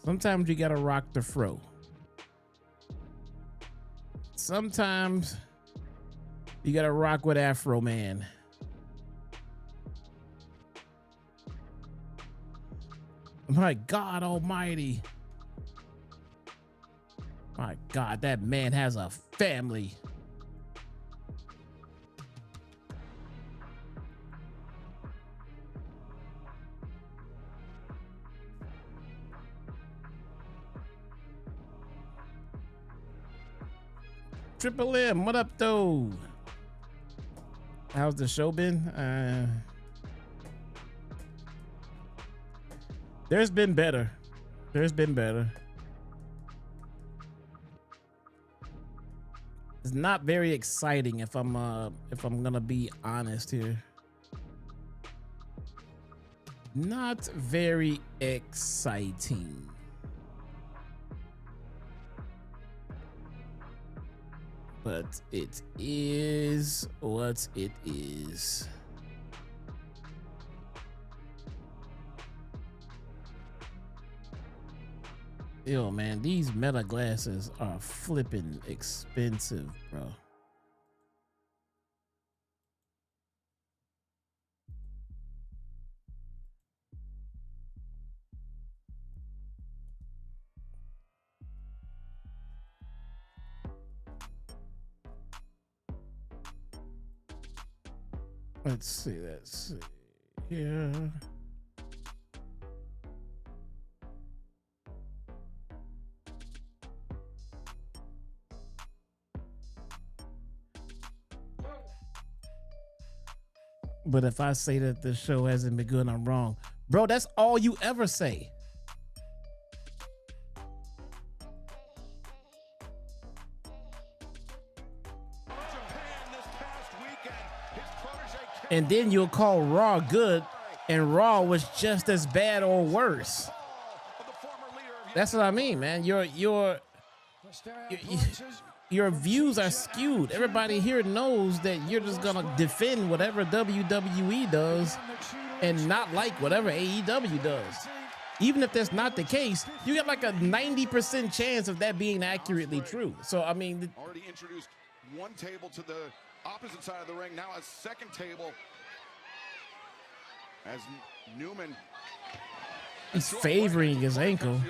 Sometimes you gotta rock the fro. Sometimes you gotta rock with Afro Man. My God Almighty. My God, that man has a family. Triple M, what up, though? How's the show been? There's been better. There's been better. It's not very exciting if I'm gonna be honest here. Not very exciting. But it is what it is. Yo, man, these Meta glasses are flipping expensive, bro. Let's see. Yeah. But if I say that the show hasn't been good, I'm wrong. Bro, that's all you ever say. And then you'll call Raw good, and Raw was just as bad or worse. That's what I mean, man. Your views are skewed. Everybody here knows that you're just gonna defend whatever WWE does and not like whatever AEW does. Even if that's not the case, you got like a 90% chance of that being accurately true. So I mean, already introduced one table to the opposite side of the ring. Now a second table as Newman. He's favoring his ankle.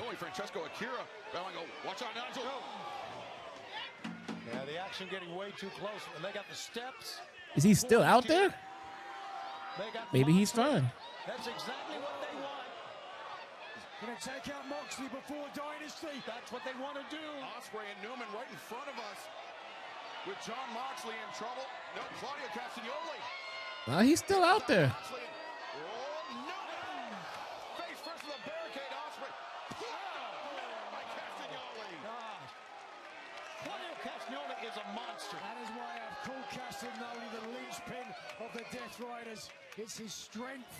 Yeah, the action getting way too close. And they got the steps. Is he still out there? Maybe he's fine. That's exactly what they want. Gonna take out Moxley before Dynasty. That's what they want to do. Ospreay and Newman right in front of us. With John Moxley in trouble. No, Claudio Castagnoli. Well, he's still out there. Face first of the barricade, Ospreay. By Castagnoli. Claudio Castagnoli is a monster. That is why I've called Castagnoli the linchpin of the Death Riders. It's his strength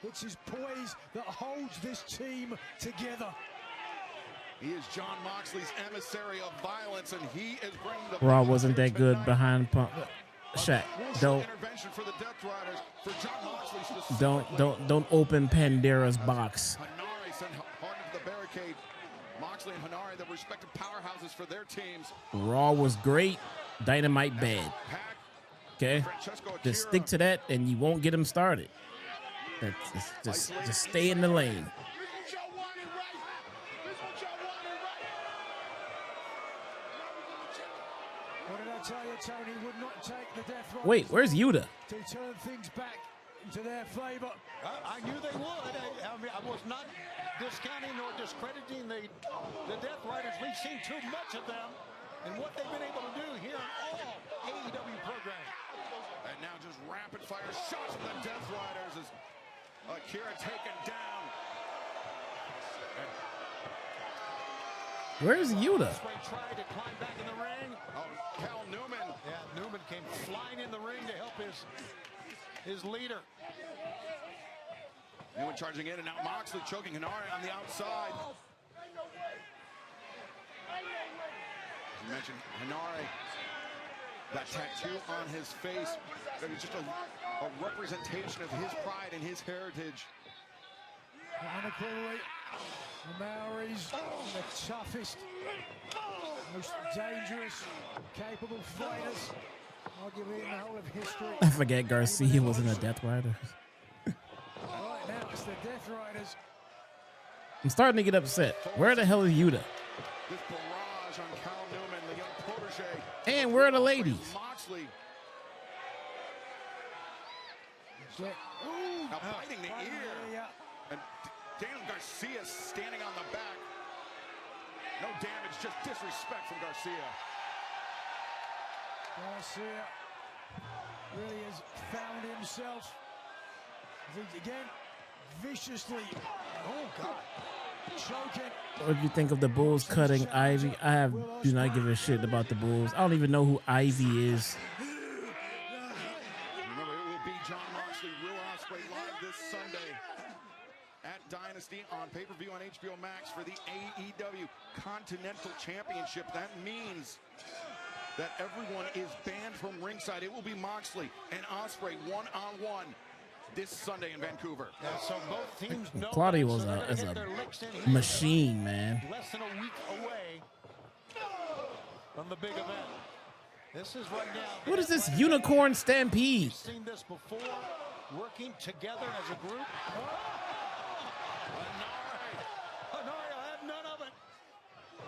It's his poise that holds this team together. He is John Moxley's emissary of violence, and he is bringing the Raw wasn't that good behind Shaq. Don't intervention for the Death Riders for John Moxley specifically. don't open Pandora's box. Hanare sent hard into the barricade. Moxley and Hanare, the respective powerhouses for their teams. Raw was great, Dynamite bad. Okay, just stick to that, and you won't get them started. Just stay in the lane. What did I tell you, Tony? Would not take the Death Riders. Wait, where's Yuta? To turn things back into their favor. I knew they would. I was not discounting nor discrediting the Death Riders. We've seen too much of them and what they've been able to do here in all AEW programs. And now just rapid fire shots from the Death Riders as Akira taken down. Where's Yuta? Ospreay tried to climb back in the ring. Oh, Cal Newman. Yeah, Newman came flying in the ring to help his leader. Newman charging in, and now Moxley choking Hanare on the outside. You mentioned Hanare, that tattoo on his face, that is just a representation of his pride and his heritage. Unequivocally, the Maoris, the toughest, most dangerous, capable fighters, arguably in the whole of history. I forget Garcia was in the Death Riders. Right now, it's the Death Riders. I'm starting to get upset. Where the hell is Yuta? This barrage on Cal Newman, the young protege. And where are the ladies? Moxley. Ooh, Now biting the ear. Yeah. And Daniel Garcia standing on the back. No damage, just disrespect from Garcia. Garcia really has found himself. Again, viciously. Oh, God. Choking. What do you think of the Bulls cutting Ivy? Do not give a shit about the Bulls. I don't even know who Ivy is. Remember, it will be John Moxley, Will Ospreay live this Sunday at Dynasty on pay-per-view on HBO Max for the AEW Continental Championship. That means that everyone is banned from ringside. It will be Moxley and Ospreay one-on-one this Sunday in Vancouver. Yeah, so both teams know Claudio was so is get a their licks in here. machine, man. Less than a week away from the big event. This is right now. What is this unicorn stampede? We've seen this before, working together as a group. Hanare will have none of it.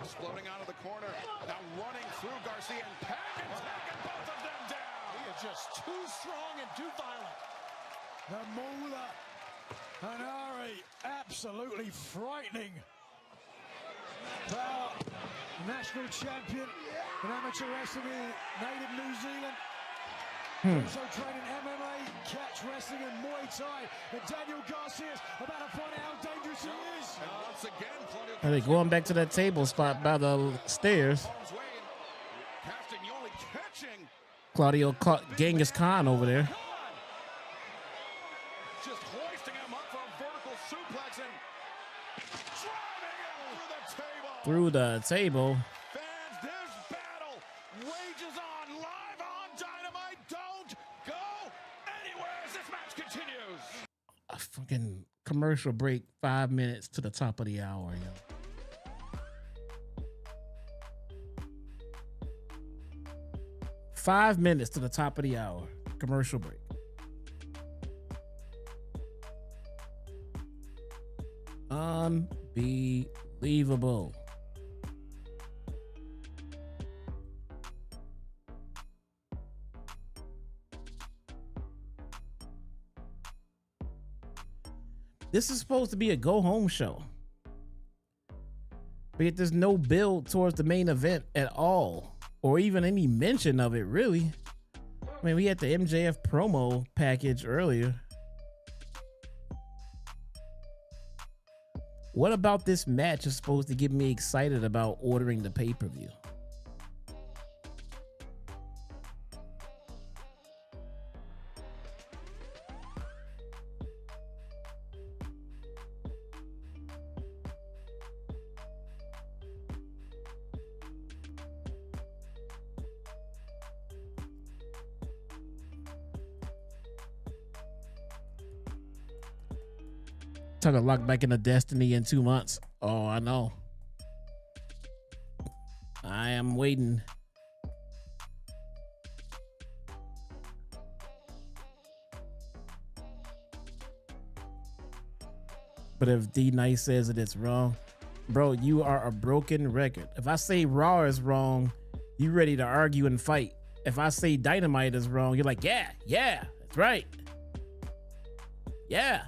Exploding out of the corner, now running through Garcia and taking both of them down. He is just too strong and too violent. The Moolah. Hanare, absolutely frightening. Power, national champion in amateur wrestling in native New Zealand. Also training MMA, catch wrestling, and Muay Thai. And Daniel Garcia's about to find out how dangerous he is. And once again, Claudio Are they going back to that table spot by the stairs? Castagnoli catching. Claudio caught Genghis Khan over there. Just hoisting him up for a vertical suplex and driving him through the table. Through the table. Fans, this battle rages on live on Dynamite. Don't go anywhere as this match continues. A fucking commercial break, 5 minutes to the top of the hour, yo. Five minutes to the top of the hour. Commercial break. Unbelievable. This is supposed to be a go-home show. But yet there's no build towards the main event at all. Or even any mention of it, really. I mean, we had the MJF promo package earlier. What about this match is supposed to get me excited about ordering the pay-per-view? trying to lock back into Destiny in 2 months. Oh, I know. I am waiting. But if D Nice says that it's wrong, bro, you are a broken record. If I say Raw is wrong, you ready to argue and fight. If I say Dynamite is wrong, you're like, yeah, that's right. Yeah.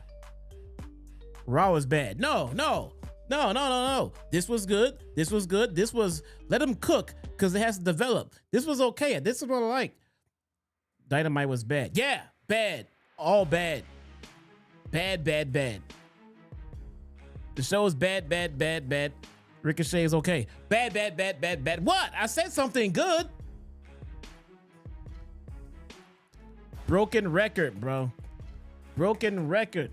Raw is bad. No. This was good. This was, let them cook because it has to develop. This was okay. This is what I like. Dynamite was bad. Yeah, bad. All bad. Bad. The show is bad. Ricochet is okay. Bad. What? I said something good. Broken record, bro. Broken record.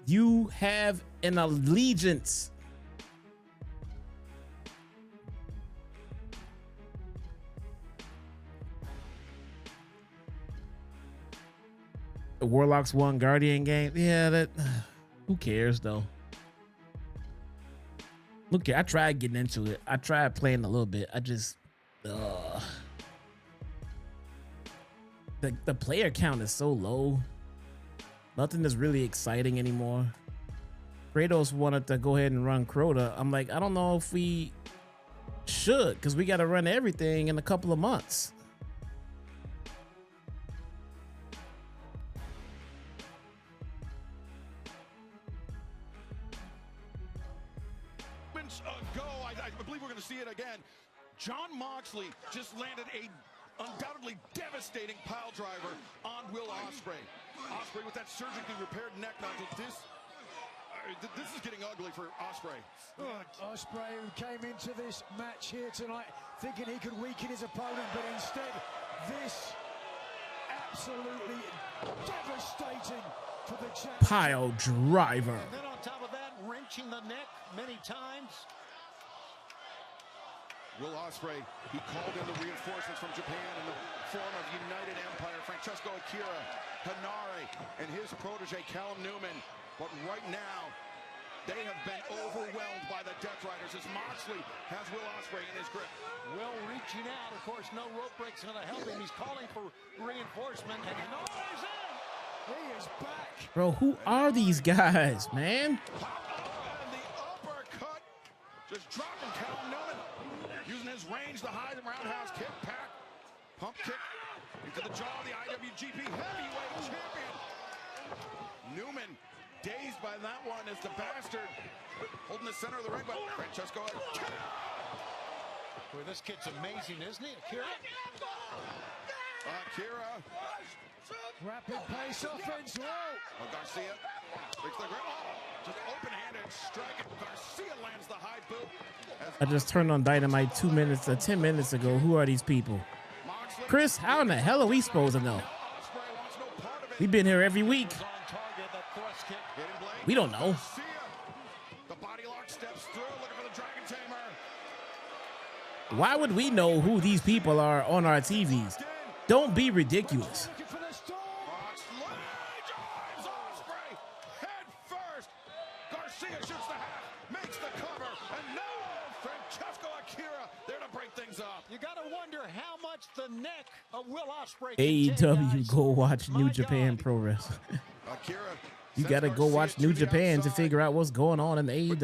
You have an allegiance. The Warlocks won Guardian game. Yeah, that. Who cares though? Look, I tried getting into it. I tried playing a little bit. I just, the player count is so low. Nothing is really exciting anymore. Kratos wanted to go ahead and run Crota. I'm like, I don't know if we should, because we got to run everything in a couple of months. I believe we're going to see it again. Jon Moxley just landed a undoubtedly devastating pile driver on Will Ospreay. Ospreay with that surgically repaired neck nodule. This is getting ugly for Ospreay. Ospreay, who came into this match here tonight thinking he could weaken his opponent, but instead this absolutely devastating for the champion. Pile driver. And then on top of that, wrenching the neck many times. Will Ospreay, he called in the reinforcements from Japan in the form of United Empire, Francesco Akira, Hanare, and his protege, Callum Newman. But right now, they have been overwhelmed by the Death Riders as Moxley has Will Ospreay in his grip. Will reaching out. Of course, no rope break's going to help him. He's calling for reinforcement, and Hanare's in. He is back. Bro, who are these guys, man? And the uppercut, just dropping Callum Newman. Using his range, the high roundhouse kick, pack, pump kick into the jaw of the IWGP Heavyweight Champion. Newman dazed by that one as the bastard holding the center of the ring, but Francesco. Boy, this kid's amazing, isn't he, Akira? Akira. Rapid pace offense. Oh, Garcia breaks the grip. Oh, just open-handed strike. Garcia lands the high boot. I just turned on Dynamite 10 minutes ago. Who are these people? Chris, how in the hell are we supposed to know? We've been here every week. We don't know. The body lock steps through, looking for the Dragon Tamer. Why would we know who these people are on our TVs? Don't be ridiculous. Garcia shoots the half, makes the cover, and now Francesco Akira there to break things up. You got to wonder how much the neck of Will Ospreay. AEW, go watch New Japan Pro Wrestling. Akira. You got to go watch New Japan to figure out what's going on in the AEW. And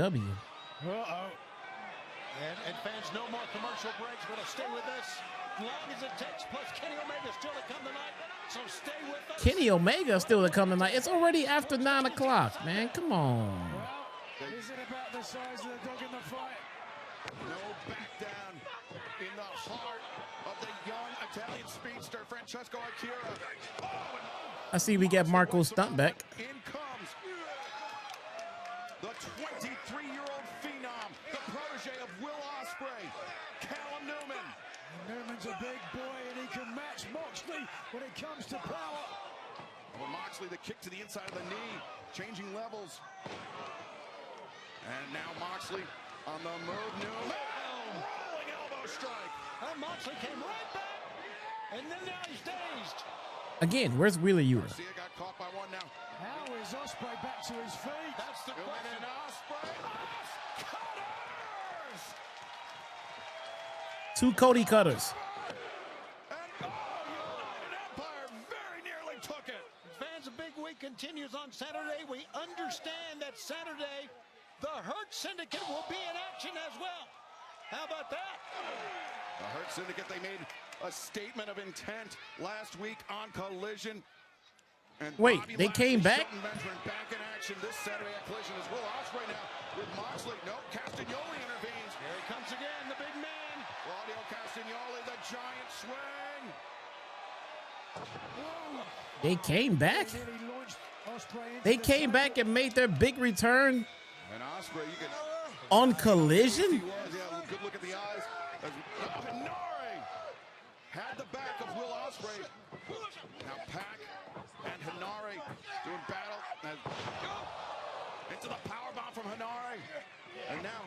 fans, no more commercial breaks. We're going to stay with us as long as it takes. Plus, Kenny Omega still to come tonight, so stay with us. Kenny Omega still to come tonight. It's already after 9 o'clock, man. Come on. Well, is it about the size of the dog in the fight? No back down in the heart of the young Italian speedster, Francesco Akira. I see we got Marco Stunt back. In comes the 23-year-old phenom, the protege of Will Ospreay, Callum Newman. Newman's a big boy and he can match Moxley when it comes to power. Well, Moxley, the kick to the inside of the knee, changing levels. And now Moxley on the move. Newman, rolling elbow strike. And Moxley came right back, and then now he's dazed. Again, where's Wheeler Yuta? Garcia got caught by one now. How is Ospreay back to his feet? That's the question. And Ospreay. Cutters! Two Cody cutters. Empire very nearly took it. Fans, a big week continues on Saturday. We understand that Saturday, the Hurt Syndicate will be in action as well. How about that? The Hurt Syndicate, they made a statement of intent last week on Collision. And Wait, Bobby they Lashley, came back? Shelton Benjamin back in action this Saturday at Collision as well. Ospreay now with Moxley. Nope, Castagnoli intervenes. Here he comes again, the big man. Claudio Castagnoli, the giant swing. They came back? They came back and made their big return And Ospreay, you can... on Collision? Yeah, good look at the eyes. Hanare had the back of Will Ospreay. Now Pac and Hanare doing battle. Into the powerbomb from Hanare. And now...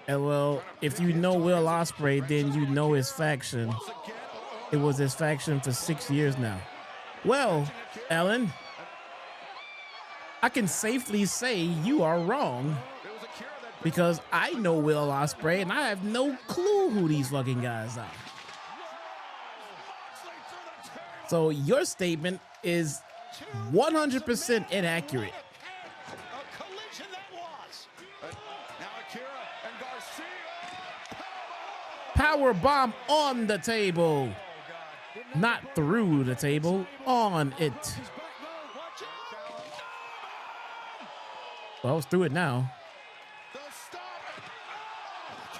And well, if you know Will Ospreay, then you know his faction. It was his faction for 6 years now. Well, Allin, I can safely say you are wrong because I know Will Ospreay and I have no clue who these fucking guys are. So your statement is 100% inaccurate. Power bomb on the table. Not through the table, on it. Well, it's through it now.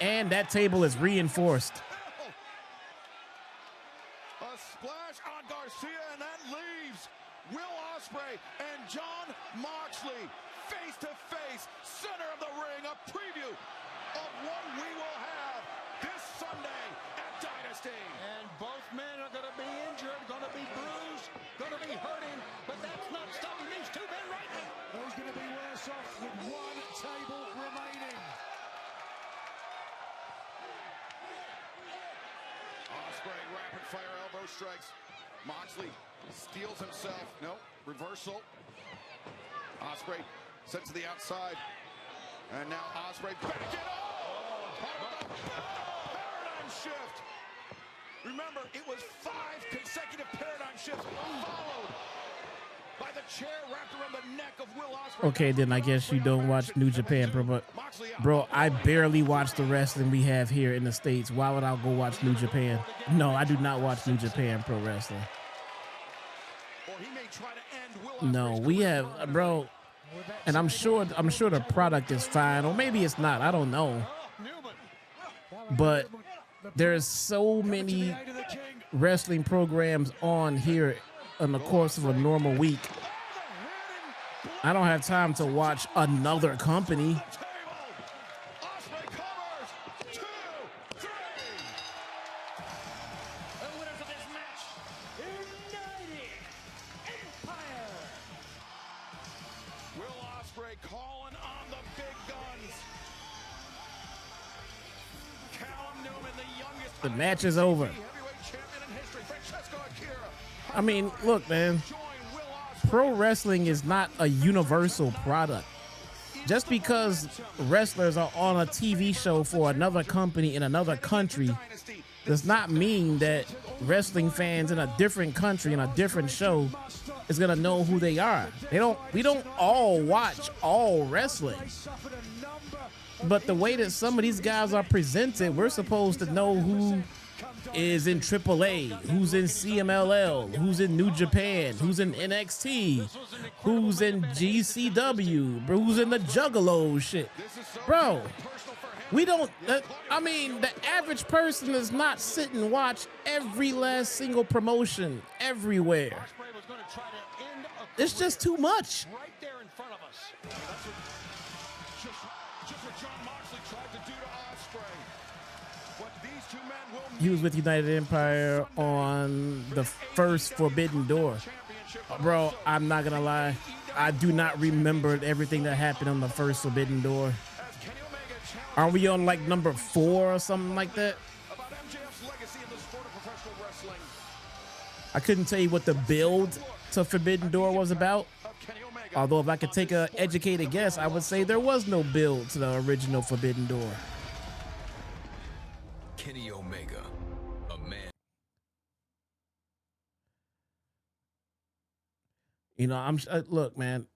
And that table is reinforced. A splash on Garcia, and that leaves Will Ospreay and Jon Moxley face to face, center of the ring. A preview of what we will have this Sunday at Dynasty. And both men are going to be injured, going to be bruised, going to be hurting, but that's not stopping these two men right now. Who's going to be worse off with one table remaining? Ospreay, rapid fire elbow strikes. Moxley steals himself. No, reversal. Ospreay sent to the outside. And now Ospreay back it up. Paradigm shift. Remember, it was 5 consecutive paradigm shifts followed by the chair wrapped around the neck of Will Ospreay. Okay, then I guess you don't watch New Japan Pro, but bro, I barely watch the wrestling we have here in the States. Why would I go watch New Japan? No, I do not watch New Japan Pro Wrestling. No, we have, bro, and I'm sure the product is fine, or maybe it's not. I don't know. But there's so many wrestling programs on here in the course of a normal week. I don't have time to watch another company. The match is over. I mean, look, man. Pro wrestling is not a universal product. Just because wrestlers are on a TV show for another company in another country does not mean that wrestling fans in a different country in a different show is gonna know who they are. We don't all watch all wrestling. But the way that some of these guys are presented, we're supposed to know who is in AAA, who's in CMLL, who's in New Japan, who's in NXT, who's in GCW, who's in the Juggalo shit. Bro, we don't, I mean, the average person does not sit and watch every last single promotion everywhere. It's just too much. Right there in front of us. Just what Jon Moxley tried to do to Ospreay. What these two men will He was with United Empire on the first Forbidden Door. Bro, I'm not gonna lie. I do not remember everything that happened on the first Forbidden Door. Are we on like number 4 or something like that? I couldn't tell you what the build to Forbidden Door was about. Although if I could take an educated guess, I would say there was no build to the original Forbidden Door. Kenny Omega, a man. You know, look, man.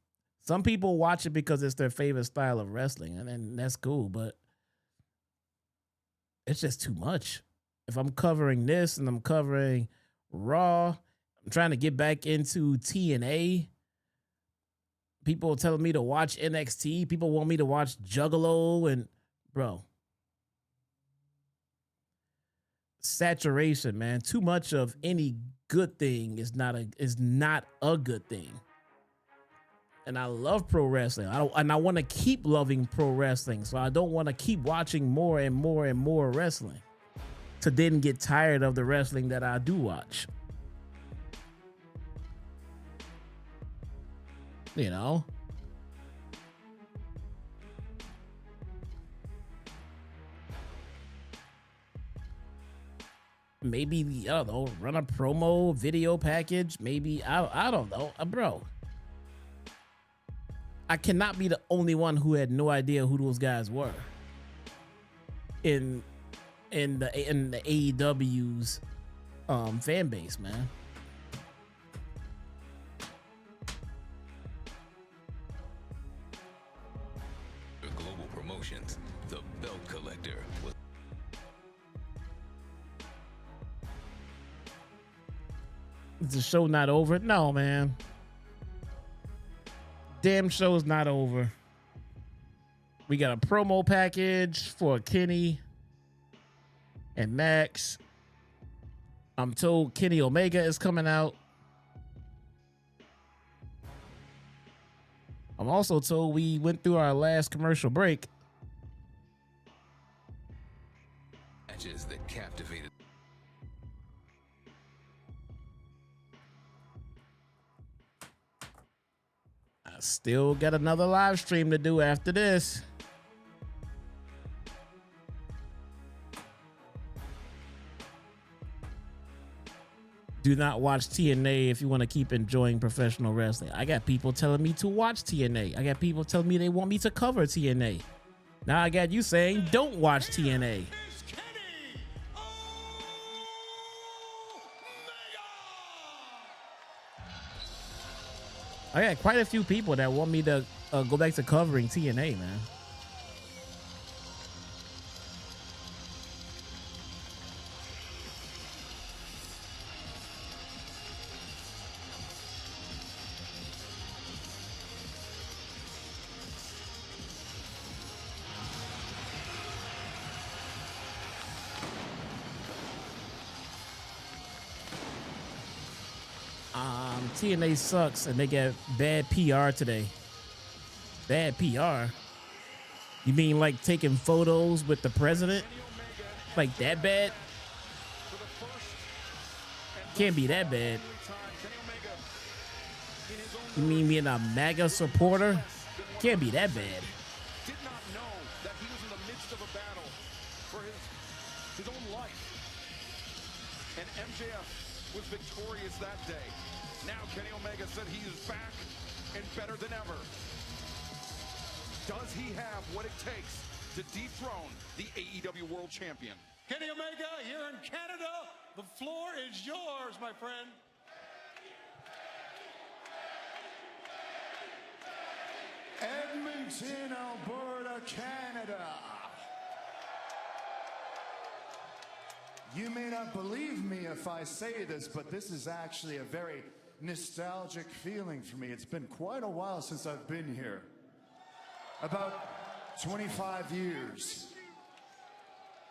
Some people watch it because it's their favorite style of wrestling, and that's cool. But it's just too much. If I'm covering this and I'm covering Raw, I'm trying to get back into TNA. People are telling me to watch NXT. People want me to watch Juggalo, and bro, saturation, man. Too much of any good thing is not a good thing. And I love pro wrestling. I want to keep loving pro wrestling. So I don't want to keep watching more and more and more wrestling to then get tired of the wrestling that I do watch. You know? Maybe, I don't know, run a promo video package. Maybe, I don't know. Bro, I cannot be the only one who had no idea who those guys were in the AEW's fan base, man. Global Promotions, the belt collector. Is the show not over? No, man. Damn show's not over. We got a promo package for Kenny and Max. I'm told Kenny Omega is coming out. I'm also told we went through our last commercial break. Matches that captivated. I still got another live stream to do after this. Do not watch TNA if you want to keep enjoying professional wrestling. I got people telling me to watch TNA. I got people telling me they want me to cover TNA. Now I got you saying don't watch TNA. I got quite a few people that want me to go back to covering TNA, man. TNA sucks and they get bad PR today. Bad PR? You mean like taking photos with the president? Like that bad? Can't be that bad. You mean being a MAGA supporter? Can't be that bad. Did not know that he was in the midst of a battle for his own life. And MJF was victorious that day. Now Kenny Omega said he is back and better than ever. Does he have what it takes to dethrone the AEW World Champion? Kenny Omega here in Canada. The floor is yours, my friend. Edmonton, Alberta, Canada. You may not believe me if I say this, but this is actually a very nostalgic feeling for me. It's been quite a while since I've been here. About 25 years.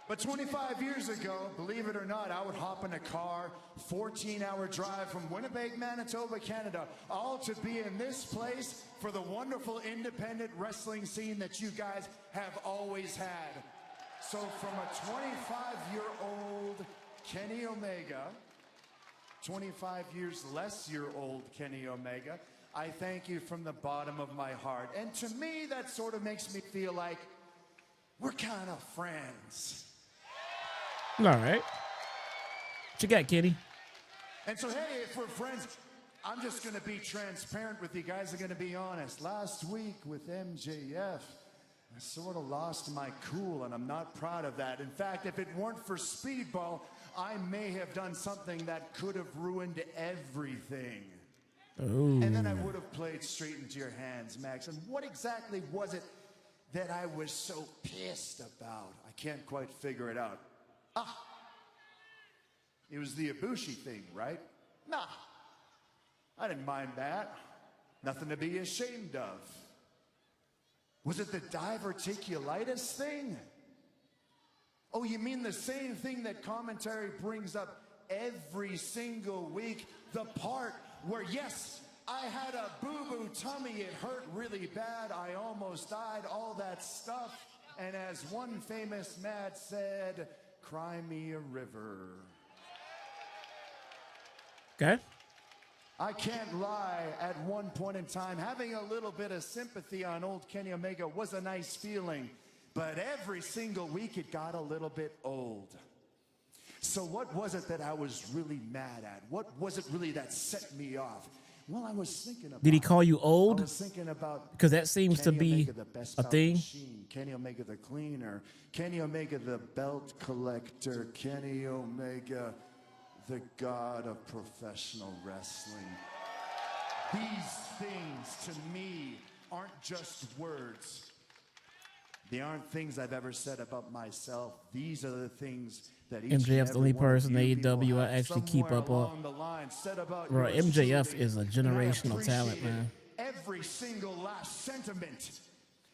But 25 years ago, believe it or not, I would hop in a car, 14-hour drive from Winnipeg, Manitoba, Canada, all to be in this place for the wonderful independent wrestling scene that you guys have always had. So from a 25-year-old Kenny Omega, 25 years less year old Kenny Omega, I thank you from the bottom of my heart. And to me, that sort of makes me feel like we're kind of friends. All right. What you got, Kenny? And so, hey, if we're friends, I'm just going to be transparent with you guys. I'm going to be honest. Last week with MJF, I sort of lost my cool, and I'm not proud of that. In fact, if it weren't for Speedball, I may have done something that could have ruined everything. Ooh. And then I would have played straight into your hands, Max. And what exactly was it that I was so pissed about? I can't quite figure it out. It was the Ibushi thing, right? Nah, I didn't mind that. Nothing to be ashamed of. Was it the diverticulitis thing? Oh, you mean the same thing that commentary brings up every single week? The part where, yes, I had a boo-boo tummy, it hurt really bad, I almost died, all that stuff. And as one famous man said, cry me a river. Okay. I can't lie, at one point in time, having a little bit of sympathy on old Kenny Omega was a nice feeling, but every single week it got a little bit old. So what was it that I was really mad at? What was it really that set me off? Well, I was thinking about... Did he call you old? I was thinking about... Because that seems to Kenny be Omega, the best a belt thing. Machine, Kenny Omega the cleaner, Kenny Omega the belt collector, Kenny Omega the god of professional wrestling. These things to me aren't just words. They aren't things I've ever said about myself. These are the things that each MJF's the only person in AEW I actually keep up on. Bro, MJF is a generational talent, man. Every single last sentiment.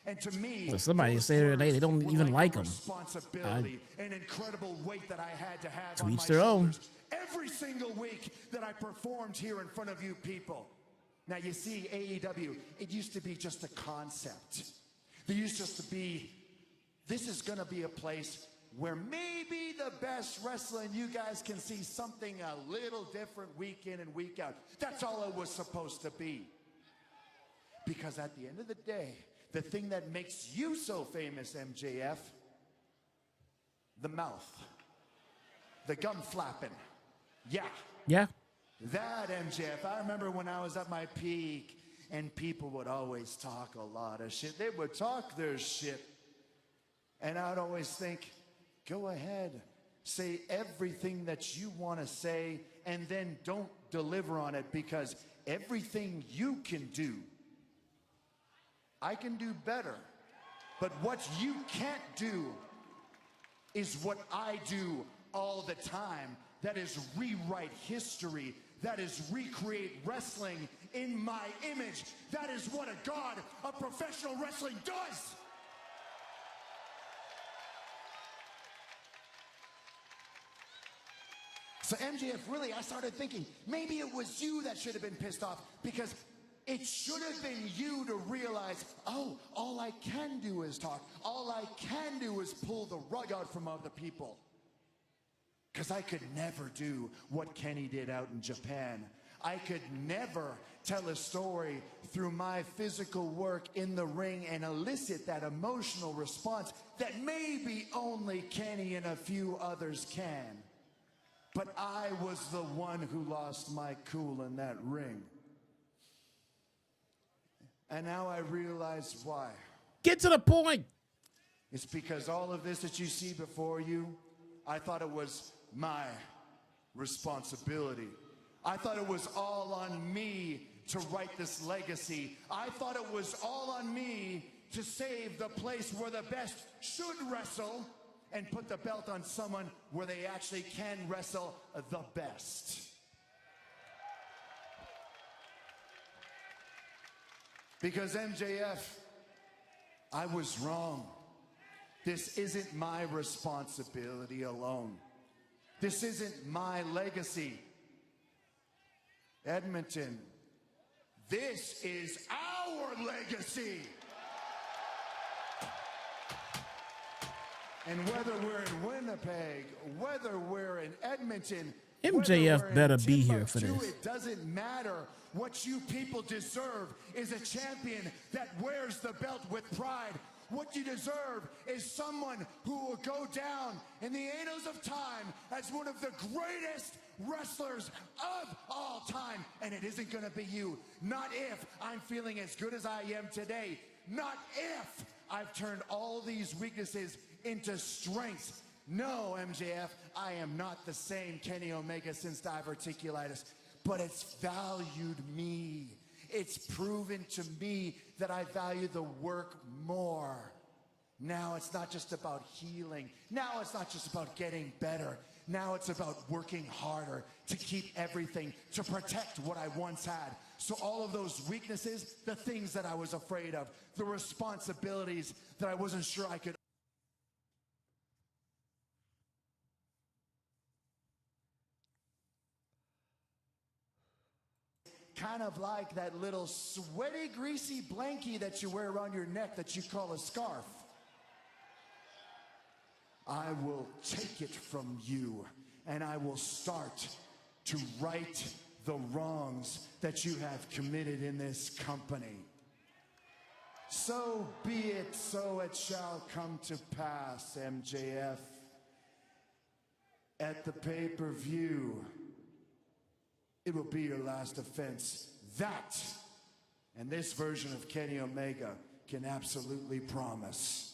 And to me, So somebody say today they don't even like him. Responsibility, an incredible weight that I had to have To on each my their own. shoulders every single week that I performed here in front of you people. Now you see, AEW, it used to be just a concept. There used just to be, this is going to be a place where maybe the best wrestling, you guys can see something a little different week in and week out. That's all it was supposed to be. Because at the end of the day, the thing that makes you so famous, MJF, the mouth, the gum flapping. Yeah. Yeah. That MJF, I remember when I was at my peak and people would always talk a lot of shit. They would talk their shit. And I'd always think, go ahead, say everything that you want to say and then don't deliver on it, because everything you can do, I can do better. But what you can't do is what I do all the time. That is rewrite history. That is recreate wrestling in my image. That is what a god of professional wrestling does. So MJF, really, I started thinking, maybe it was you that should have been pissed off, because it should have been you to realize, oh, all I can do is talk. All I can do is pull the rug out from other people. Because I could never do what Kenny did out in Japan. I could never tell a story through my physical work in the ring and elicit that emotional response that maybe only Kenny and a few others can. But I was the one who lost my cool in that ring. And now I realize why. Get to the point. It's because all of this that you see before you, I thought it was my responsibility. I thought it was all on me to write this legacy. I thought it was all on me to save the place where the best should wrestle and put the belt on someone where they actually can wrestle the best. Because MJF, I was wrong. This isn't my responsibility alone. This isn't my legacy. Edmonton, this is our legacy. And whether we're in Winnipeg, whether we're in Edmonton, MJF better be here for this. It doesn't matter. What you people deserve is a champion that wears the belt with pride. What you deserve is someone who will go down in the annals of time as one of the greatest wrestlers of all time. And it isn't gonna be you. Not if I'm feeling as good as I am today. Not if I've turned all these weaknesses into strengths. No, MJF, I am not the same Kenny Omega since diverticulitis, but it's valued me. It's proven to me that I value the work more. Now it's not just about healing. Now it's not just about getting better. Now it's about working harder to keep everything, to protect what I once had. So all of those weaknesses, the things that I was afraid of, the responsibilities that I wasn't sure I could kind of like that little sweaty, greasy blankie that you wear around your neck that you call a scarf. I will take it from you, and I will start to right the wrongs that you have committed in this company. So be it, so it shall come to pass, MJF. At the pay-per-view, it will be your last offense. That, and this version of Kenny Omega can absolutely promise.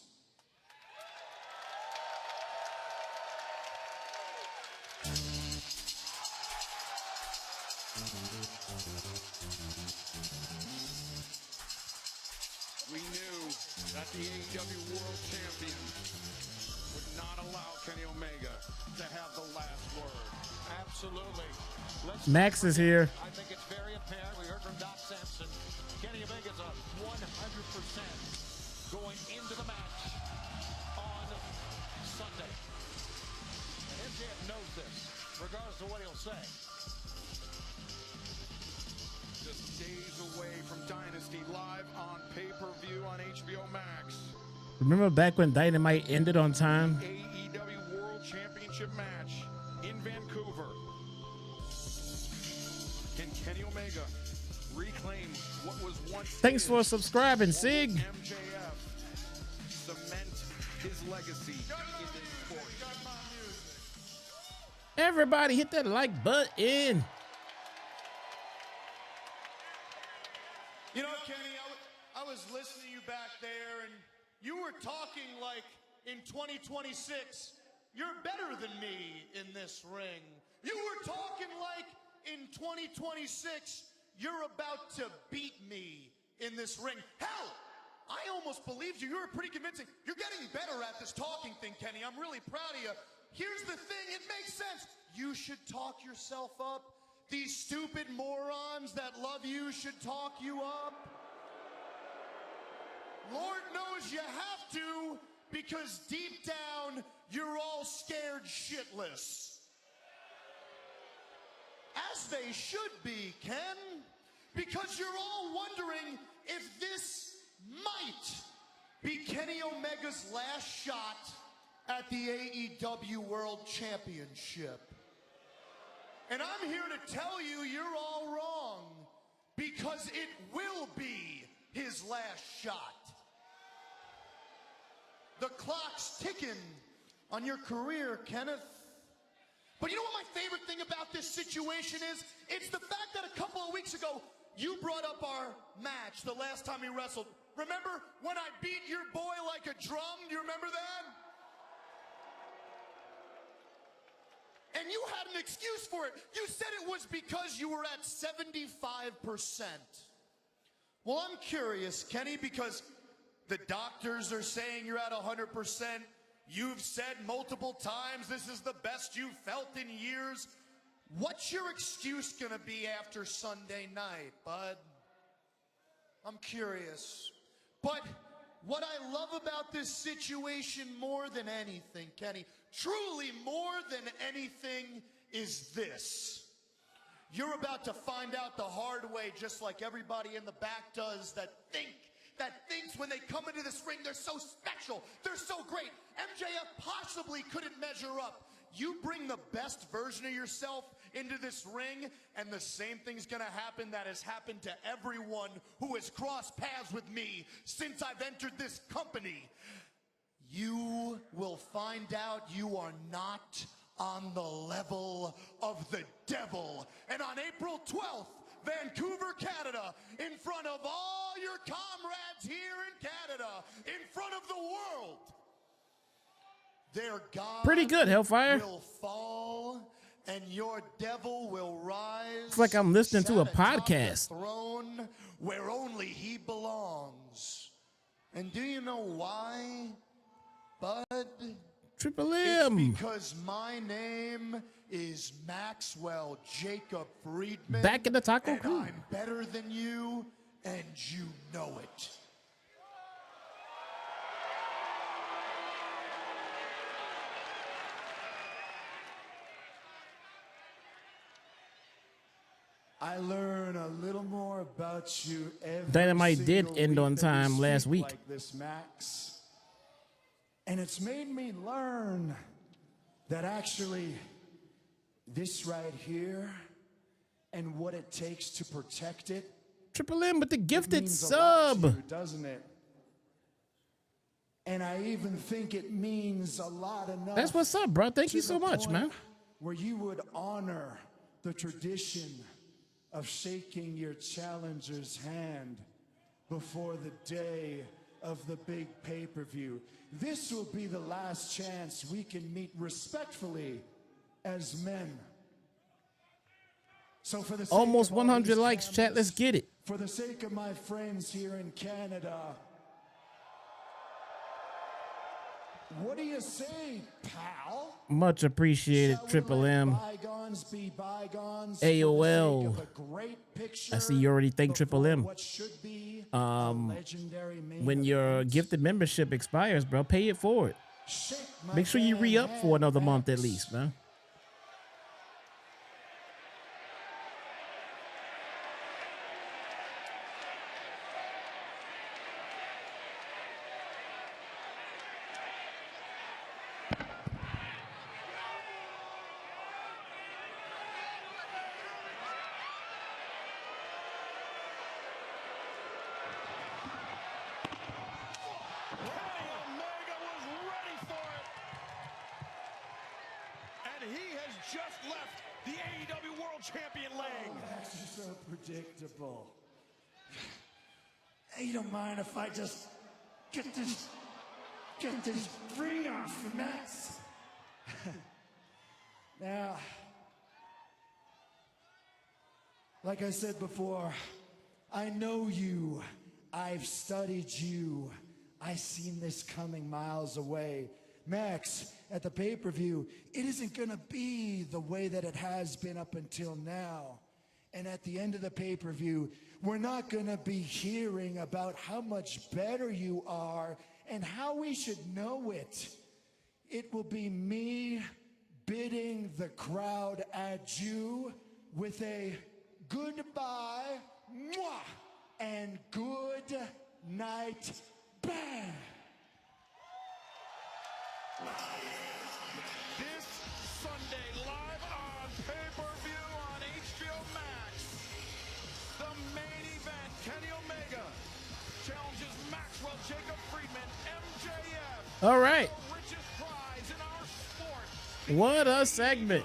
We knew that the AEW World Champion would not allow Kenny Omega to have the last word. Absolutely. Max is here. I think it's very apparent. We heard from Doc Sampson. Kenny Omega's a 100% going into the match on Sunday. And MJF knows this, regardless of what he'll say. Just days away from Dynasty, live on pay-per-view on HBO Max. Remember back when Dynamite ended on time? AEW World Championship Match in Vancouver. Can Kenny Omega reclaim what was once Thanks for subscribing, Sig. MJF cement his legacy in this sport? Everybody hit that like button. You know, Kenny, I was listening to you back there, and you were talking like in 2026, you're better than me in this ring. You were talking like in 2026, you're about to beat me in this ring. Hell, I almost believed you. You were pretty convincing. You're getting better at this talking thing, Kenny. I'm really proud of you. Here's the thing. It makes sense. You should talk yourself up. These stupid morons that love you should talk you up. Lord knows you have to, because deep down, you're all scared shitless. As they should be, Ken. Because you're all wondering if this might be Kenny Omega's last shot at the AEW World Championship. And I'm here to tell you you're all wrong, because it will be his last shot. The clock's ticking on your career, Kenneth. But you know what my favorite thing about this situation is? It's the fact that a couple of weeks ago, you brought up our match the last time we wrestled. Remember when I beat your boy like a drum? Do you remember that? And you had an excuse for it. You said it was because you were at 75%. Well, I'm curious, Kenny, because the doctors are saying you're at 100%. You've said multiple times this is the best you've felt in years. What's your excuse gonna be after Sunday night, bud? I'm curious. But what I love about this situation more than anything, Kenny, truly more than anything, is this. You're about to find out the hard way, just like everybody in the back does, that thinks when they come into this ring, they're so special, they're so great. MJF possibly couldn't measure up. You bring the best version of yourself into this ring, and the same thing's gonna happen that has happened to everyone who has crossed paths with me since I've entered this company. You will find out you are not on the level of the devil. And on April 12th, Vancouver, Canada, in front of all your comrades here in Canada, in front of the world, their God Pretty good, Hellfire. will fall and your devil will rise. It's like I'm listening to a sat atop the podcast. throne where only he belongs. And do you know why, Bud? Triple M. It's because my name is Maxwell Jacob Friedman. Back in the Taco and Crew. I'm better than you, and you know it. I learn a little more about you every Dynamite did single end week on that time you last speak week. Like this, Max. And it's made me learn that actually this right here and what it takes to protect it. Triple M with the gifted means a lot to sub. you, doesn't it? And I even think it means a lot enough. That's what's up, bro. Thank to you so the much, point man. Where you would honor the tradition of shaking your challenger's hand before the day of the big pay-per-view. This will be the last chance we can meet respectfully as men. So for the sake Almost of all 100 these likes, chat. cameras, Let's get it. for the sake of my friends here in Canada, what do you say, pal? Much appreciated, Triple M. Bygones be bygones. AOL. For the sake of a great picture I see you already thank Triple M. what should be a legendary main When your gifted membership expires, bro, pay it forward. Make sure you re-up for another month at least, man. Omega was ready for it. And he has just left the AEW World Champion lane. That's so predictable. Hey, you don't mind if I just get this ring off for Max? Now, like I said before, I know you. I've studied you. I seen this coming miles away. Max, at the pay-per-view, it isn't gonna be the way that it has been up until now. And at the end of the pay-per-view, we're not gonna be hearing about how much better you are and how we should know it. It will be me bidding the crowd adieu with a goodbye, mwah, and good night, bang. This Sunday, live on pay-per-view on HBO Max, the main event, Kenny Omega challenges Maxwell Jacob Friedman, MJF. All right. The richest prize in our sport. What a segment.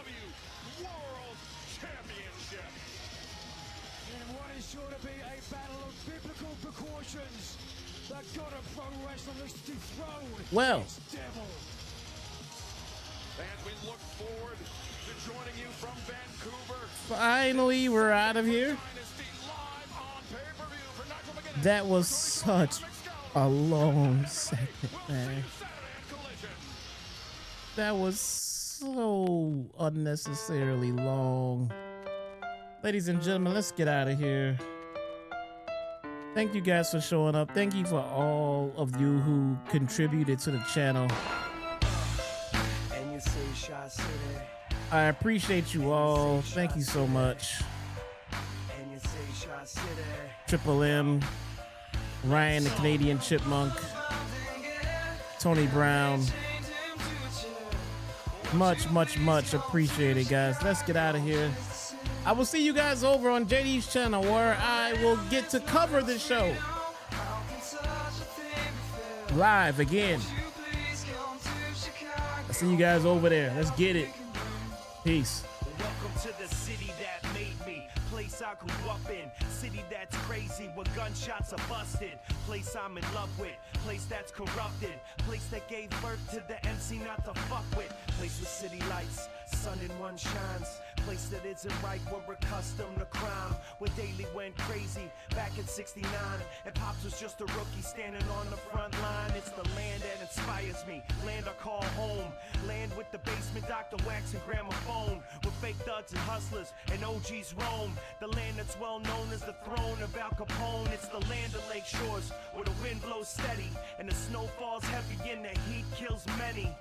World Championship. And what is sure to be a battle of biblical proportions. The god of pro wrestling is dethroned. Well. Its devil. And we look forward to joining you from Vancouver. Finally, we're out of here. That was such a long segment, man. That was so unnecessarily long. Ladies and gentlemen, let's get out of here. Thank you guys for showing up. Thank you for all of you who contributed to the channel. And you say Shaw City. I appreciate you all. Thank you so much. And you say Shaw City. Triple M, Ryan the Canadian Chipmunk, Tony Brown. Much, much, much appreciated, guys. Let's get out of here. I will see you guys over on JD's channel where I will get to cover the show live again. I'll see you guys over there. Let's get it. Peace. Welcome to the city that made me, place I grew up in, city that's crazy where gunshots are busted, place I'm in love with, place that's corrupted, place that gave birth to the MC not to fuck with, place with city lights, sun in one shines, place that isn't right, we're accustomed to crime, where daily went crazy back in '69, and Pops was just a rookie standing on the front line. It's the land that inspires me, land I call home, land with the basement, Dr. Wax and gramophone, with fake thugs and hustlers and OGs roam, the land that's well known as the throne of Al Capone. It's the land of lake shores where the wind blows steady and the snow falls heavy and the heat kills many.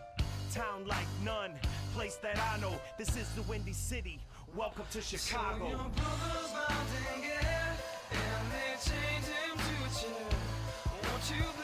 Town like none, place that I know, this is the Windy City. Welcome to Chicago. So your brother's bound to get, and they chained him to a chair. Won't you